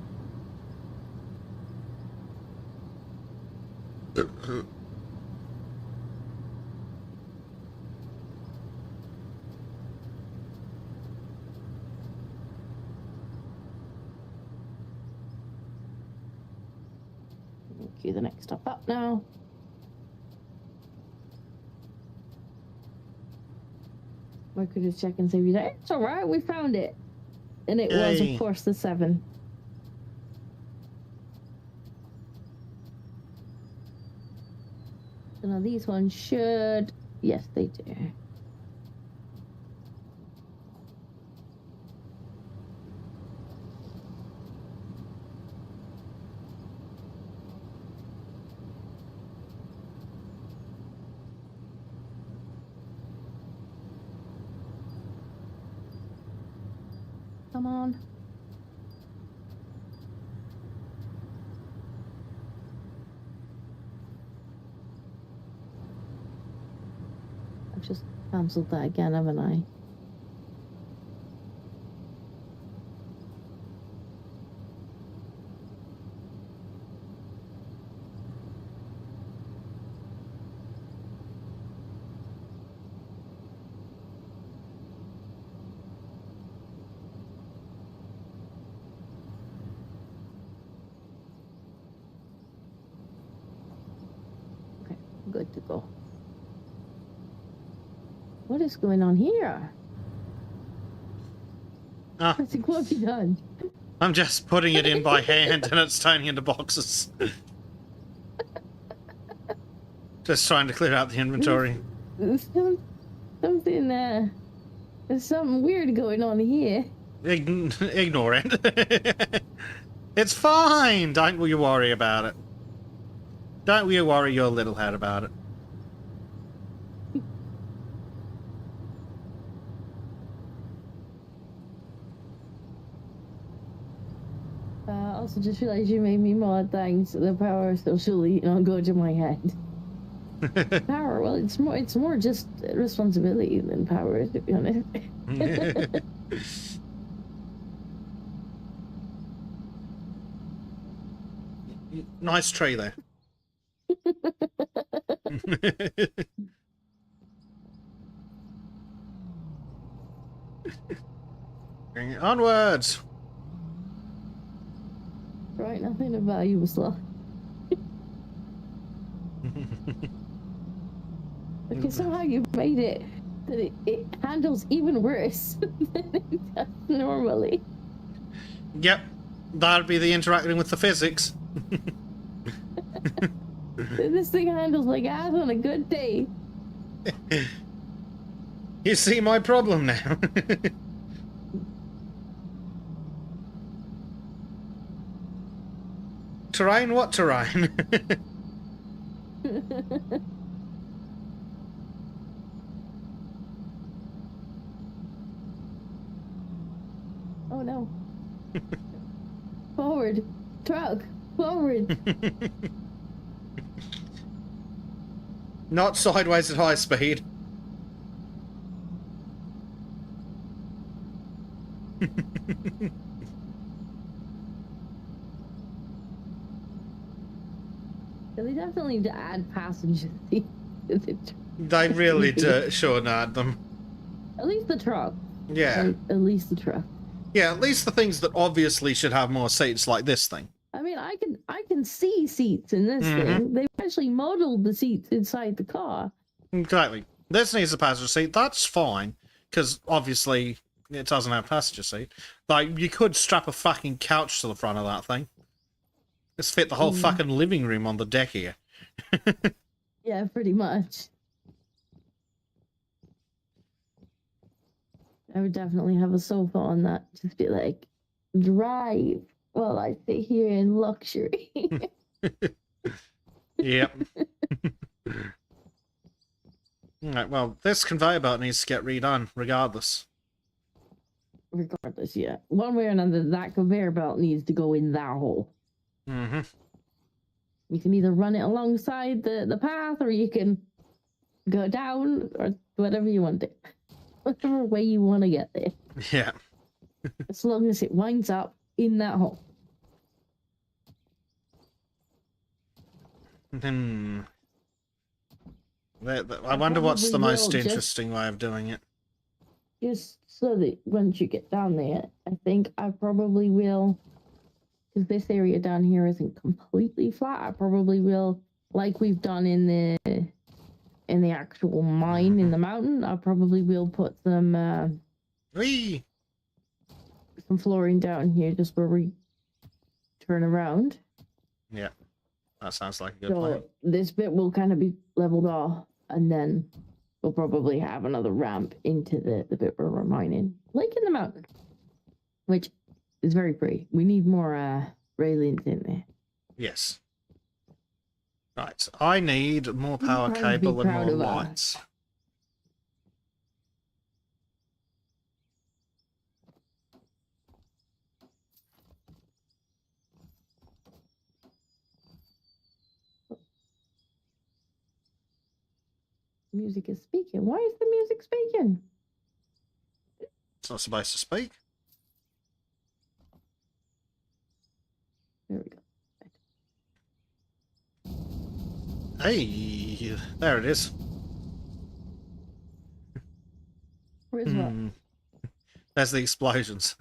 Cue the next stop up now. I could just check and save you there. It's alright, we found it. And it was, of course, the 7. So now these ones should... Yes, they do. Come on. I've just cancelled that again, haven't I? Good to go. What is going on here? Ah, I think, what have you done? I'm just putting it in by hand and it's turning into boxes. Just trying to clear out the inventory. Something, there's something weird going on here. Ignore it. It's fine! Don't you worry about it. Don't you worry your little head about it. Also just realized you made me mod, thanks. The power still surely go to my head. Power, well, it's more just responsibility than power, to be honest. Nice tree there. Onwards. Right, nothing of value was lost. Because somehow you made it that it handles even worse than it does normally. Yep, that'd be the interacting with the physics. This thing handles like ass on a good day. You see my problem now. Terrain? What terrain? Oh no. Forward. Truck. Forward. Not sideways at high speed. So they definitely need to add passenger seats to the truck. They really do. Sure, not them. At least the truck. Yeah. At least the truck. Yeah, at least the things that obviously should have more seats, like this thing. I mean, I can see seats in this thing. They've actually modeled the seats inside the car. Exactly. This needs a passenger seat. That's fine, because obviously it doesn't have a passenger seat. Like, you could strap a fucking couch to the front of that thing. Just fit the whole fucking living room on the deck here. Yeah, pretty much. I would definitely have a sofa on that. Just be like, drive while I sit here in luxury. Yep. Alright, well, this conveyor belt needs to get redone, regardless. Regardless, yeah. One way or another, that conveyor belt needs to go in that hole. Mm-hmm. You can either run it alongside the path, or you can go down, or whatever you want to. Whatever way you want to get there. Yeah. As long as it winds up in that hole. Hmm. I wonder what's the most interesting way of doing it. Just so that once you get down there, I think I probably will, because this area down here isn't completely flat, I probably will, like we've done in the actual mine in the mountain, I probably will put some Whee! some flooring down here just where we turn around. Yeah. That sounds like a good plan. So this bit will kind of be leveled off, and then we'll probably have another ramp into the bit where we're mining, like in the mountain, which is very pretty. We need more railings in there. Yes. Right. I need more power cable and more lights. Music is speaking. Why is the music speaking? It's not supposed to speak. There we go. Hey, there it is. Where's what? There's the explosions.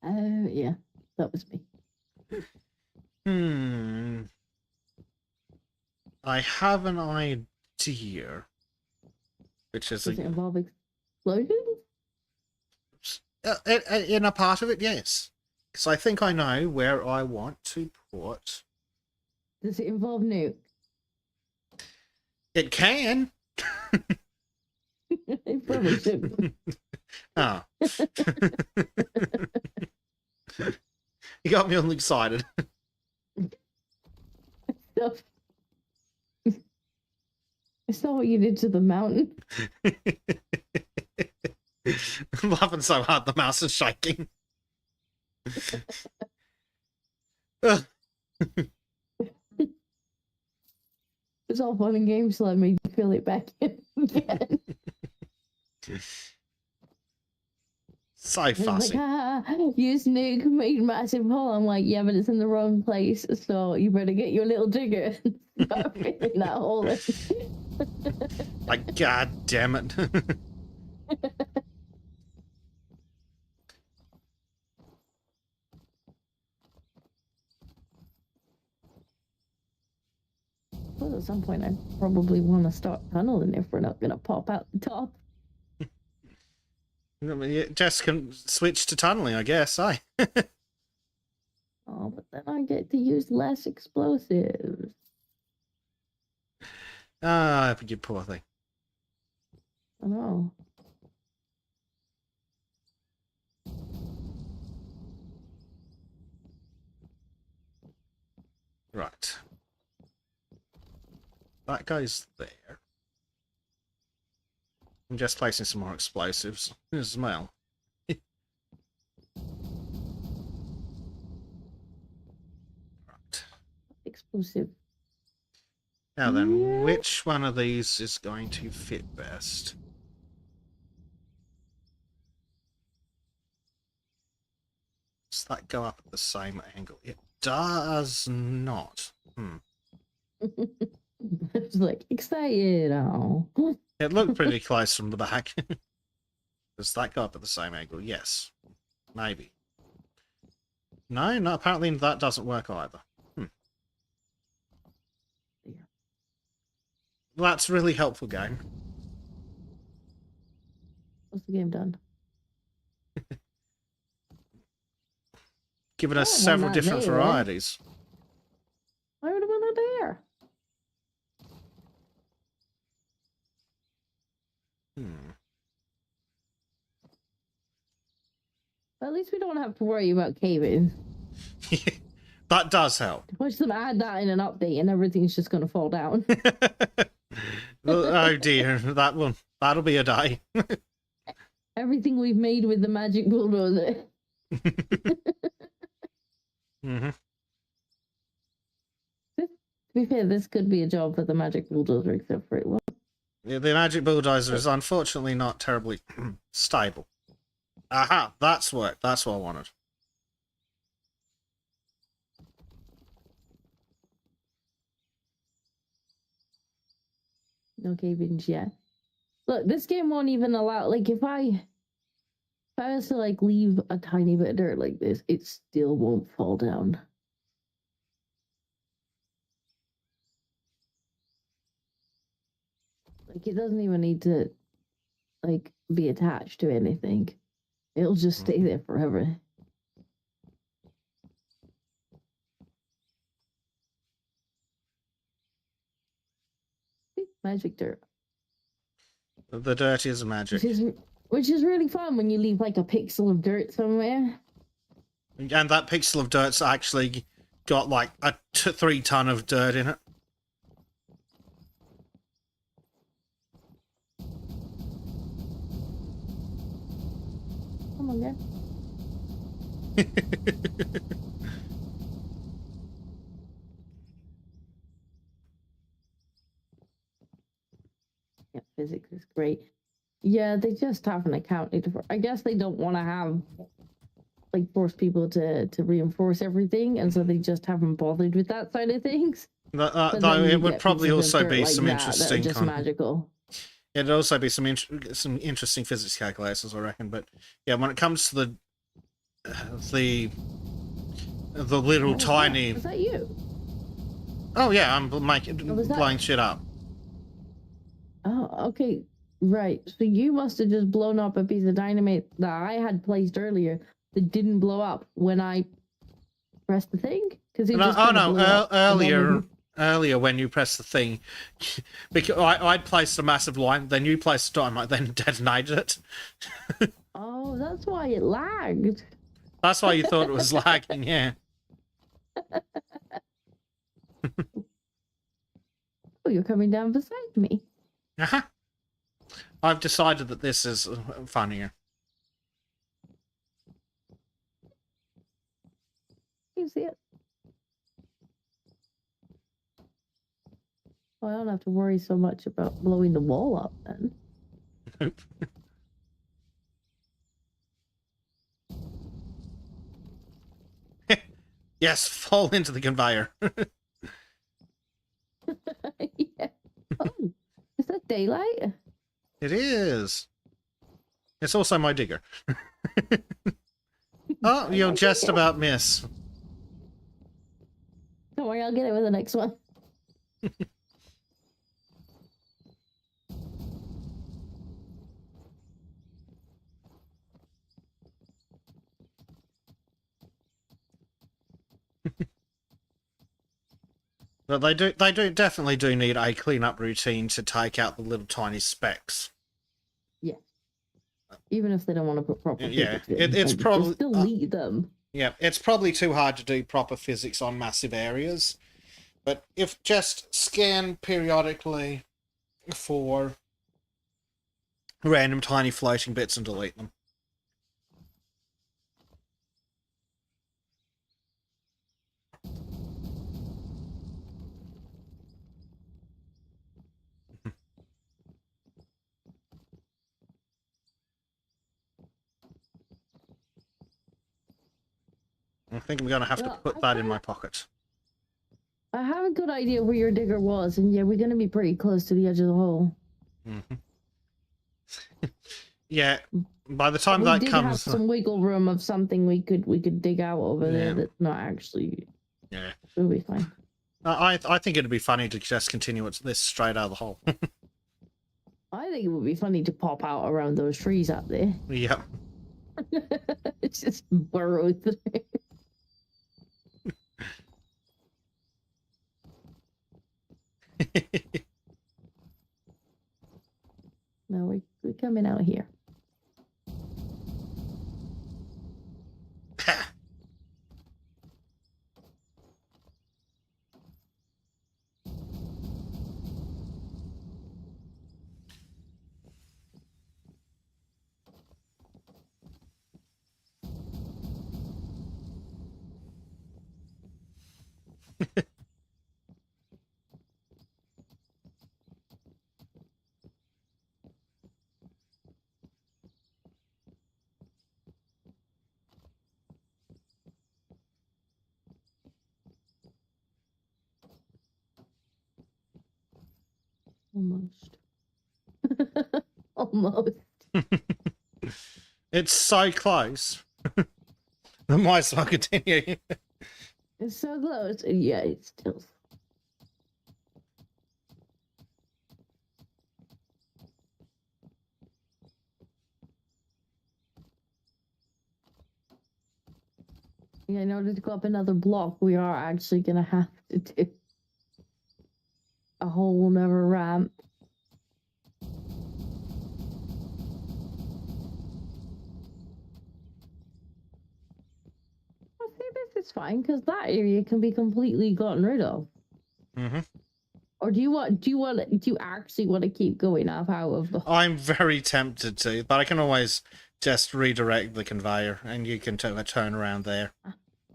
Yeah, that was me. I have an idea. Which is Does it involve explosions? in a part of it, yes. Because I think I know where I want to put. Does it involve nuke? It can. It probably should. Oh. You got me all excited. I saw what you did to the mountain. I'm laughing so hard the mouse is shaking. It's all fun and games till I made you feel it back in again. So fussy. Like, use nuke, made massive hole. I'm like, yeah, but it's in the wrong place, so you better get your little digger and start filling that hole in. Like, god damn it. Well, at some point, I probably want to start tunneling if we're not going to pop out the top. Jess can switch to tunneling, I guess, eh? Oh, but then I get to use less explosives. Ah, you poor thing. I know. Right. That goes there. I'm just placing some more explosives as well. explosive. Now then, Yeah. which one of these is going to fit best? Does that go up at the same angle? It does not. It's like excited. Oh. It looked pretty close from the back. Does that go up at the same angle? Yes. Maybe. No, apparently that doesn't work either. That's really helpful, game. What's the game done? Giving us Oh, several not different there. varieties. Why would have been there? Well, at least we don't have to worry about caving. That does help. Watch them add that in an update and everything's just going to fall down. Oh dear, that'll be a day. Everything we've made with the magic bulldozer. Mm-hmm. To be fair, this could be a job for the magic bulldozer, except for it won't. The magic bulldozer is unfortunately not terribly stable. Aha, that's worked. That's what I wanted. No cavings yet. Look, this game won't even allow, like, if I was to, like, leave a tiny bit of dirt like this, it still won't fall down. Like, it doesn't even need to, like, be attached to anything. It'll just stay there forever. Magic dirt. The dirt is magic. Which is really fun when you leave, like, a pixel of dirt somewhere. And that pixel of dirt's actually got, like, a 3 ton of dirt in it. Come on, then. Yeah, physics is great. Yeah, they just haven't accounted for. I guess they don't want to have, like, force people to reinforce everything, and so they just haven't bothered with that side of things. Though it would probably also be some interesting. Just magical. It'd also be some interesting physics calculations, I reckon. But yeah, when it comes to the little tiny. Was that you? Oh yeah, I'm blowing shit up. Oh, okay. Right. So you must have just blown up a piece of dynamite that I had placed earlier that didn't blow up when I pressed the thing? Because earlier when you pressed the thing, because I'd placed a massive line, then you placed a dynamite, then detonated it. Oh, that's why it lagged. That's why you thought it was lagging, yeah. Oh, you're coming down beside me. Uh-huh. I've decided that this is funnier. You see it? Well, I don't have to worry so much about blowing the wall up then. Nope. Yes, fall into the conveyor. Yeah. Oh, is that daylight? It is. It's also my digger. Oh, you'll just about miss. Don't worry, I'll get it with the next one. But they definitely do need a cleanup routine to take out the little tiny specks. Yeah. Even if they don't want to put proper Yeah, physics in, it's like, probably just delete them. Yeah, it's probably too hard to do proper physics on massive areas. But if just scan periodically for random tiny floating bits and delete them. I think I'm going to have to Well, put that in my pocket. I have a good idea where your digger was, and yeah, we're going to be pretty close to the edge of the hole. Mm-hmm. Yeah, by the time we that did comes... have some wiggle room of something we could dig out over there that's not actually... Yeah. It'll be fine. I think it'd be funny to just continue this straight out of the hole. I think it would be funny to pop out around those trees up there. Yep. It's just burrow through. No, we're coming out here. Almost. Almost. It's so close. The mice will continue. It's so close. Yeah, it's still. Yeah, in order to go up another block, we are actually gonna have to do a whole nother ramp. I think this is fine because that area can be completely gotten rid of. Mm-hmm. Or do you actually want to keep going up out of the? I'm very tempted to, but I can always just redirect the conveyor, and you can turn around there.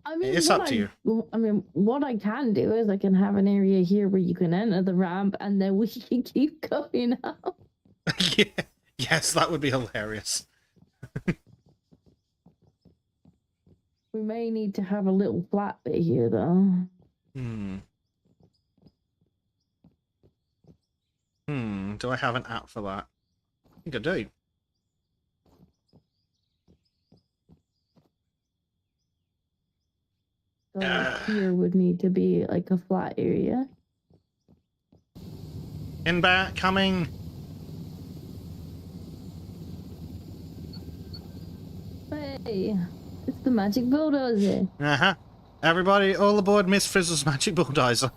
I mean, it's up to you. I mean, what I can do is I can have an area here where you can enter the ramp, and then we can keep going up. Yeah. Yes, that would be hilarious. We may need to have a little flat bit here, though. Do I have an app for that? I think I do. So here would need to be like a flat area. In back, coming. Hey, it's the magic bulldozer. Uh-huh. Everybody, all aboard Miss Frizzle's magic bulldozer.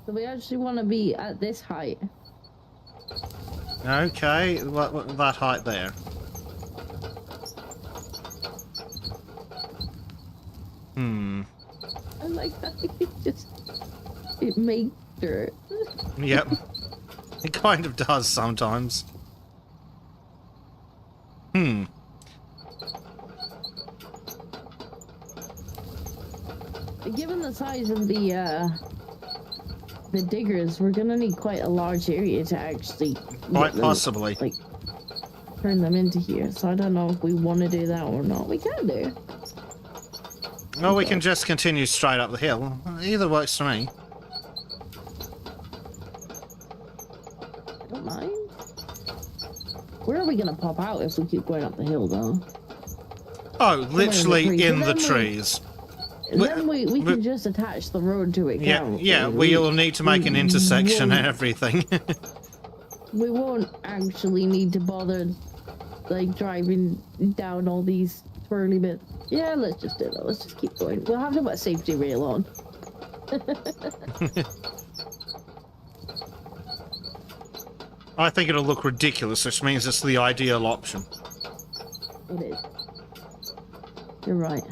So we actually want to be at this height. Okay, what that height there? I like that it makes dirt. Yep. It kind of does sometimes. Given the size of the diggers, we're gonna need quite a large area to actually Quite possibly. Like turn them into here. So I don't know if we want to do that or not. We can do. Well, we can just continue straight up the hill. Either works for me. I don't mind. Where are we gonna pop out if we keep going up the hill, though? Oh, literally in the Then trees. Then we can just attach the road to it. Yeah, we will need to make an intersection and everything. We won't actually need to bother, like, driving down all these twirly bits. Yeah, let's just do that. Let's just keep going. We'll have to put a safety rail on. I think it'll look ridiculous, which means it's the ideal option. It is. You're right.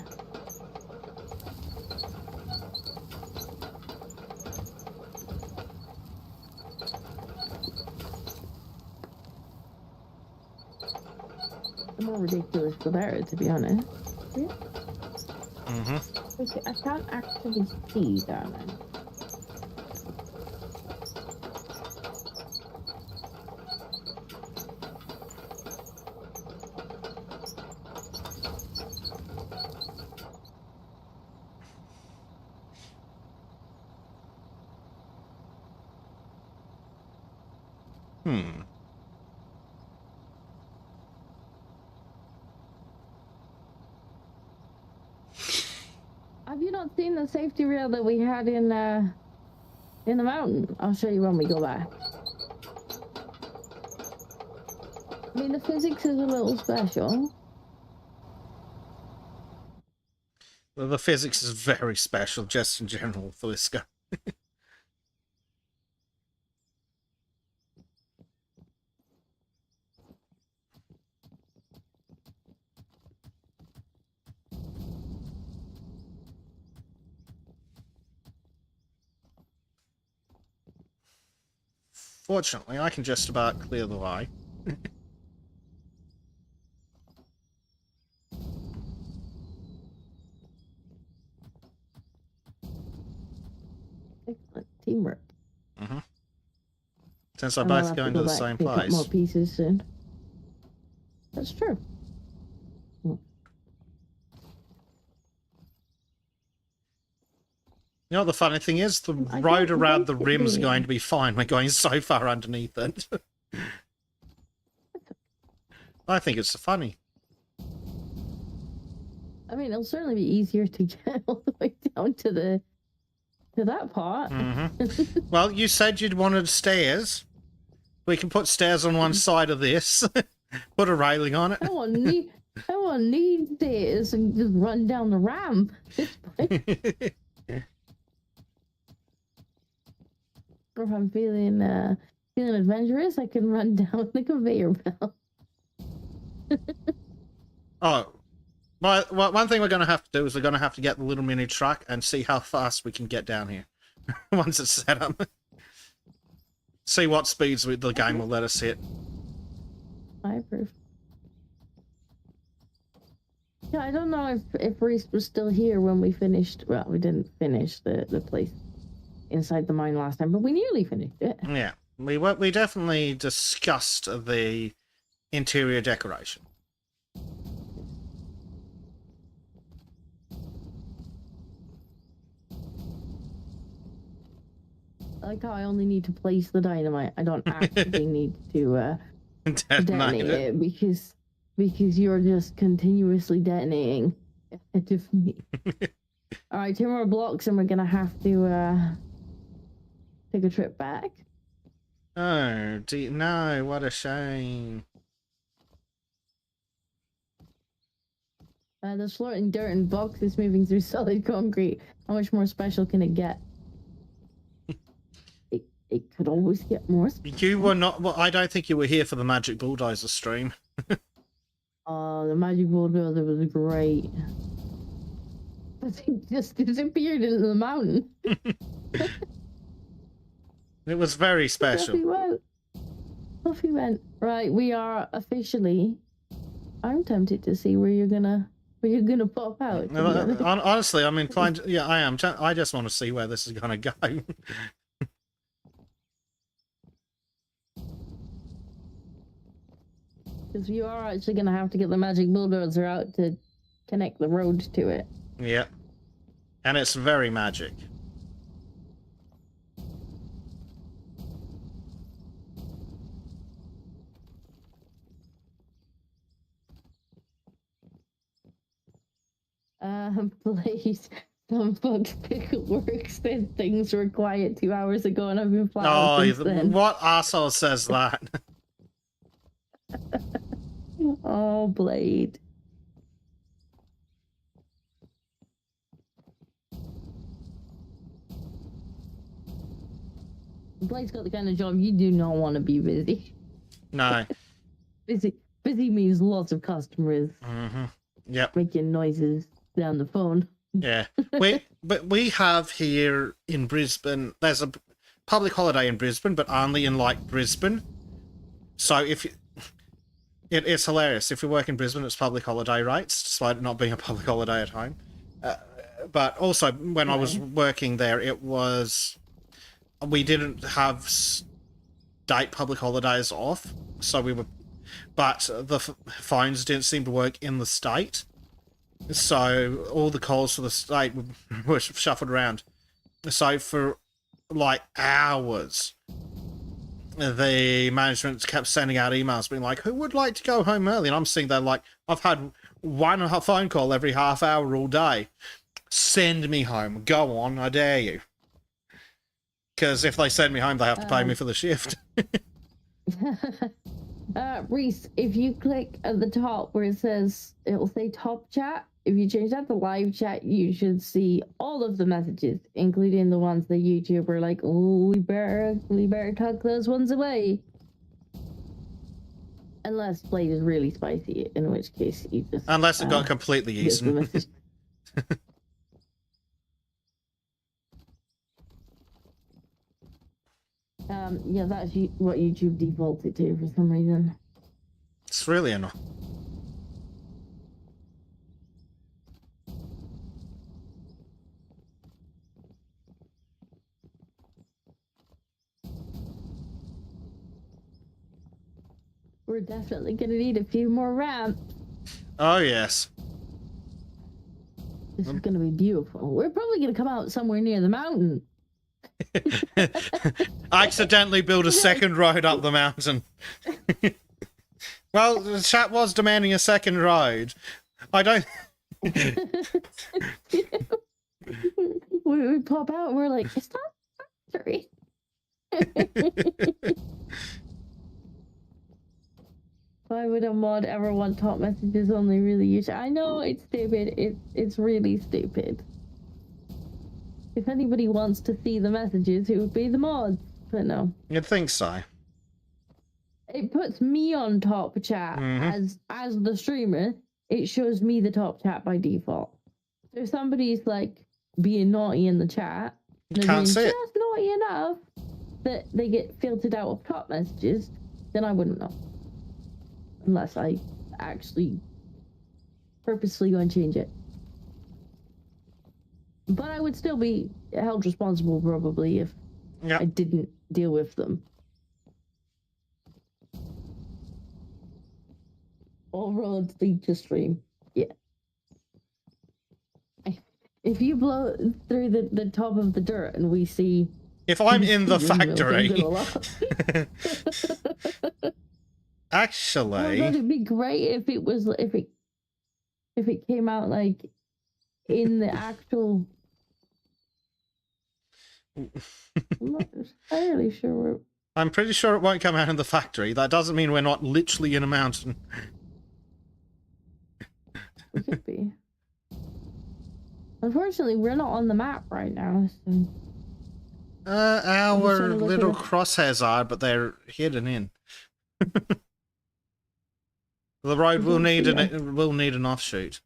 The more ridiculous, the better, to be honest. Yeah. Okay, I can't actually see down there. Hmm. Have you not seen the safety rail that we had in the mountain? I'll show you when we go back. I mean, the physics is a little special. Well, the physics is very special, just in general, Thliska. Fortunately, I can just about clear the way. Excellent teamwork. Mm-hmm. Since we're And we'll both have to going go to the back same and pick up more place. pieces soon. That's true. You know what the funny thing is? The road around the rim's going to be fine. We're going so far underneath it. I think it's funny. I mean, it'll certainly be easier to get all the way down to that part. Mm-hmm. Well, you said you'd wanted stairs. We can put stairs on one side of this. Put a railing on it. I won't need stairs and just run down the ramp. Or if I'm feeling adventurous, I can run down the conveyor belt. Oh, well, one thing we're going to have to do is we're going to have to get the little mini truck and see how fast we can get down here once it's set up. See what speeds the game will let us hit. I approve. Yeah, I don't know if Reese was still here when we finished. Well, we didn't finish the place inside the mine last time, but we nearly finished it. Yeah, we definitely discussed the interior decoration. I like how I only need to place the dynamite. I don't actually need to detonate it because you're just continuously detonating ahead of me. All right, 2 more blocks and we're gonna have to take a trip back. Oh, no, what a shame. There's floating dirt and boxes moving through solid concrete. How much more special can it get? It could always get more special. You were not... Well, I don't think you were here for the Magic Bulldozer stream. Oh, the Magic Bulldozer was great. But he just disappeared into the mountain. It was very special. Off he went. Right, we are officially... I'm tempted to see where you're gonna pop out. Honestly, I'm inclined... Yeah, I am. I just want to see where this is gonna go. Because you are actually going to have to get the Magic Bulldozer out to connect the road to it. Yeah. And it's very magic. Please. Some bugs pickle works. Said things were quiet 2 hours ago and I've been Oh, flying since then. What asshole says that? Oh, Blade. Blade's got the kind of job you do not want to be busy. No. Busy means lots of customers. Mm-hmm. Yep. Making noises down the phone. Yeah. But we have here in Brisbane, there's a public holiday in Brisbane, but only in, like, Brisbane. So if you... It's hilarious. If you work in Brisbane, it's public holiday rates, despite it not being a public holiday at home. But also, when I was working there, it was... We didn't have state public holidays off, so we were... But the phones didn't seem to work in the state, so all the calls for the state were shuffled around. So for, like, hours, the management kept sending out emails being like, who would like to go home early? And I'm sitting there like, I've had one phone call every half hour all day. Send me home. Go on, I dare you. Because if they send me home, they have to pay me for the shift. Reese, if you click at the top where it says, it'll say top chat. If you change that to live chat, you should see all of the messages, including the ones that YouTube are like, oh, we better tuck those ones away. Unless Blade is really spicy, in which case you just... Unless it got completely eaten. Yeah, that's what YouTube defaulted to for some reason. It's really annoying. We're definitely gonna need a few more ramps. Oh, yes. This is gonna be beautiful. We're probably gonna come out somewhere near the mountain. Accidentally build a second road up the mountain. Well, the chat was demanding a second road. I don't... we pop out and we're like, it's not a factory. Why would a mod ever want top messages only really use? I know it's stupid. It's really stupid. If anybody wants to see the messages, it would be the mods. But no. You'd think so. It puts me on top chat as the streamer. It shows me the top chat by default. So if somebody's like being naughty in the chat, you can't see it. Just naughty enough that they get filtered out of top messages, then I wouldn't know. Unless I actually purposely go and change it. But I would still be held responsible probably if I didn't deal with them. All roads lead to stream. Yeah. If you blow through the top of the dirt and we see... If I'm in the factory... Actually... Well, it'd be great if it was... If it came out, like, in the actual... I'm not entirely sure. I'm pretty sure it won't come out in the factory. That doesn't mean we're not literally in a mountain. We could be. Unfortunately, we're not on the map right now, so... Our little crosshairs are, but they're hidden in. The road will need an offshoot.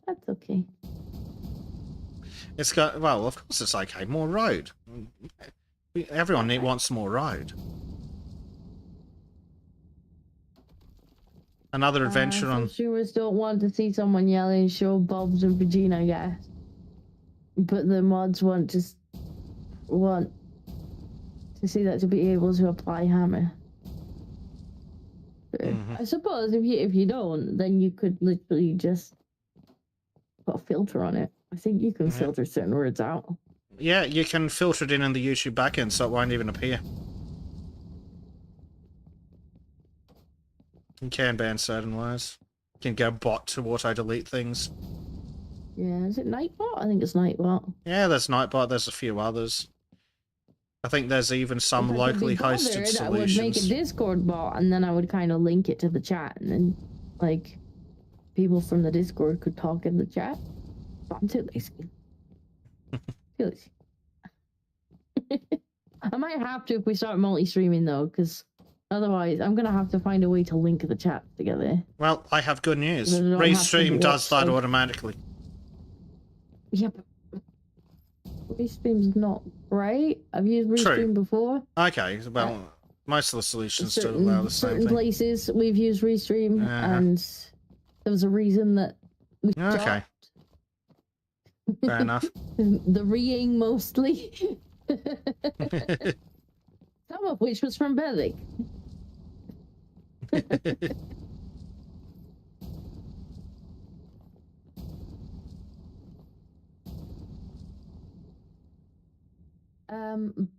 That's okay. It's got, well, of course it's okay. More road. Everyone wants more road. Another adventure on... Consumers don't want to see someone yelling, show Bob's and Vegeta, I guess. But the mods want to see that to be able to apply hammer. I suppose if you don't, then you could literally just put a filter on it. I think you can filter certain words out. Yeah, you can filter it in the YouTube backend so it won't even appear. You can ban certain words. You can go bot to auto-delete things. Yeah, is it Nightbot? I think it's Nightbot. Yeah, there's Nightbot, there's a few others. I think there's even some locally hosted solutions. I would make a Discord bot and then I would kind of link it to the chat and then, like, people from the Discord could talk in the chat. But I'm too lazy. Too lazy. I might have to if we start multi-streaming though, because otherwise I'm going to have to find a way to link the chat together. Well, I have good news. Restream does that automatically. Yeah, but Restream's not great. I've used Restream before. Okay, well, most of the solutions do allow the same thing. Certain places we've used Restream, and there was a reason that we stopped. Okay. Fair enough. The reing mostly. Some of which was from Belic.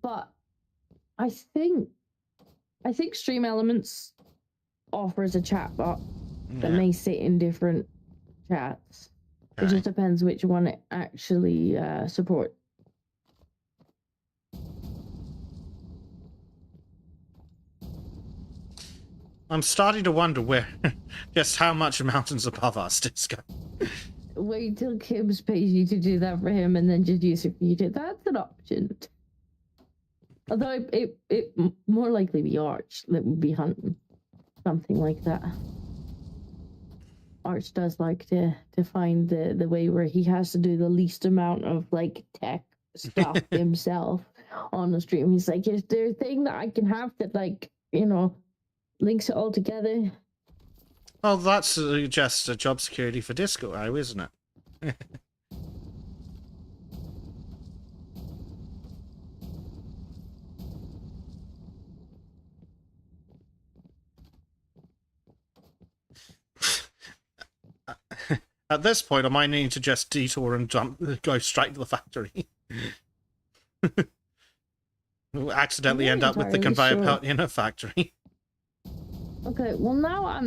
But I think Stream Elements offers a chat bot that may sit in different chats. Okay. It just depends which one it actually supports. I'm starting to wonder where, just how much mountains above us, Disco. Wait till Kibbs pays you to do that for him and then just use it for you to. That's an option. Although it more likely be Arch that would be hunting. Something like that. Arch does like to find the way where he has to do the least amount of like tech stuff himself on the stream. He's like, is there a thing that I can have that like, you know, links it all together? Well, that's just a job security for Disco, isn't it? At this point, I might need to just detour and go straight to the factory. We'll accidentally end up with the conveyor belt in a factory. Okay, well now I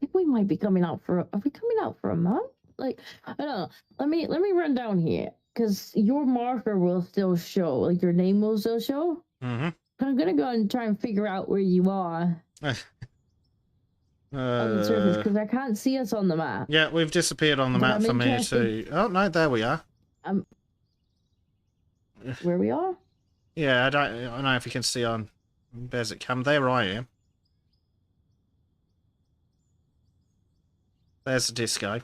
think we might be coming out for. Are we coming out for a month? Like, I don't know. Let me run down here because your marker will still show. Like your name will still show. Mm-hmm. I'm gonna go and try and figure out where you are. On the surface, because I can't see us on the map. Yeah, we've disappeared on the map from here too. Oh no, there we are. Where we are? Yeah, I don't know if you can see on Bezic Cam. There I am. There's the Disco.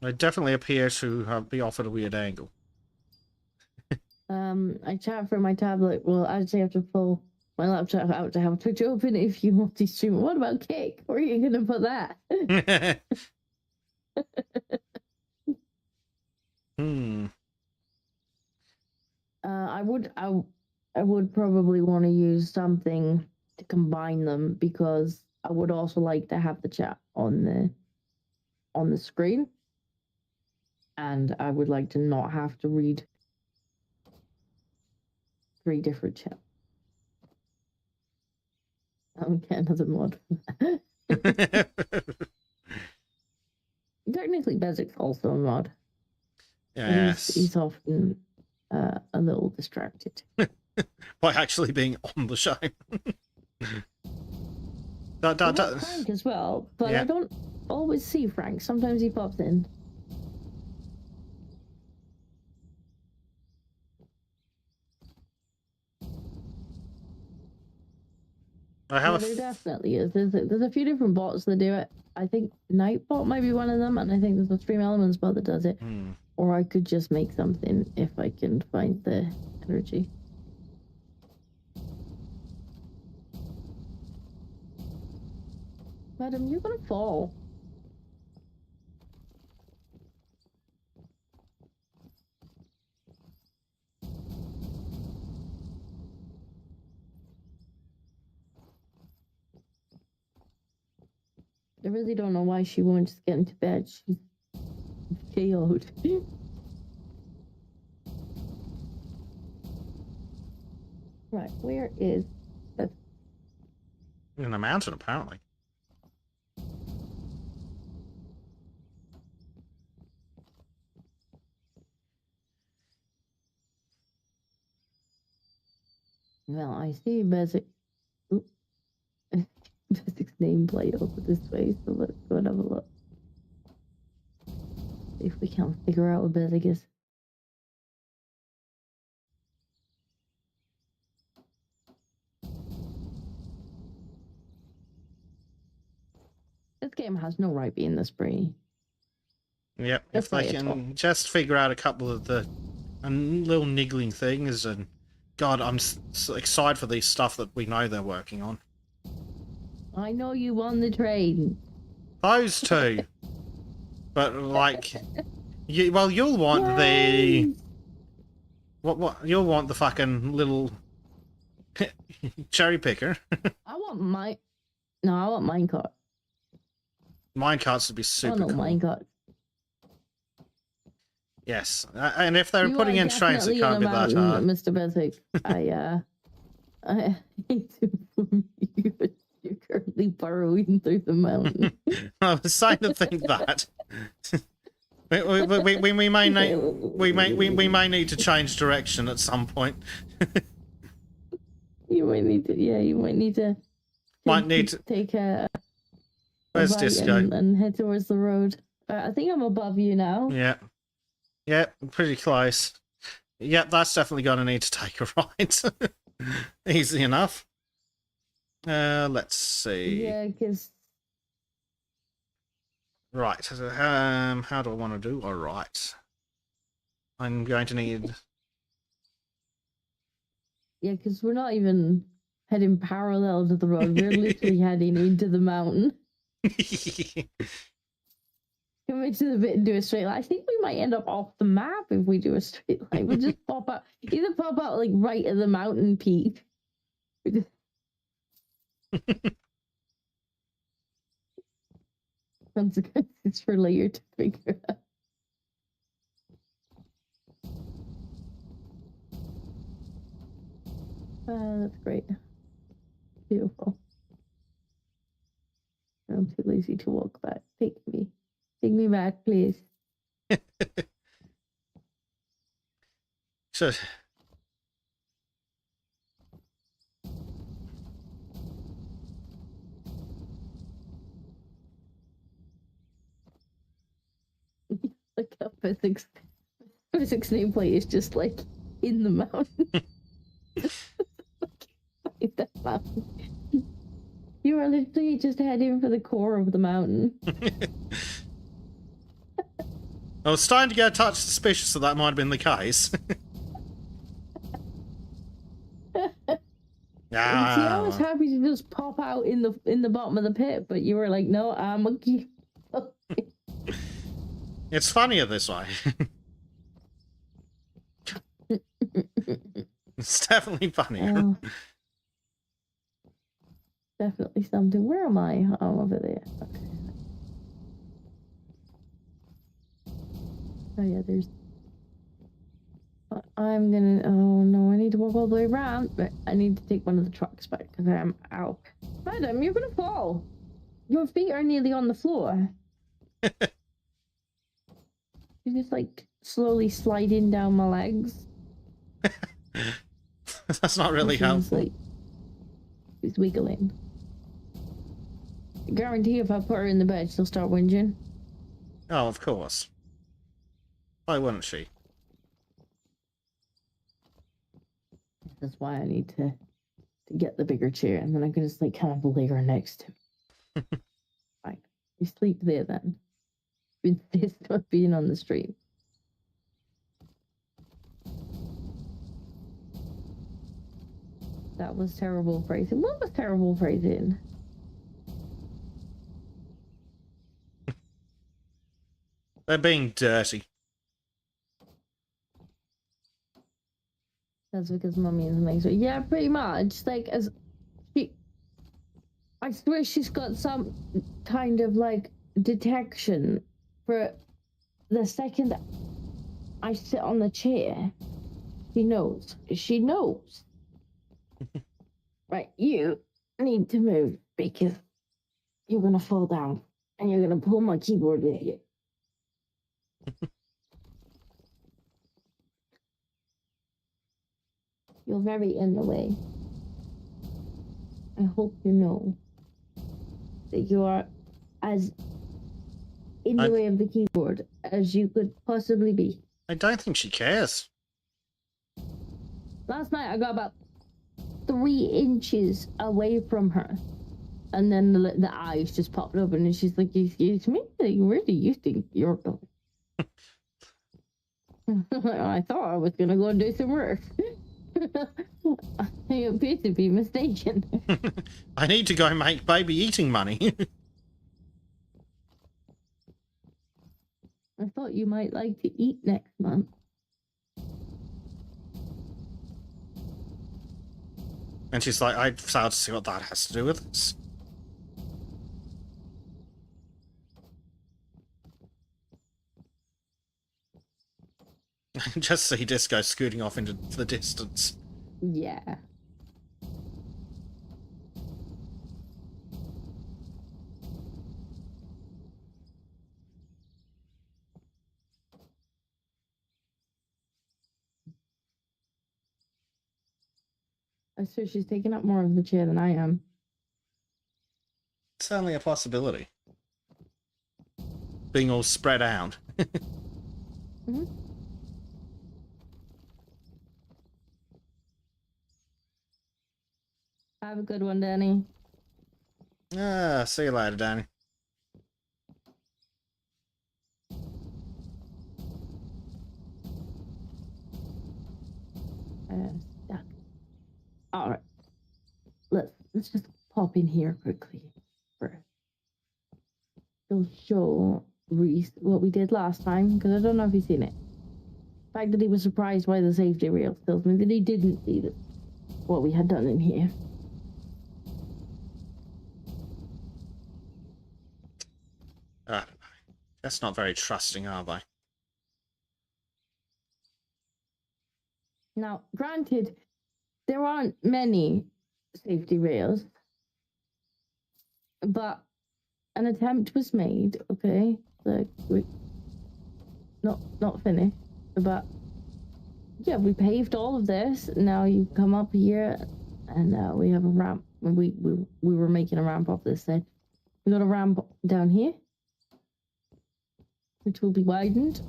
They definitely appear to be off at a weird angle. I chat from my tablet. Well, I actually have to pull my laptop out to have Twitch open if you want to stream. What about cake? Where are you gonna put that? I would probably want to use something to combine them because I would also like to have the chat on the screen. And I would like to not have to read 3 different chats. I'll get another mod. Technically, Bezik's also a mod. Yes. He's often a little distracted. By actually being on the show. Frank as well, but yeah. I don't always see Frank. Sometimes he pops in. There definitely is. There's a few different bots that do it. I think Nightbot might be one of them, and I think there's a Stream Elements bot that does it. Or I could just make something if I can find the energy. Madam, you're gonna fall. I really don't know why she won't just get into bed. She's KO'd. Right, where is that? In the mountain, apparently. Well, I see Bezic. Bezic's nameplate over this way, so let's go and have a look. See if we can figure out what Bezic is. This game has no right being this brainy. Yep, if they can just figure out a couple of the little niggling things, and God, I'm so excited for these stuff that we know they're working on. I know you won the train. Those two. But like, you'll want the you'll want the fucking little cherry picker. I want my No, I want minecart. Minecarts would be super no, cool. minecart. Yes, and if they're You putting are in trains, it definitely on can't a be that mountain, hard. Mr. Basic. I hate to inform you, but you're currently burrowing through the mountain. I was starting to think that. we may need to change direction at some point. You might need to, yeah, you might need to take a Where's right Disco? and head towards the road. I think I'm above you now. Yeah. Yeah, pretty close. Yep, that's definitely going to need to take a ride. Easy enough. Let's see. Yeah, because... Right. How do I want to do? All right. I'm going to need... Yeah, because we're not even heading parallel to the road. We're literally heading into the mountain. Coming to the bit and do a straight line. I think we might end up off the map if we do a straight line. We just pop out, either pop out like right at the mountain peak. Consequences for later to figure out. That's great. Beautiful. I'm too lazy to walk back. Take me back, please. So, Like a physics nameplate is just like in the mountain. In that mountain. You are literally just heading for the core of the mountain. I was starting to get a touch suspicious that might have been the case. See, I was happy to just pop out in the bottom of the pit, but you were like, no, I'm a keep. It's funnier this way. It's definitely funnier. Definitely something. Where am I? Oh, over there. Okay. Oh yeah, there's... I'm gonna... Oh no, I need to walk all the way around. But I need to take one of the trucks back because I'm out. Madam, you're gonna fall. Your feet are nearly on the floor. You're just like slowly sliding down my legs. That's not really helpful. Like, she's wiggling. I guarantee if I put her in the bed, she'll start whinging. Oh, of course. Why wouldn't she? That's why I need to get the bigger chair, and then I can just like kind of lay her next to me. Fine. You sleep there then. Insist on being on the street. That was terrible phrasing. What was terrible phrasing? They're being dirty. That's because Mummy is makes her. Yeah, pretty much. Like, as she, I swear she's got some kind of like detection for the second I sit on the chair. She knows. She knows. Right, you need to move because you're gonna fall down and you're gonna pull my keyboard with you. You're very in the way. I hope you know that you are as in the way of the keyboard as you could possibly be. I don't think she cares. Last night I got about 3 inches away from her. And then the eyes just popped open and she's like, excuse me? Like, where do you think you're going? I thought I was going to go and do some work. I appear to be mistaken. I need to go make baby eating money. I thought you might like to eat next month. And she's like, I failed to see what that has to do with this. Just see Disco scooting off into the distance. Yeah. I swear she's taking up more of the chair than I am. It's only a possibility. Being all spread out. Mm-hmm. Have a good one, Danny. See you later, Danny. Stuck. All right. Let's just pop in here quickly first. We'll show Reese what we did last time, because I don't know if he's seen it. The fact that he was surprised by the safety rails tells me that he didn't see what we had done in here. That's not very trusting, are they? Now, granted, there aren't many safety rails, but an attempt was made, okay? Like, not finished, but yeah, we paved all of this. Now you come up here, and we have a ramp. We were making a ramp off this side. We got a ramp down here, which will be widened.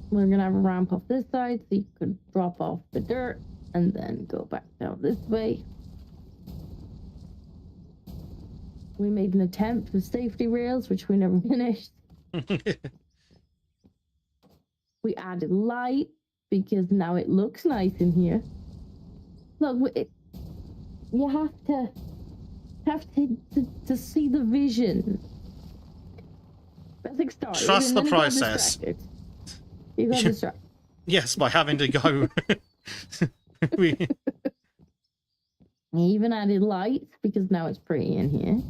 We're gonna have a ramp off this side, so you could drop off the dirt and then go back down this way. We made an attempt with safety rails, which we never finished. We added light because now it looks nice in here. Look, you have to see the vision. Basic start. Trust the process. You got distracted. Yes, by having to go. We even added lights because now it's pretty in here.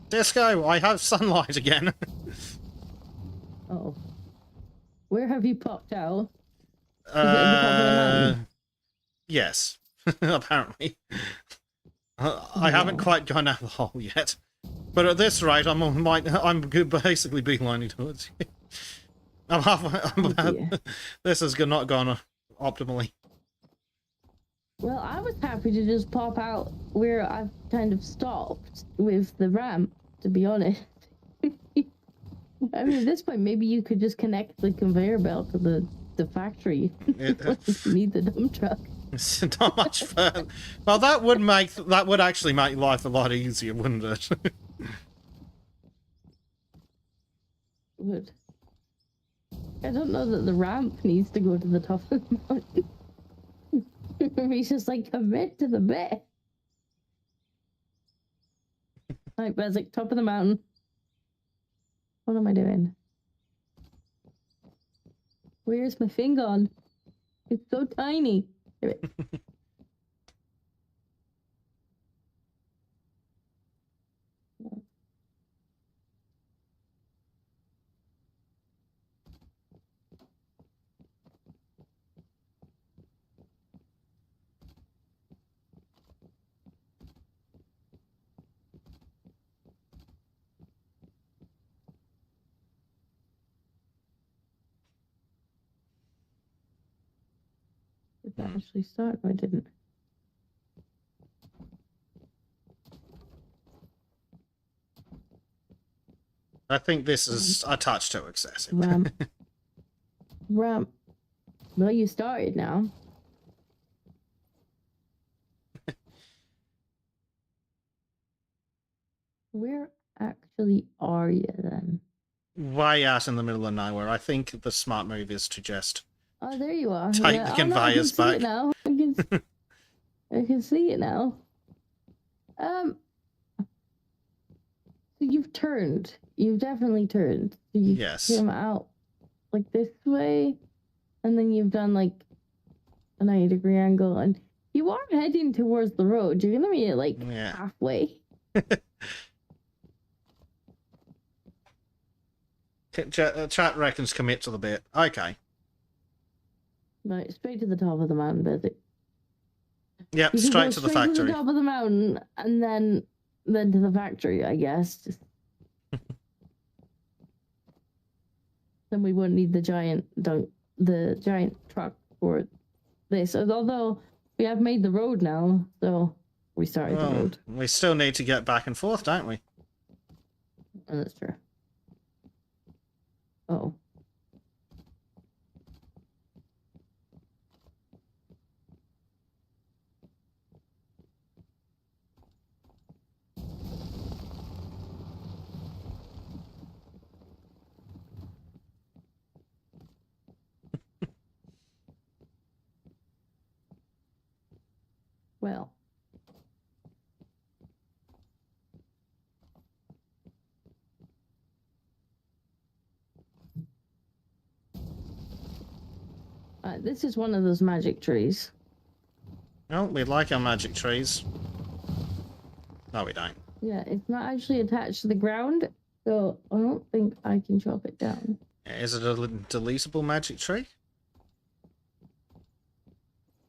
Disco, I have sunlight again. Oh. Where have you popped out? Is it in the top of the mountain? Yes, apparently. I haven't quite gone out of the hole yet. But at this rate, I'm basically beelining towards you. This has not gone optimally. Well, I was happy to just pop out where I've kind of stopped with the ramp, to be honest. I mean, at this point, maybe you could just connect the conveyor belt to the factory. You need the dump truck. It's not much fun. Well, that would actually make life a lot easier, wouldn't it? Would. I don't know that the ramp needs to go to the top of the mountain. He's just like, commit to the bit. Like, Bezic, top of the mountain. What am I doing? Where's my thing gone? It's so tiny. Did that actually start? No, I didn't. I think this is a touch too excessive. Ramp. Well, you started now. Where actually are you then? Way out in the middle of nowhere. I think the smart move is to just... Oh, there you are. Take the conveyors back. Now. I can see it now. So you've turned. You've definitely turned. So you came out like this way, and then you've done like a 90-degree angle, and you are heading towards the road. You're gonna be like halfway. Chat reckons commit to the bit. Okay. Right, straight to the top of the mountain, Basic. Yep, You can straight go to the straight to factory. the top of the mountain and then to the factory, I guess. Then we wouldn't need the giant truck for this. Although we have made the road now, so we started the road. We still need to get back and forth, don't we? Oh, that's true. Oh. Well. This is one of those magic trees. Oh, we like our magic trees. No, we don't. Yeah, it's not actually attached to the ground, so I don't think I can chop it down. Is it a deletable magic tree?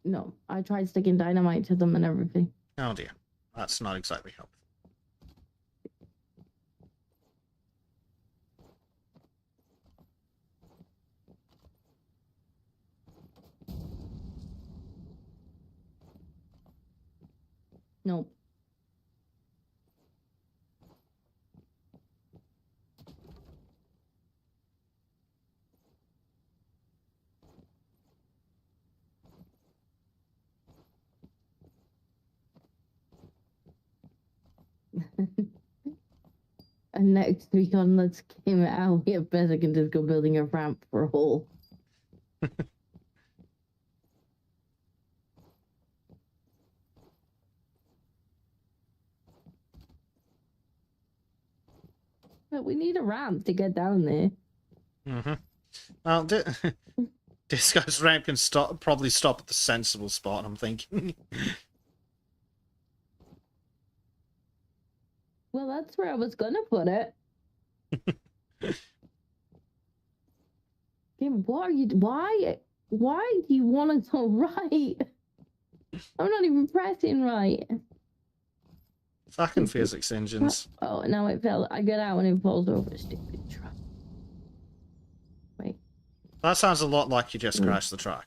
No, I tried sticking dynamite to them and everything. Oh dear. That's not exactly helpful. Nope. And next week on Let's Game It Out, we have Beth can just go building a ramp for a hole. But we need a ramp to get down there. Mm-hmm. Well, Disco's ramp can probably stop at the sensible spot, I'm thinking. Well, that's where I was gonna put it. Kim, why do you want it so right? I'm not even pressing right. Fucking physics engines. Oh, now it fell. I get out and it falls over. Stupid truck. Wait. That sounds a lot like you just crashed the truck.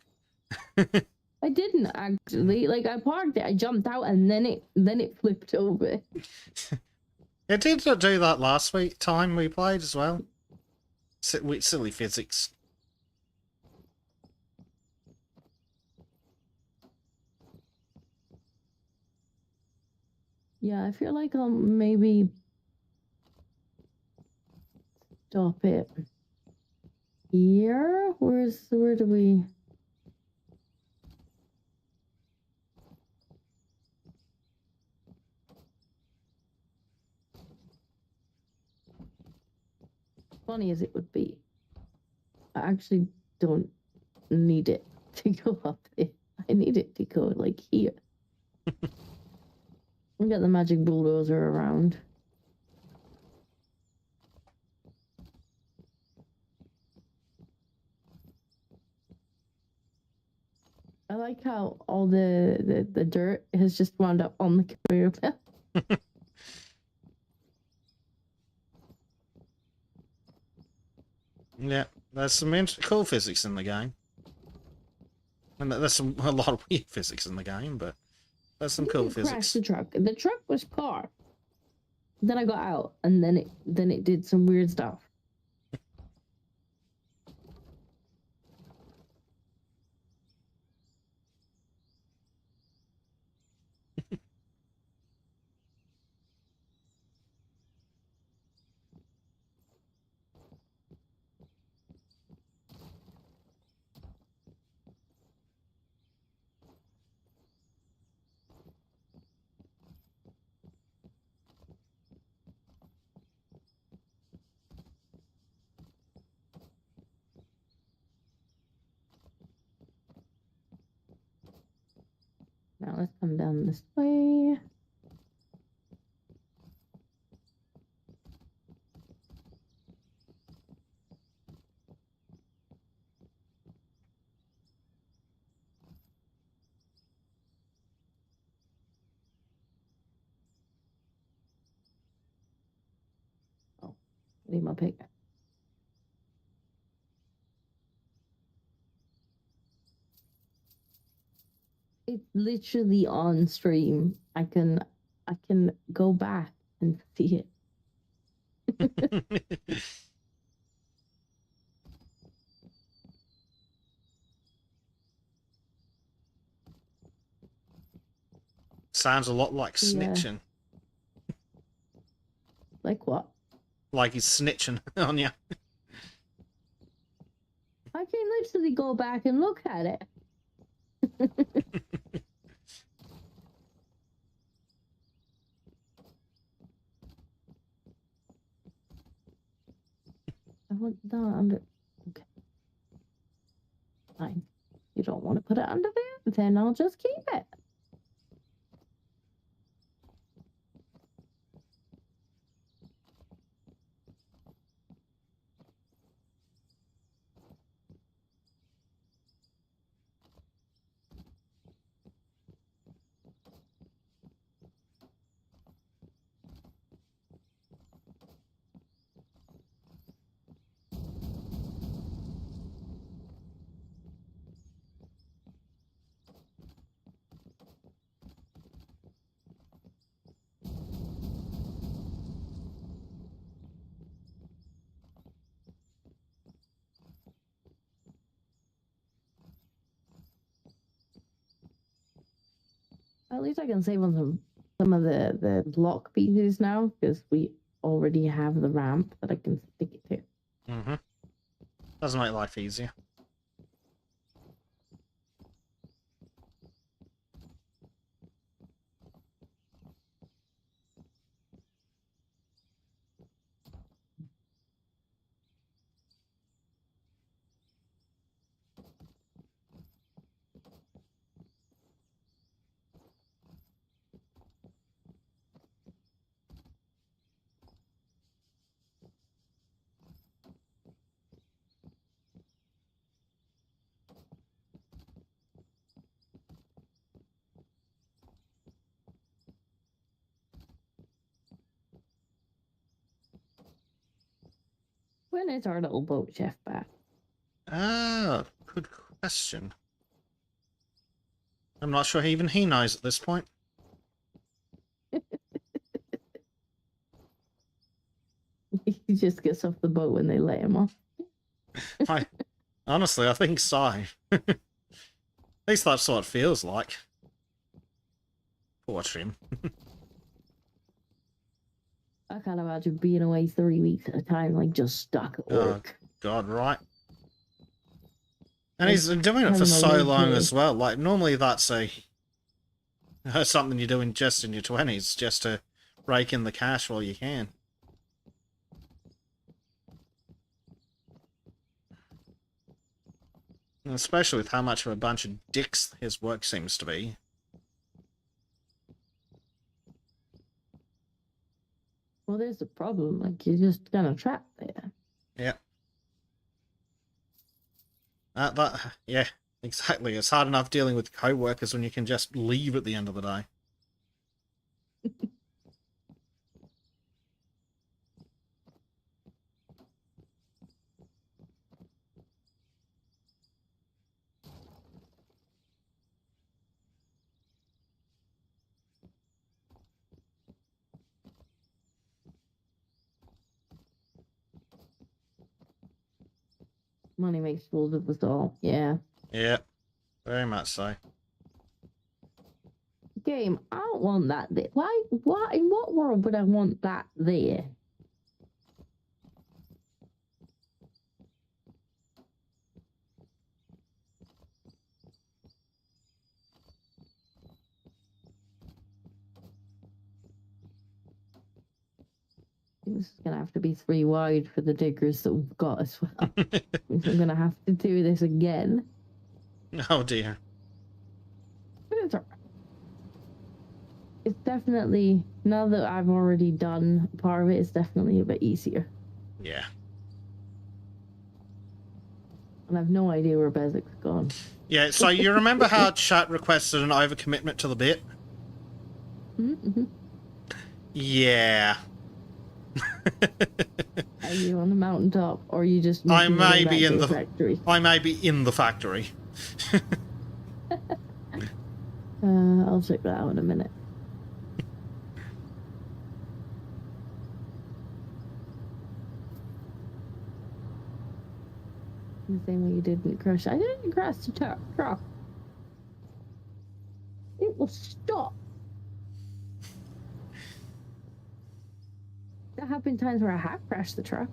I didn't actually. Like, I parked it, I jumped out, and then it flipped over. It did do that last time we played as well. Silly physics. Yeah, I feel like I'll maybe stop it here. Where do we? Funny as it would be, I actually don't need it to go up there. I need it to go like here. We got the magic bulldozer around. I like how all the dirt has just wound up on the conveyor belt. Yeah, there's some cool physics in the game. And there's a lot of weird physics in the game, but there's some cool physics. Crashed the truck. The truck was parked. Then I got out, and then it did some weird stuff. Now let's come down this way. Leave my pick. It's literally on stream. I can go back and see it. Sounds a lot like snitching. Like what? Like he's snitching on you. I can literally go back and look at it. I want that under. Okay. Fine. You don't want to put it under there? Then I'll just keep it. At least I can save on some of the block pieces now, because we already have the ramp that I can stick it to. Mm-hmm. Does make life easier. When is our little boat chef back? Ah, good question. I'm not sure even he knows at this point. He just gets off the boat when they let him off. Honestly, I think so. At least that's what it feels like. Poor Trim. I can't imagine being away 3 weeks at a time, like just stuck at work. God, right. And he's been doing it for so long as well. Like, normally that's something you're doing just in your 20s, just to rake in the cash while you can. And especially with how much of a bunch of dicks his work seems to be. Well, there's the problem. Like, you're just kind of trapped there. Yeah. Yeah, exactly. It's hard enough dealing with co-workers when you can just leave at the end of the day. Money makes fools of us all. Yeah. Yeah, very much so. Game, I don't want that there. Why? In what world would I want that there? This is going to have to be 3 wide for the diggers that we've got as well. I'm going to have to do this again. Oh dear. But it's alright. It's definitely, now that I've already done part of it, it's definitely a bit easier. Yeah. And I've no idea where Bezik's gone. Yeah, so you remember how chat requested an overcommitment to the bit? Mm-hmm. Yeah. Are you on the mountaintop, or are you just I making your way may back be to in the the factory? I may be in the factory. I'll check that out in a minute. The same way you didn't crash. I didn't crash the truck. It will stop. There have been times where I have crashed the truck.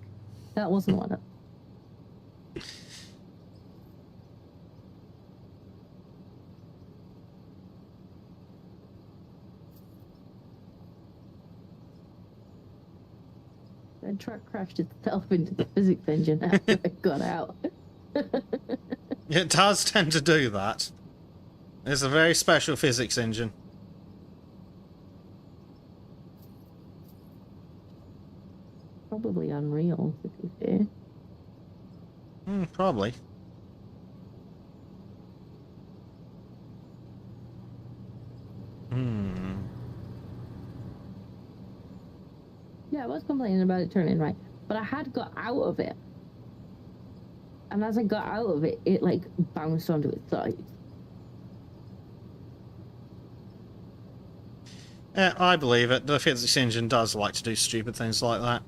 That wasn't one of them. The truck crashed itself into the physics engine after it got out. It does tend to do that. It's a very special physics engine. Probably unreal, to be fair. Probably. Yeah, I was complaining about it turning right, but I had got out of it. And as I got out of it, it like bounced onto its side. Yeah, I believe it. The physics engine does like to do stupid things like that.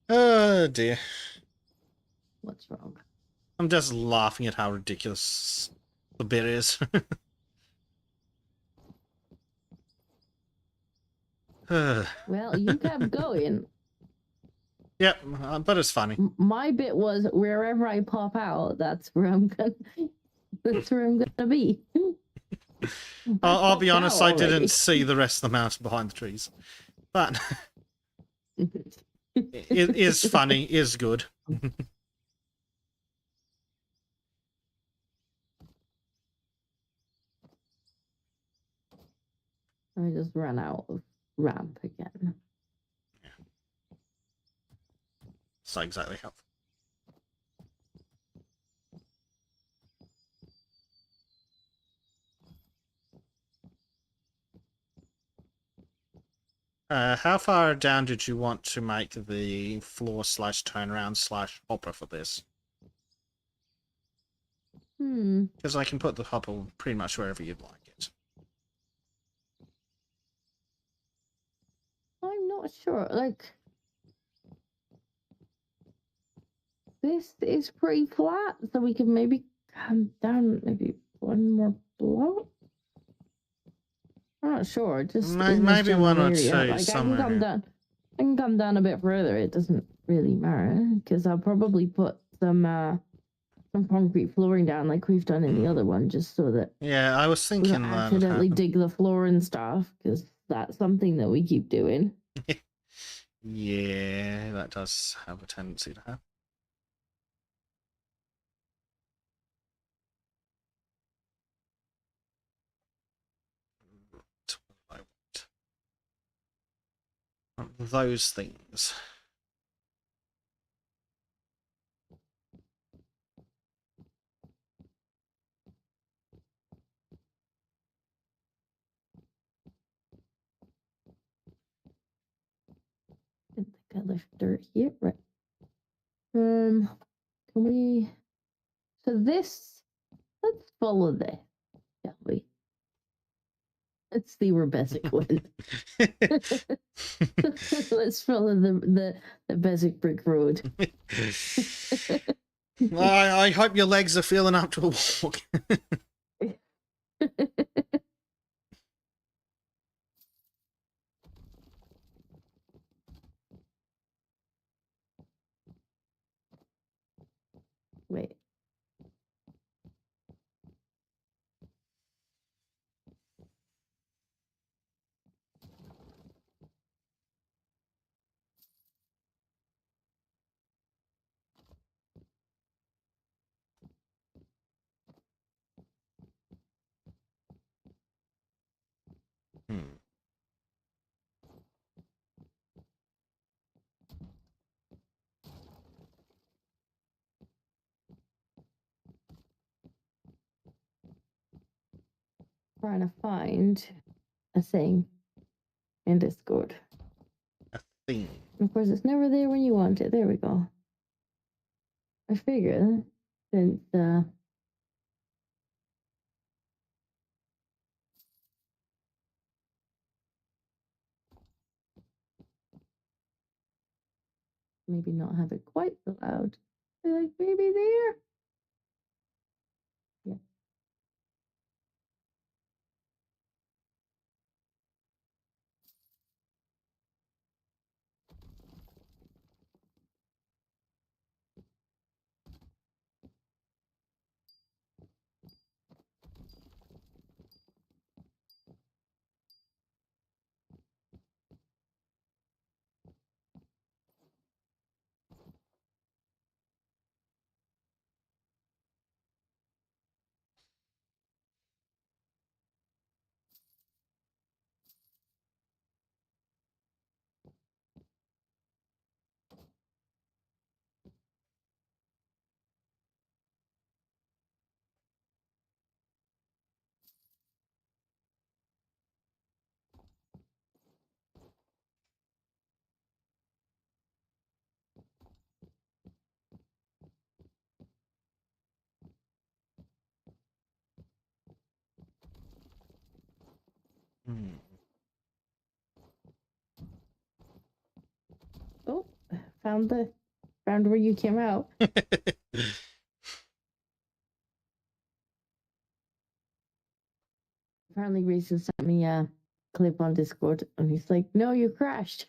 Oh dear. What's wrong? I'm just laughing at how ridiculous the bit is. Well, you kept going. Yep, but it's funny. My bit was wherever I pop out, that's where I'm gonna be. I'll be honest, I already. didn't see the rest of the mountain behind the trees. But it is funny, is good. I just ran out of ramp again. It's not exactly helpful. How far down did you want to make the floor slash turnaround slash hopper for this? Because I can put the hopper pretty much wherever you'd like it. I'm not sure. Like, this is pretty flat, so we can maybe come down maybe one more block. I'm not sure. Just maybe one or two like, somewhere. I can come down a bit further. It doesn't really matter because I'll probably put some concrete flooring down like we've done in the other one, just so that yeah, I was thinking we don't accidentally dig the floor and stuff, because that's something that we keep doing. Yeah, that does have a tendency to happen. Those things. I think I left dirt here, right? Can we? So this Let's follow this, shall we? Let's see where Basic went. Let's follow the Basic brick road. I hope your legs are feeling up to a walk. Wait. Trying to find a thing in Discord. A thing. Of course, it's never there when you want it. There we go. I figure since maybe not have it quite so loud. Like maybe there. Yeah. Oh, found where you came out. Apparently, Reese sent me a clip on Discord, and he's like, "No, you crashed."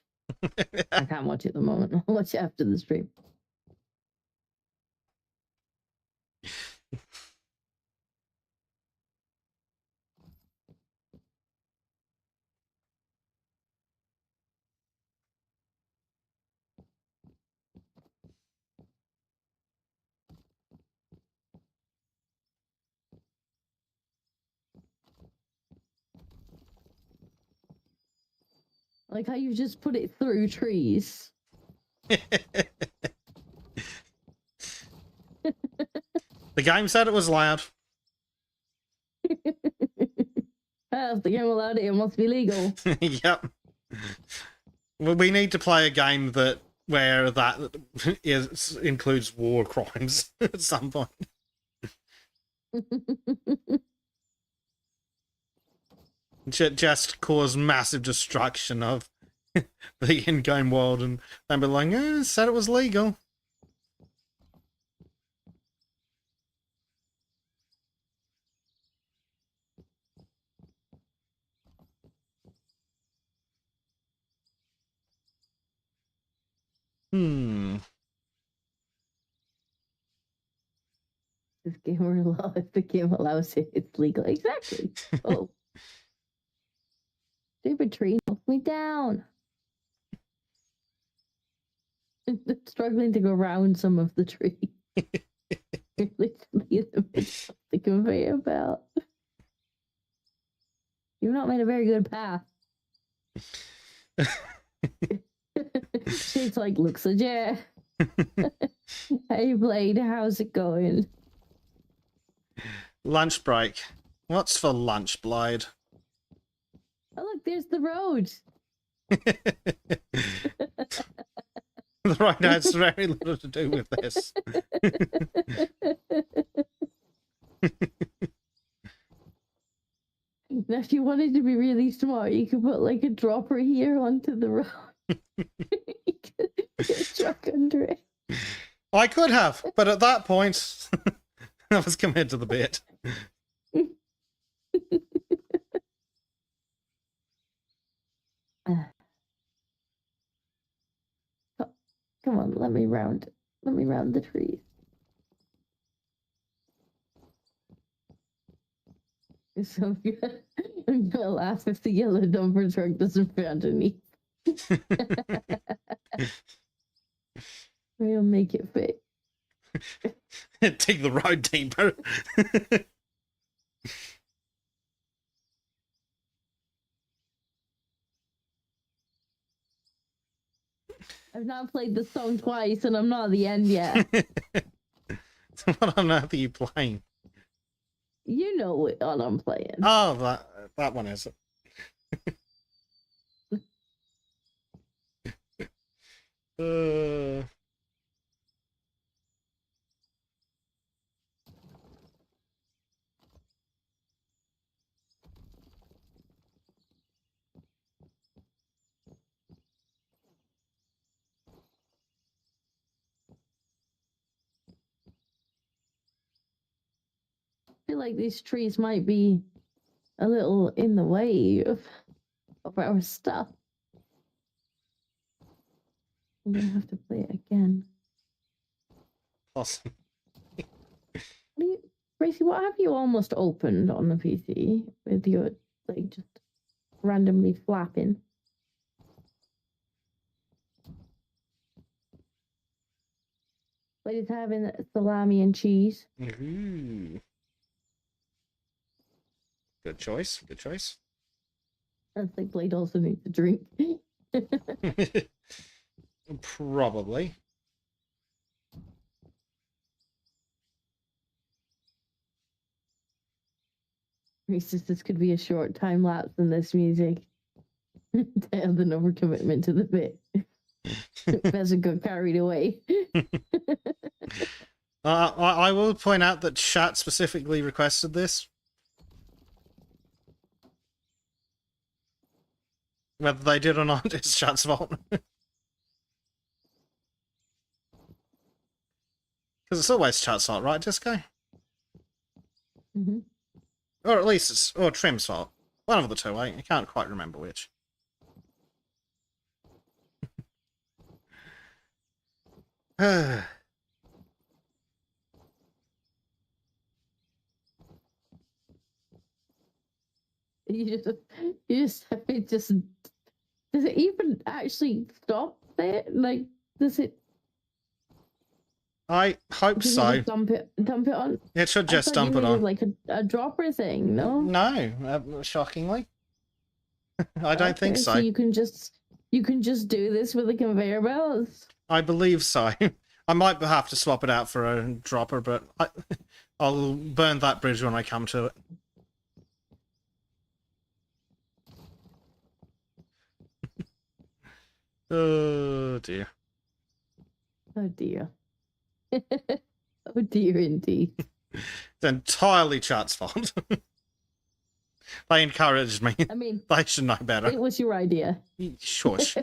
I can't watch it at the moment. I'll watch it after the stream. Like how you just put it through trees. The game said it was loud. If the game allowed it, it must be legal. Yep. Well, we need to play a game where that includes war crimes at some point. Just cause massive destruction of the in-game world, and they'll be like, it said it was legal. If the game allows it, it's legal. Exactly. Oh. Stupid tree knocked me down. Struggling to go around some of the tree. You're literally in the middle of the conveyor belt. You've not made a very good path. She's like, looks legit. Hey Blade, how's it going? Lunch break. What's for lunch, Blade? Oh look, there's the road. The road has very little to do with this. Now, if you wanted to be really smart, you could put like a dropper here onto the road. You could get a truck under it. I could have, but at that point, I was committed to the bit. Come on, let me round the trees. So I'm gonna laugh if the yellow dumper truck doesn't fit underneath. We'll make it fit. Take the road deeper. I've not played the song twice and I'm not at the end yet. What on earth are you playing? You know what I'm playing. Oh, that one is it. I feel like these trees might be a little in the way of our stuff. I'm gonna have to play it again. Awesome. Gracie, what have you almost opened on the PC with your like just randomly flapping? Like it's having salami and cheese. Ooh. Good choice. Good choice. That's like Blade also needs a drink. Probably. Reese, this could be a short time lapse in this music. To have the overcommitment to the bit. Bezic got carried away. I will point out that chat specifically requested this. Whether they did or not, it's chat's fault. Because it's always chat's fault, right, Disco? Mm-hmm. Or at least it's Trim's fault. One of the two, I can't quite remember which. You just have it just. Does it even actually stop there? Like, does it? I hope so. Dump it on. It should just dump it on. Like a dropper thing, no? No, shockingly, I don't think so. So you can just do this with the conveyor belts. I believe so. I might have to swap it out for a dropper, but I'll burn that bridge when I come to it. Oh dear. Oh dear. Oh dear indeed. It's entirely chat's fault. They encouraged me. I mean, they should know better. It was your idea. Shush.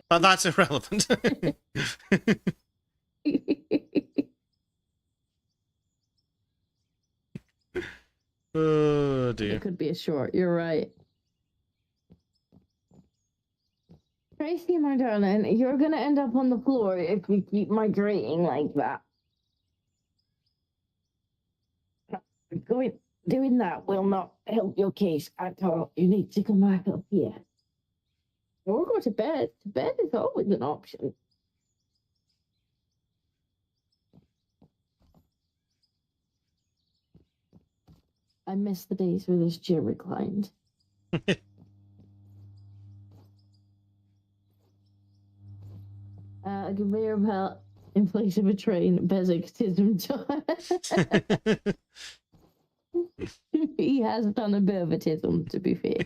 But that's irrelevant. Oh dear. It could be a short, you're right. Tracy, my darling, you're gonna end up on the floor if you keep migrating like that. Doing that will not help your case at all. You need to come back up here. Or go to bed. To bed is always an option. I miss the days where this chair reclined. A conveyor belt in place of a train. Bezic's Tism. He has done a bit of a tism, to be fair.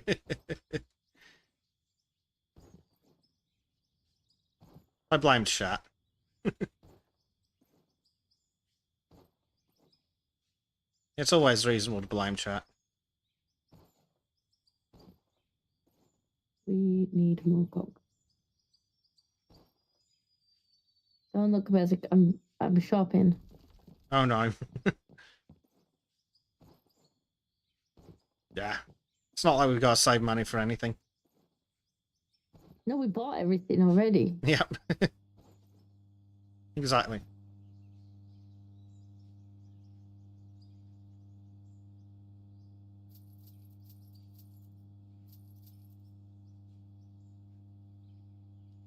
I blame chat. It's always reasonable to blame chat. We need more coke. Don't look basic. I'm shopping. Oh no. Yeah. It's not like we've got to save money for anything. No, we bought everything already. Yep. Exactly.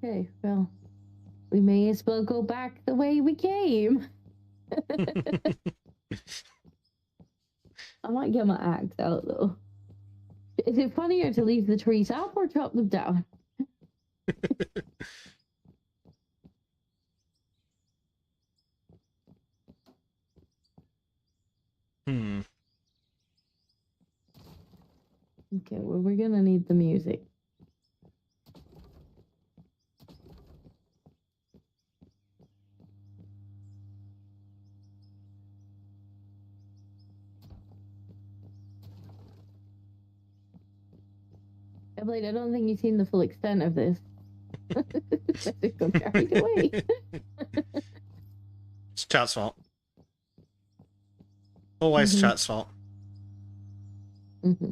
Okay, well, we may as well go back the way we came. I might get my axe out though. Is it funnier to leave the trees up or chop them down? Hmm. Okay, well, we're gonna need the music. Blade, I don't think you've seen the full extent of this. I got carried away. It's Chat's fault. Always Chat's fault. Mm-hmm.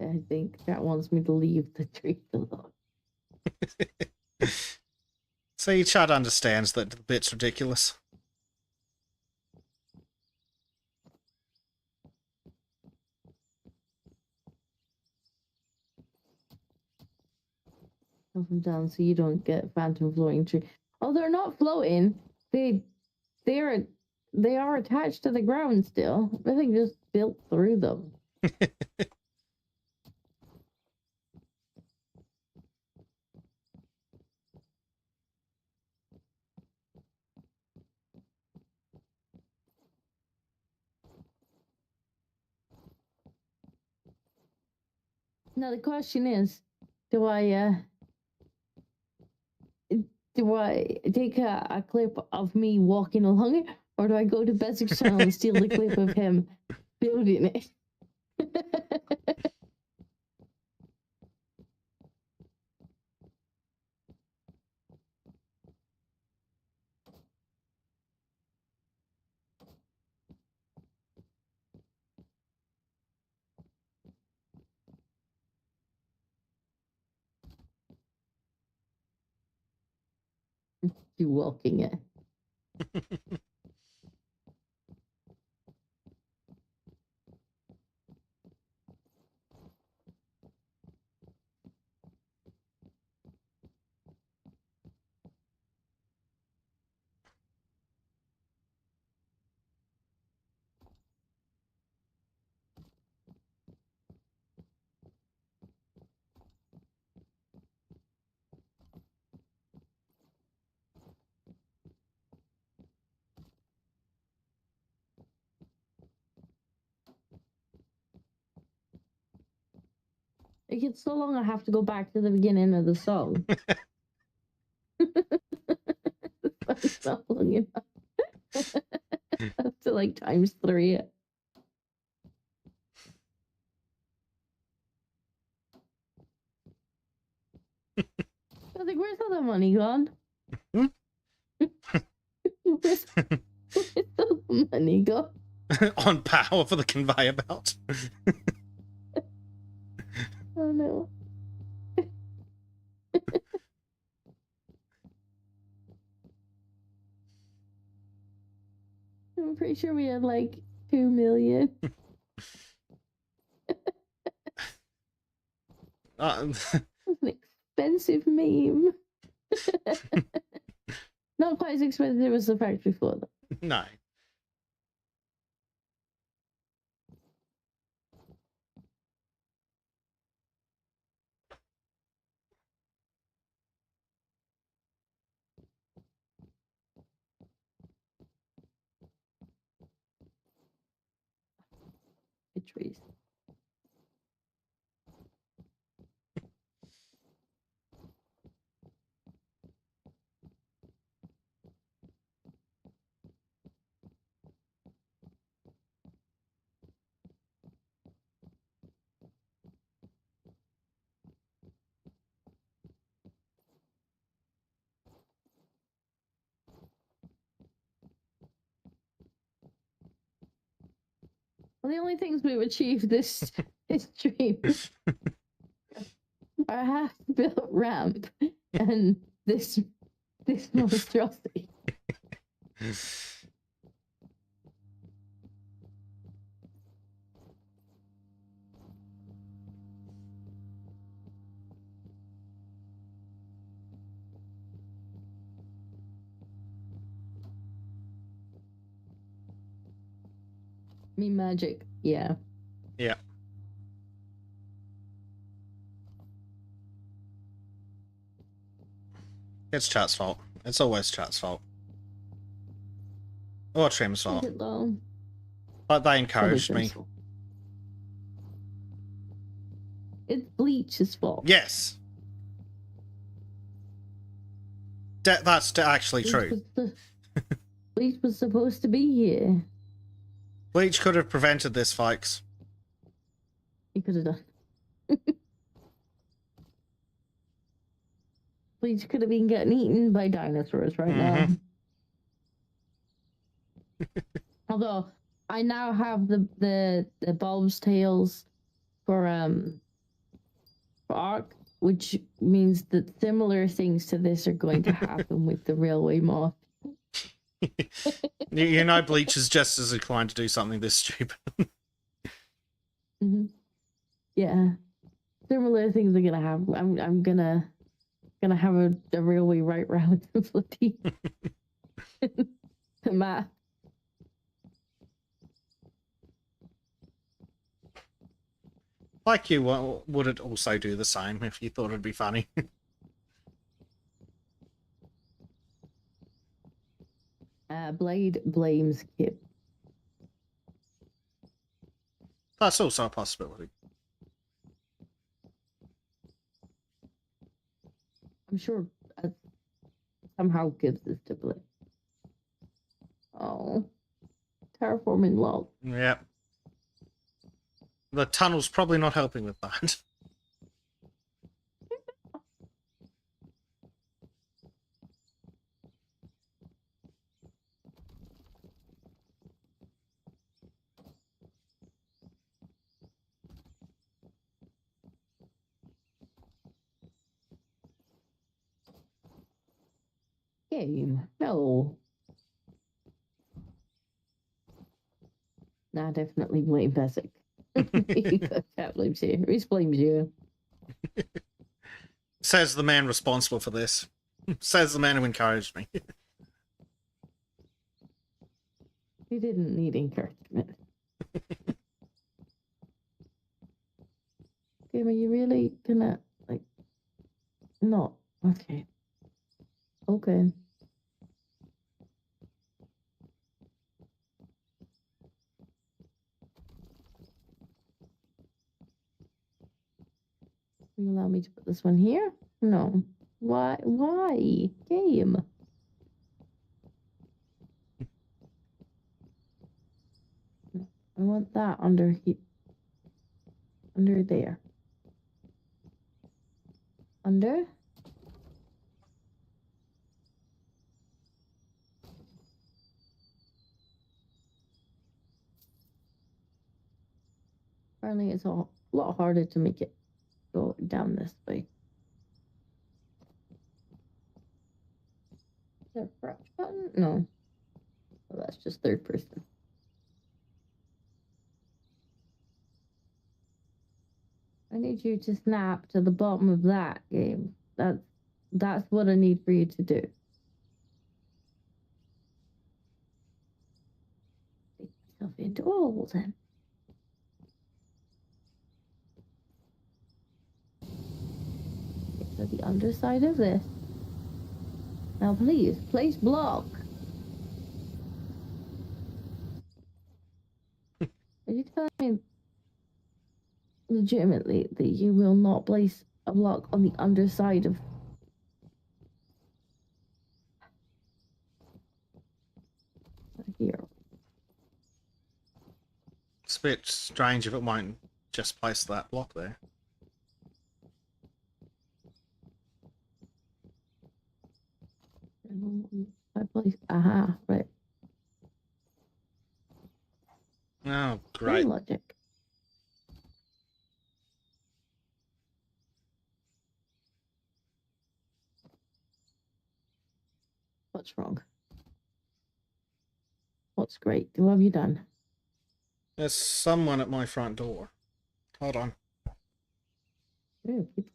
I think Chat wants me to leave the tree alone. See, Chat understands that the bit's ridiculous. Chop them down so you don't get phantom floating tree. Oh, they're not floating. They are attached to the ground still. I think just built through them. Now the question is, do I take a clip of me walking along it, or do I go to Bezik's channel and steal the clip of him building it? You walking it. It gets so long I have to go back to the beginning of the song. It's not long enough. I have to like times 3 it. I was like, where's all the money gone? where's all the money gone? On power for the conveyor belt. Oh no. I'm pretty sure we had like 2 million. It's an expensive meme. Not quite as expensive as the factory floor, though. No. The trees. Well, the only things we've achieved this stream are a half-built ramp and this monstrosity. Me magic, yeah. Yeah. It's chat's fault. It's always chat's fault. Or Trim's Is fault. it though? But they Probably encouraged me. Trim's fault. It's Bleach's fault. Yes. That's actually true. Bleach was supposed to be here. Bleach could have prevented this, folks. He could have done. Bleach could have been getting eaten by dinosaurs right now. Although I now have the bulb's tails for Ark, which means that similar things to this are going to happen with the railway moth. You know, Bleach is just as inclined to do something this stupid. Yeah, similar things are gonna happen. I'm gonna have a railway right round the bloody the map. Like you would it also do the same if you thought it'd be funny. Blade blames Kip. That's also a possibility. I'm sure somehow gives this to Blade. Oh, terraforming log. Yep. The tunnel's probably not helping with that. Game. No. Nah, definitely blame Basic. Cat blames you. Reese blames you. Says the man responsible for this. Says the man who encouraged me. You didn't need encouragement. Game, are you really gonna, like, not? Okay. Okay. You allow me to put this one here? No. Why? Why? Game. I want that under here. Under there. Under? Apparently it's a lot harder to make it go down this way. Is there a crouch button? No. Oh, that's just third person. I need you to snap to the bottom of that game. That's what I need for you to do. Take yourself into a hole then. Okay, so the underside of this. Now please, place block. Are you telling me legitimately that you will not place a block on the underside of here? It's a bit strange if it won't just place that block there. I place, aha, right. Oh, Great. Logic. What's wrong? What's great? What have you done? There's someone at my front door. Hold on. Ooh, people.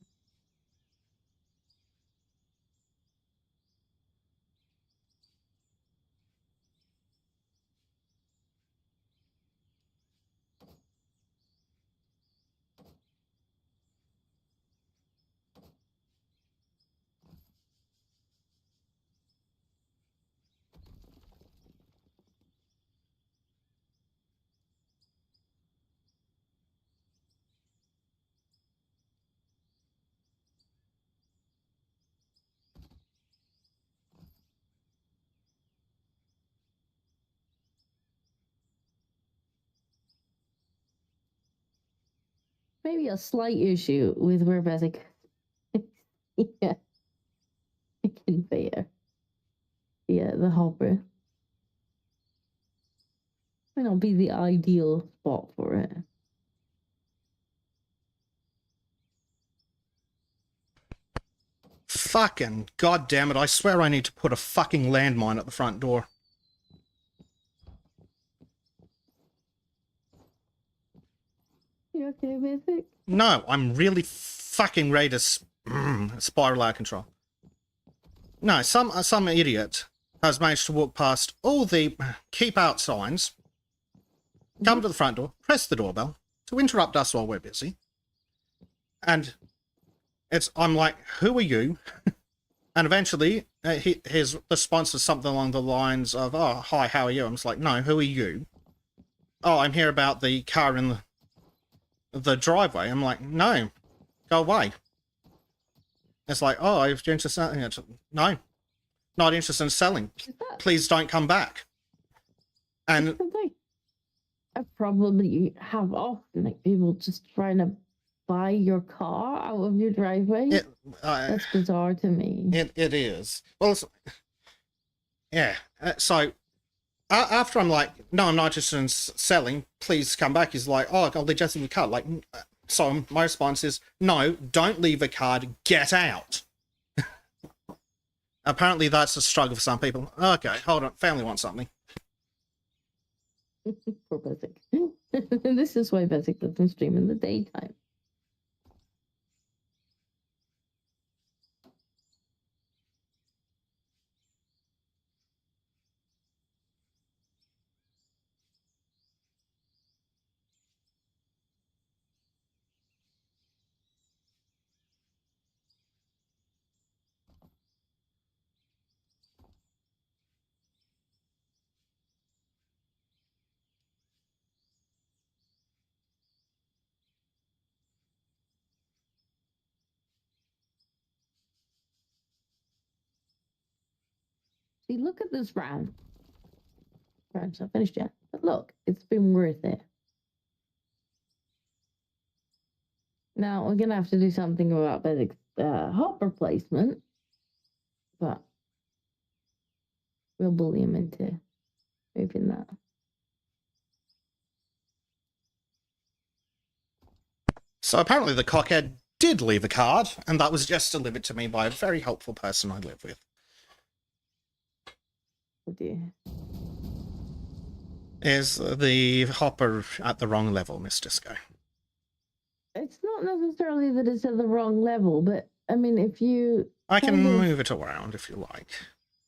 Maybe a slight issue with where basic yeah, conveyor. Yeah, the hopper. Might not be the ideal spot for it. Fucking goddamn it! I swear I need to put a fucking landmine at the front door. You okay, basic? No, I'm really fucking ready to spiral out of control. No, some idiot has managed to walk past all the keep out signs, come to the front door, press the doorbell to interrupt us while we're busy, and I'm like, who are you? And eventually, his response is something along the lines of, "Oh, hi, how are you?" I'm just like, "No, who are you?" "Oh, I'm here about the car in the driveway." I'm like, "No, go away." It's like, "Oh, if you're interested in it, no, not interested in selling. Please don't come back." And a problem that you have often, like people just trying to buy your car out of your driveway. That's bizarre to me. It is. Well, yeah. So after I'm like, "No, I'm not interested in selling. Please come back." He's like, "Oh, I'll leave just in the card." Like, so my response is, "No, don't leave a card. Get out." Apparently, that's a struggle for some people. Okay, hold on. Family wants something. Poor Basic. This is why Basic doesn't stream in the daytime. See, look at this round. Round's not finished yet, but look, it's been worth it. Now we're gonna have to do something about Basic's hopper placement, but we'll bully him into moving that. So apparently the cockhead did leave a card, and that was just delivered to me by a very helpful person I live with. Oh dear. Is the hopper at the wrong level, Miss Disco? It's not necessarily that it's at the wrong level, but I mean, if you I can move it around if you like.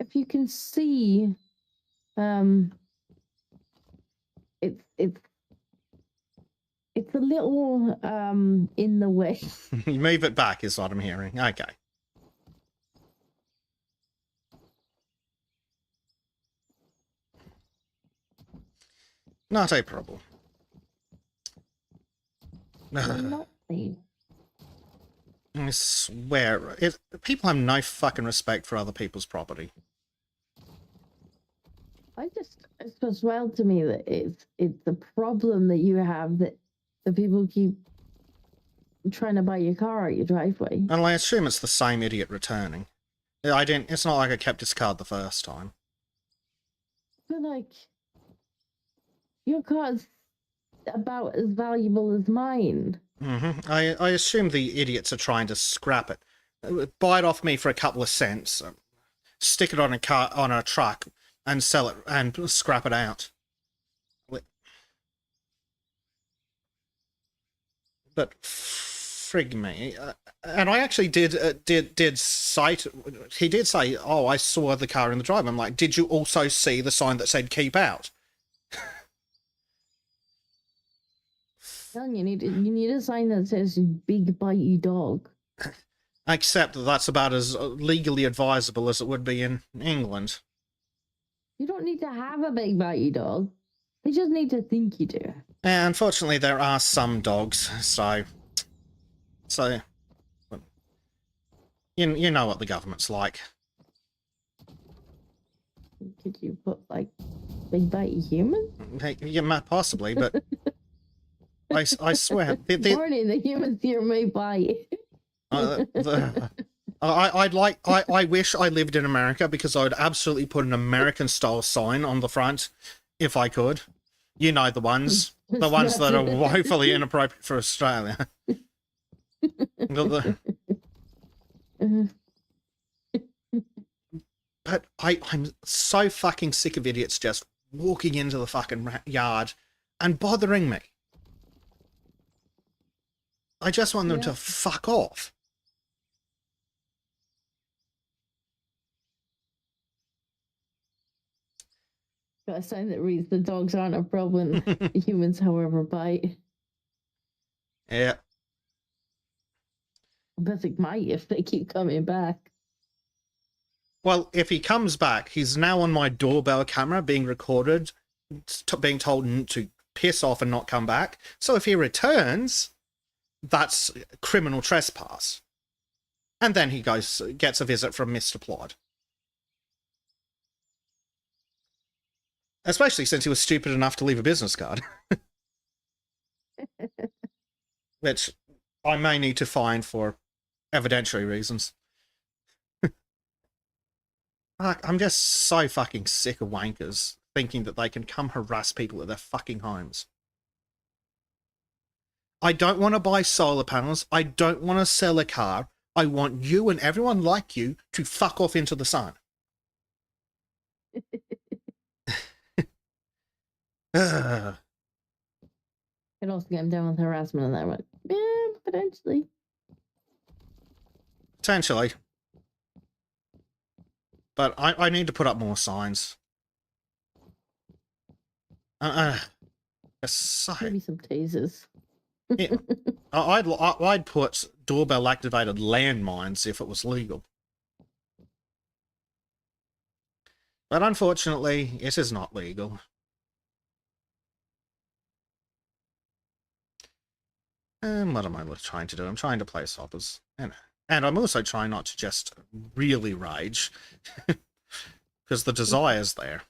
If you can see, it's a little in the way. Move it back is what I'm hearing. Okay. Not a problem. Not me. I swear, people have no fucking respect for other people's property. It's just wild to me that it's a problem that you have that the people keep trying to buy your car out your driveway. And I assume it's the same idiot returning. It's not like I kept his card the first time. But like, your car's about as valuable as mine. I assume the idiots are trying to scrap it. Buy it off me for a couple of cents, stick it on a truck, and sell it and scrap it out. But frig me, and I actually did cite. He did say, "Oh, I saw the car in the drive." I'm like, "Did you also see the sign that said keep out?" You need a sign that says "big bitey dog." Except that's about as legally advisable as it would be in England. You don't need to have a big bitey dog. You just need to think you do. And unfortunately, there are some dogs, so you know what the government's like. Could you put like big bitey human? Yeah, possibly, but I swear, Morning, the humans here may bite. I wish I lived in America because I would absolutely put an American style sign on the front if I could. You know the ones that are woefully inappropriate for Australia. But I'm so fucking sick of idiots just walking into the fucking yard and bothering me. I just want them to fuck off. Got a sign that reads, "The dogs aren't a problem. The humans, however, bite." Yeah. But they might if they keep coming back. Well, if he comes back, he's now on my doorbell camera being recorded, being told to piss off and not come back. So if he returns, that's criminal trespass. And then he gets a visit from Mr. Plod. Especially since he was stupid enough to leave a business card. Which I may need to find for evidentiary reasons. I'm just so fucking sick of wankers thinking that they can come harass people at their fucking homes. I don't want to buy solar panels. I don't want to sell a car. I want you and everyone like you to fuck off into the sun. Could also get him down with harassment and that one. Yeah, potentially. Potentially. But I need to put up more signs. So, Maybe some tasers. Yeah, I'd put doorbell activated landmines if it was legal. But unfortunately, it is not legal. And what am I trying to do? I'm trying to play hoppers. And I'm also trying not to just really rage. Because the desire's there.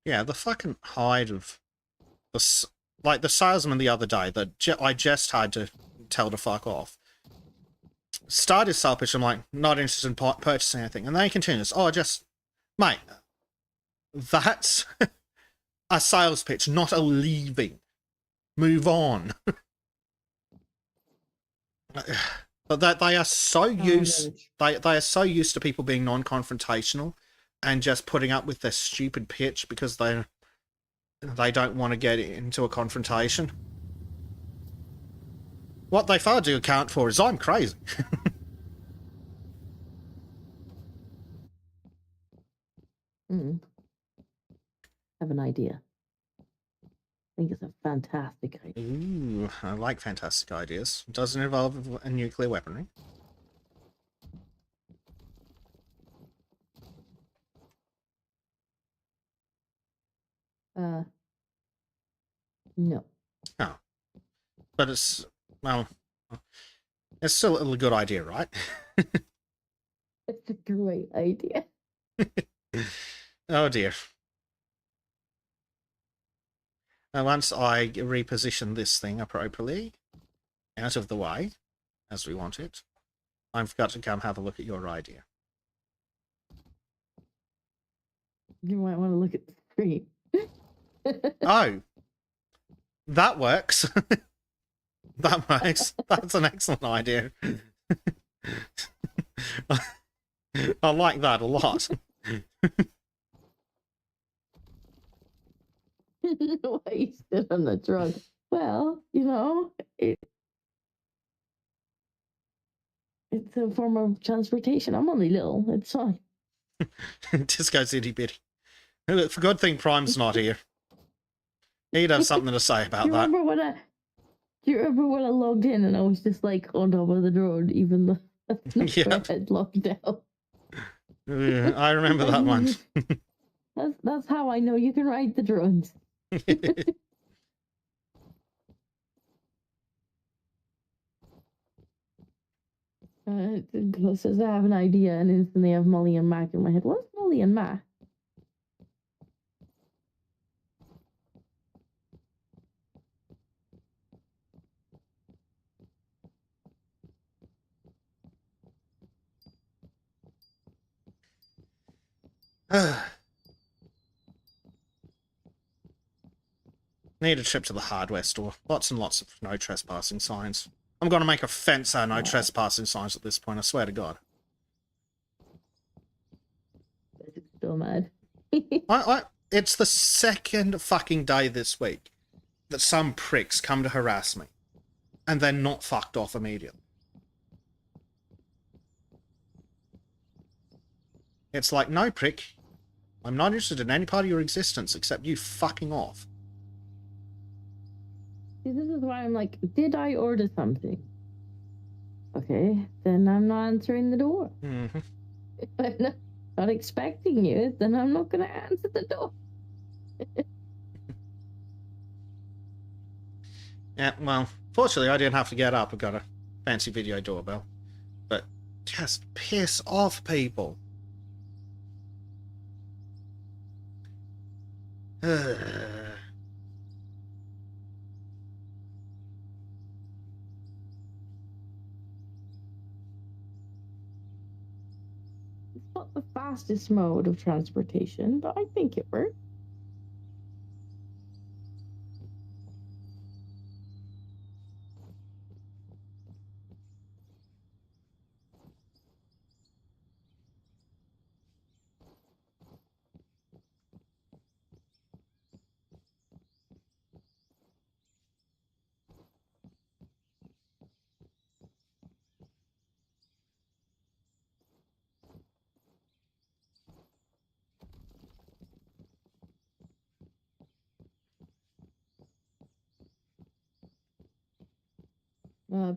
Yeah, the fucking hide of the salesman the other day that I just had to tell to fuck off. Started selfish. I'm like, not interested in purchasing anything, and then he continues. Oh, mate, that's a sales pitch, not a leaving. Move on. But that they are so used. They are so used to people being non-confrontational and just putting up with their stupid pitch because they don't want to get into a confrontation. What they fail to account for is I'm crazy. I have an idea. I think it's a fantastic idea. Ooh, I like fantastic ideas. It doesn't involve a nuclear weaponry. No. Oh. But it's, well, it's still a good idea, right? It's a great idea. Oh dear. Now, once I reposition this thing appropriately, out of the way, as we want it, I forgot to come have a look at your idea. You might want to look at the screen. Oh, that works. That works. That's an excellent idea. I like that a lot. Wasted on the drug. Well, you know, it's a form of transportation. I'm only little. It's fine. Disco's itty bitty. It's a good thing Prime's not here. He'd have something to say about that. Do you remember when I logged in and I was just like on top of the drone, even though I had logged out? Yeah, I remember that one. That's how I know you can ride the drones. It says I have an idea, and instantly I have Molly and Mac in my head. What's Molly and Mac? Need a trip to the hardware store. Lots and lots of no trespassing signs. I'm going to make a fence out of no trespassing signs at this point, I swear to God. Still mad. It's the second fucking day this week that some pricks come to harass me. And they're not fucked off immediately. It's like, no, prick. I'm not interested in any part of your existence except you fucking off. See, this is why I'm like, did I order something? Okay, then I'm not answering the door. Mm-hmm. If I'm not expecting you, then I'm not going to answer the door. Yeah, well, fortunately I didn't have to get up. I got a fancy video doorbell. But just piss off people. It's not the fastest mode of transportation, but I think it works.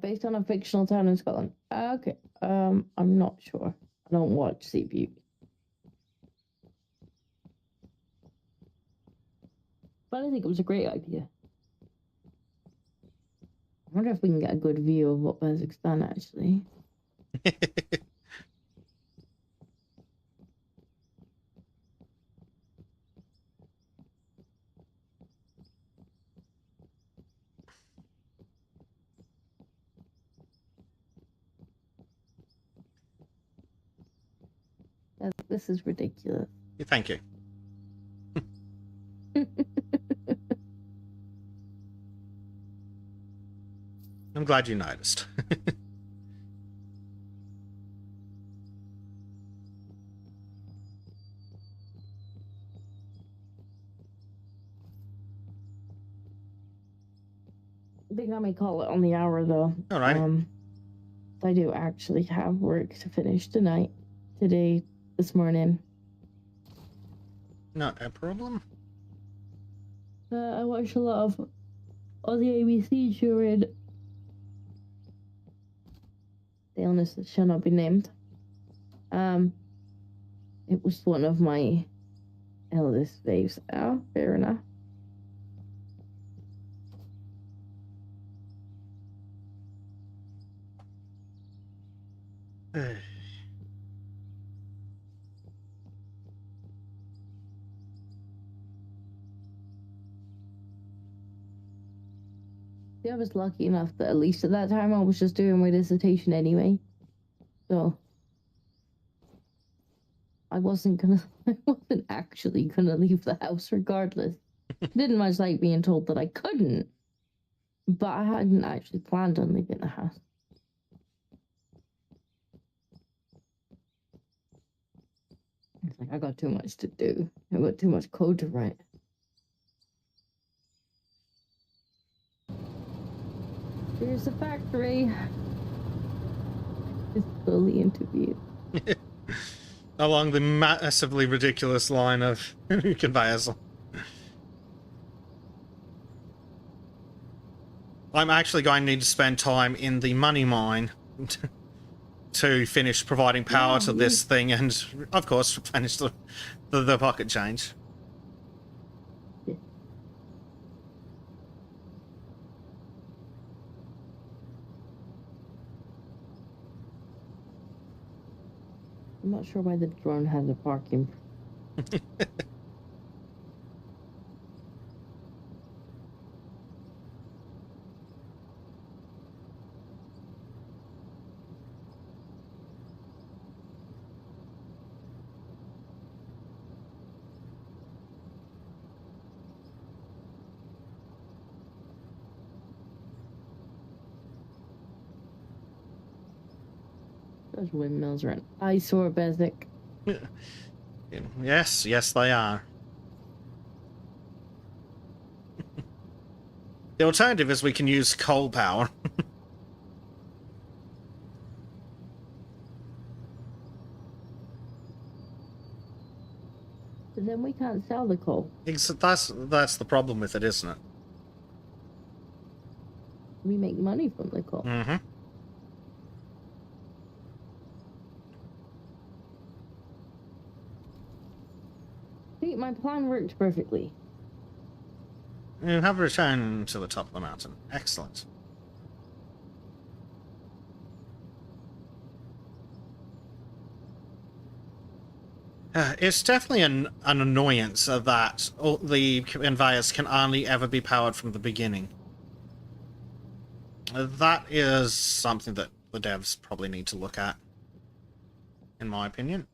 Based on a fictional town in Scotland. Okay. I'm not sure. I don't watch Sea Beauty. But I think it was a great idea. I wonder if we can get a good view of what Bezik's done, actually. This is ridiculous. Thank you. I'm glad you noticed. I think I may call it on the hour, though. All right. I do actually have work to finish today, this morning. Not a problem. I watched a lot of the ABC during the illness that shall not be named. It was one of my eldest faves. Oh, fair enough. The I was lucky enough that at least at that time I was just doing my dissertation anyway. So I wasn't actually gonna leave the house regardless. Didn't much like being told that I couldn't, but I hadn't actually planned on leaving the house. It's like, I got too much to do. I got too much code to write. Here's the factory. It's fully interviewed. Along the massively ridiculous line of conveyors. I'm actually going to need to spend time in the money mine to finish providing power to this thing and, of course, finish the pocket change. I'm not sure why the drone has a parking. Those windmills are an eyesore, Bezic. Yes, yes, they are. The alternative is we can use coal power. But then we can't sell the coal. That's the problem with it, isn't it? We make money from the coal. Mm-hmm. See, my plan worked perfectly. You have returned to the top of the mountain. Excellent. It's definitely an annoyance that all the conveyors can only ever be powered from the beginning. That is something that the devs probably need to look at, in my opinion.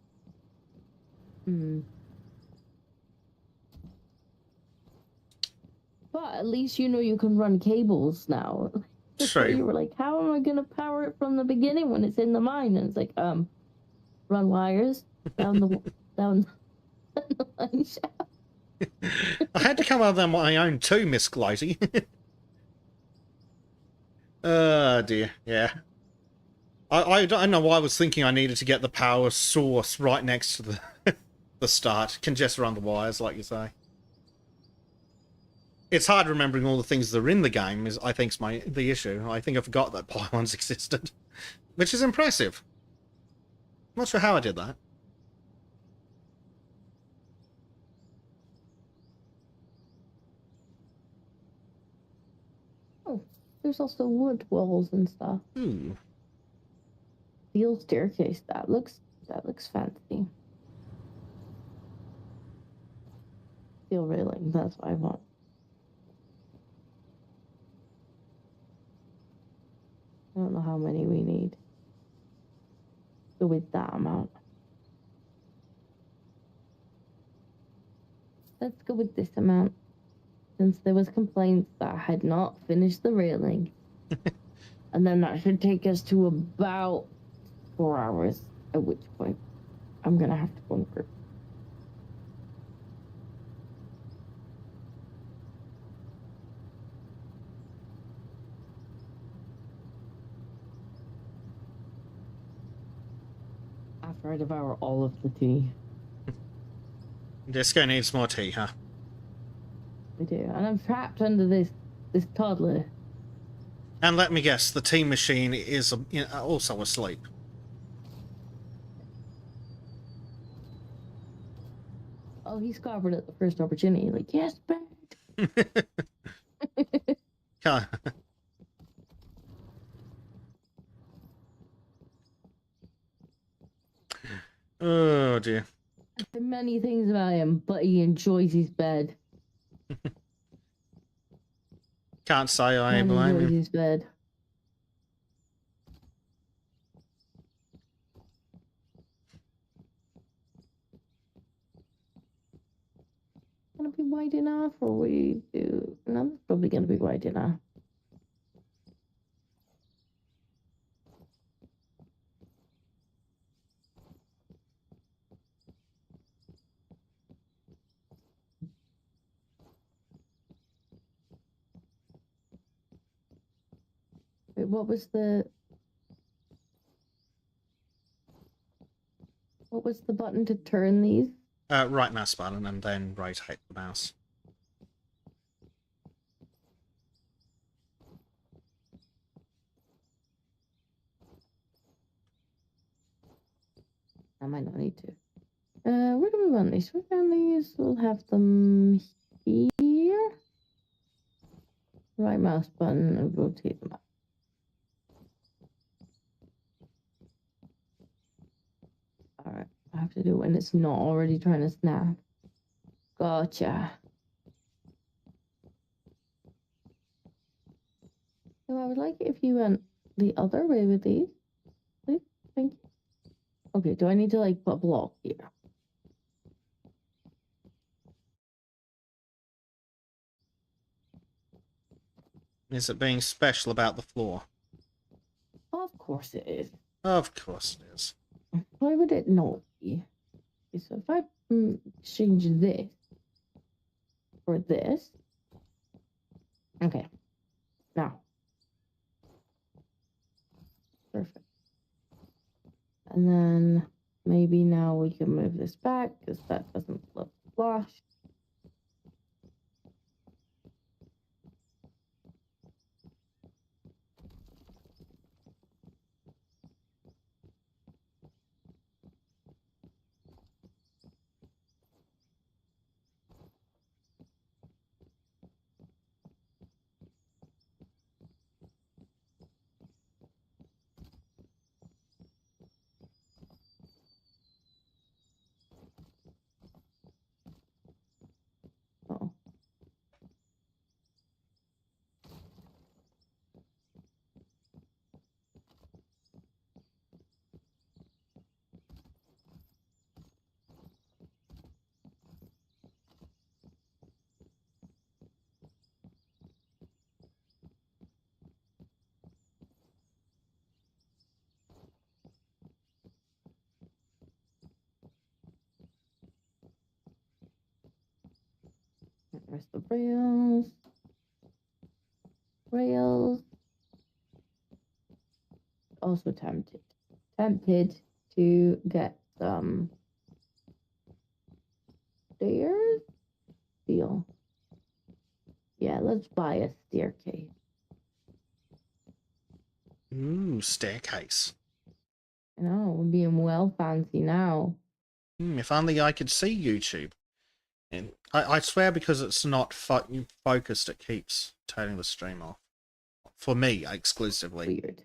Hmm. But at least you know you can run cables now. Before you were like, how am I gonna power it from the beginning when it's in the mine? And it's like, run wires down the down the line shaft. I had to come up with my own too, Miss Gloaty. Oh dear, yeah. I don't know why I was thinking I needed to get the power source right next to the start. Can just run the wires, like you say. It's hard remembering all the things that are in the game, I think's the issue. I think I forgot that pylons existed. Which is impressive. I'm not sure how I did that. Oh, there's also wood walls and stuff. Steel staircase. That looks fancy. Steel railing. That's what I want. I don't know how many we need. Go with that amount. Let's go with this amount. Since there was complaints that I had not finished the railing. And then that should take us to about 4 hours. At which point, I'm gonna have to bunker. After I devour all of the tea. Disco needs more tea, huh? I do. And I'm trapped under this toddler. And let me guess, the tea machine is also asleep. Oh, he scobbled at the first opportunity. Like, yes, bird. Oh dear. I've heard many things about him, but he enjoys his bed. Can't say I Man blame enjoys him. his bed. Gonna be wide enough, or we do? No, it's probably gonna be wide enough. Wait, what was the button to turn these? Right mouse button and then rotate the mouse. I might not need to. Where do we want these? We want these. We'll have them here. Right mouse button and rotate them up. Alright, I have to do it when it's not already trying to snap. Gotcha. So I would like it if you went the other way with these. Please, thank you. Okay, do I need to like put a block here? Is it being special about the floor? Of course it is. Of course it is. Why would it not be? Okay, so if I change this for this. Okay. Now. Perfect. And then maybe now we can move this back because that doesn't look flush. Oh. Where's the rails? Rails. Also tempted to get some stairs. Deal. Yeah, let's buy a staircase. Ooh, staircase. I know, we're being well fancy now. If only I could see YouTube. And I swear because it's not focused, it keeps turning the stream off. For me, exclusively. Weird.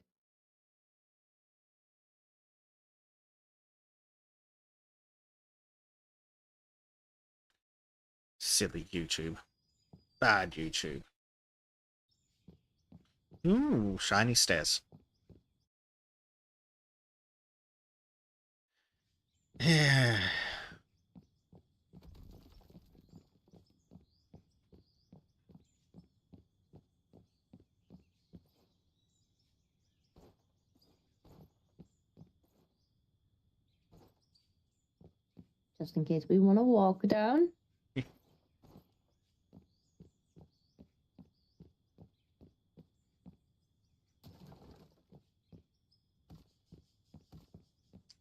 Silly YouTube. Bad YouTube. Ooh, shiny stairs. Yeah. Just in case we want to walk down.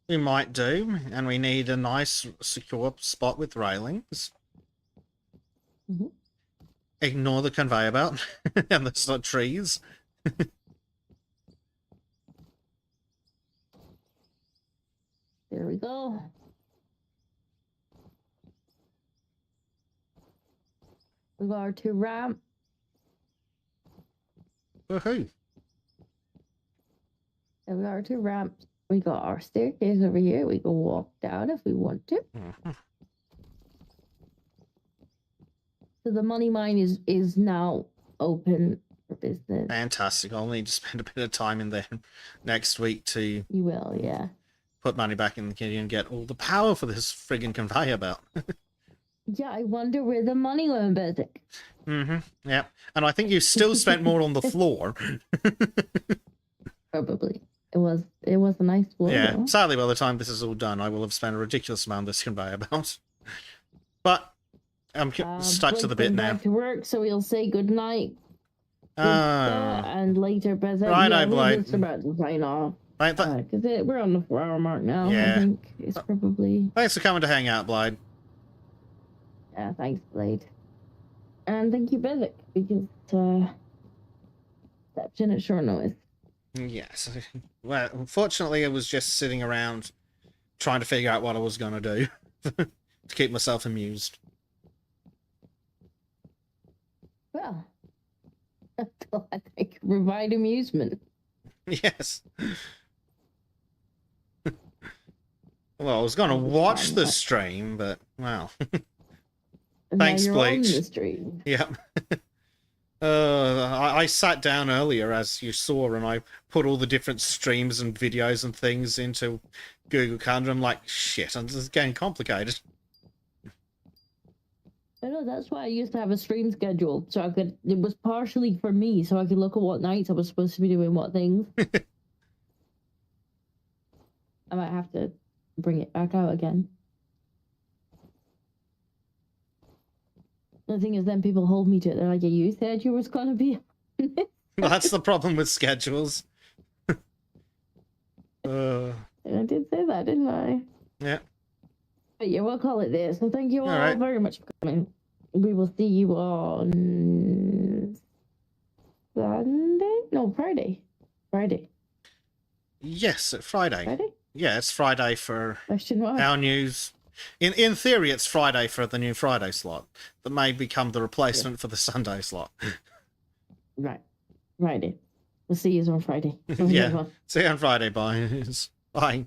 We might do, and we need a nice, secure spot with railings. Mm-hmm. Ignore the conveyor belt, and there's not trees. There we go. We got our 2 ramps. Woohoo! There we got our 2 ramps. We got our staircase over here. We can walk down if we want to. Mm-hmm. So the money mine is now open for business. Fantastic. I'll need to spend a bit of time in there next week to You will, yeah. put money back in the kitty and get all the power for this friggin' conveyor belt. Yeah, I wonder where the money went, Basic. Yeah. And I think you still spent more on the floor. Probably. It was a nice floor, Yeah. though. Sadly, by the time this is all done, I will have spent a ridiculous amount on this conveyor belt. But I'm stuck to the bit now. Back to work, so we'll say good night. And later, Basic. Right, yeah, I we're Blade. just about to sign off. Right, Because we're on the 4-hour mark now. Yeah. I think it's probably. thanks for coming to hang out, Blade. Yeah, thanks, Blade. And thank you, Basic, because stepped in at short notice. Yes. Well, unfortunately, I was just sitting around trying to figure out what I was going to do to keep myself amused. Well, I think provide amusement. Yes. Well, I was going to watch the stream, but, well. And Thanks, now you're on Bleach. the stream. Yep. I sat down earlier, as you saw, and I put all the different streams and videos and things into Google Calendar. I'm like, shit, and this is getting complicated. I know, that's why I used to have a stream schedule, so I could. It was partially for me, so I could look at what nights I was supposed to be doing what things. I might have to bring it back out again. The thing is, then people hold me to it. They're like, yeah, you said you was gonna be on this. That's the problem with schedules. And I did say that, didn't I? Yeah. But yeah, we'll call it there. So thank you all right. very much for coming. We will see you on Sunday? No, Friday. Friday. Yes, Friday. Friday? Yeah, it's Friday for Question mark. our news. In theory, it's Friday for the new Friday slot that may become the replacement for the Sunday slot. Right. Friday. We'll see you on Friday. Have a good Yeah. one. See you on Friday, boys. Bye.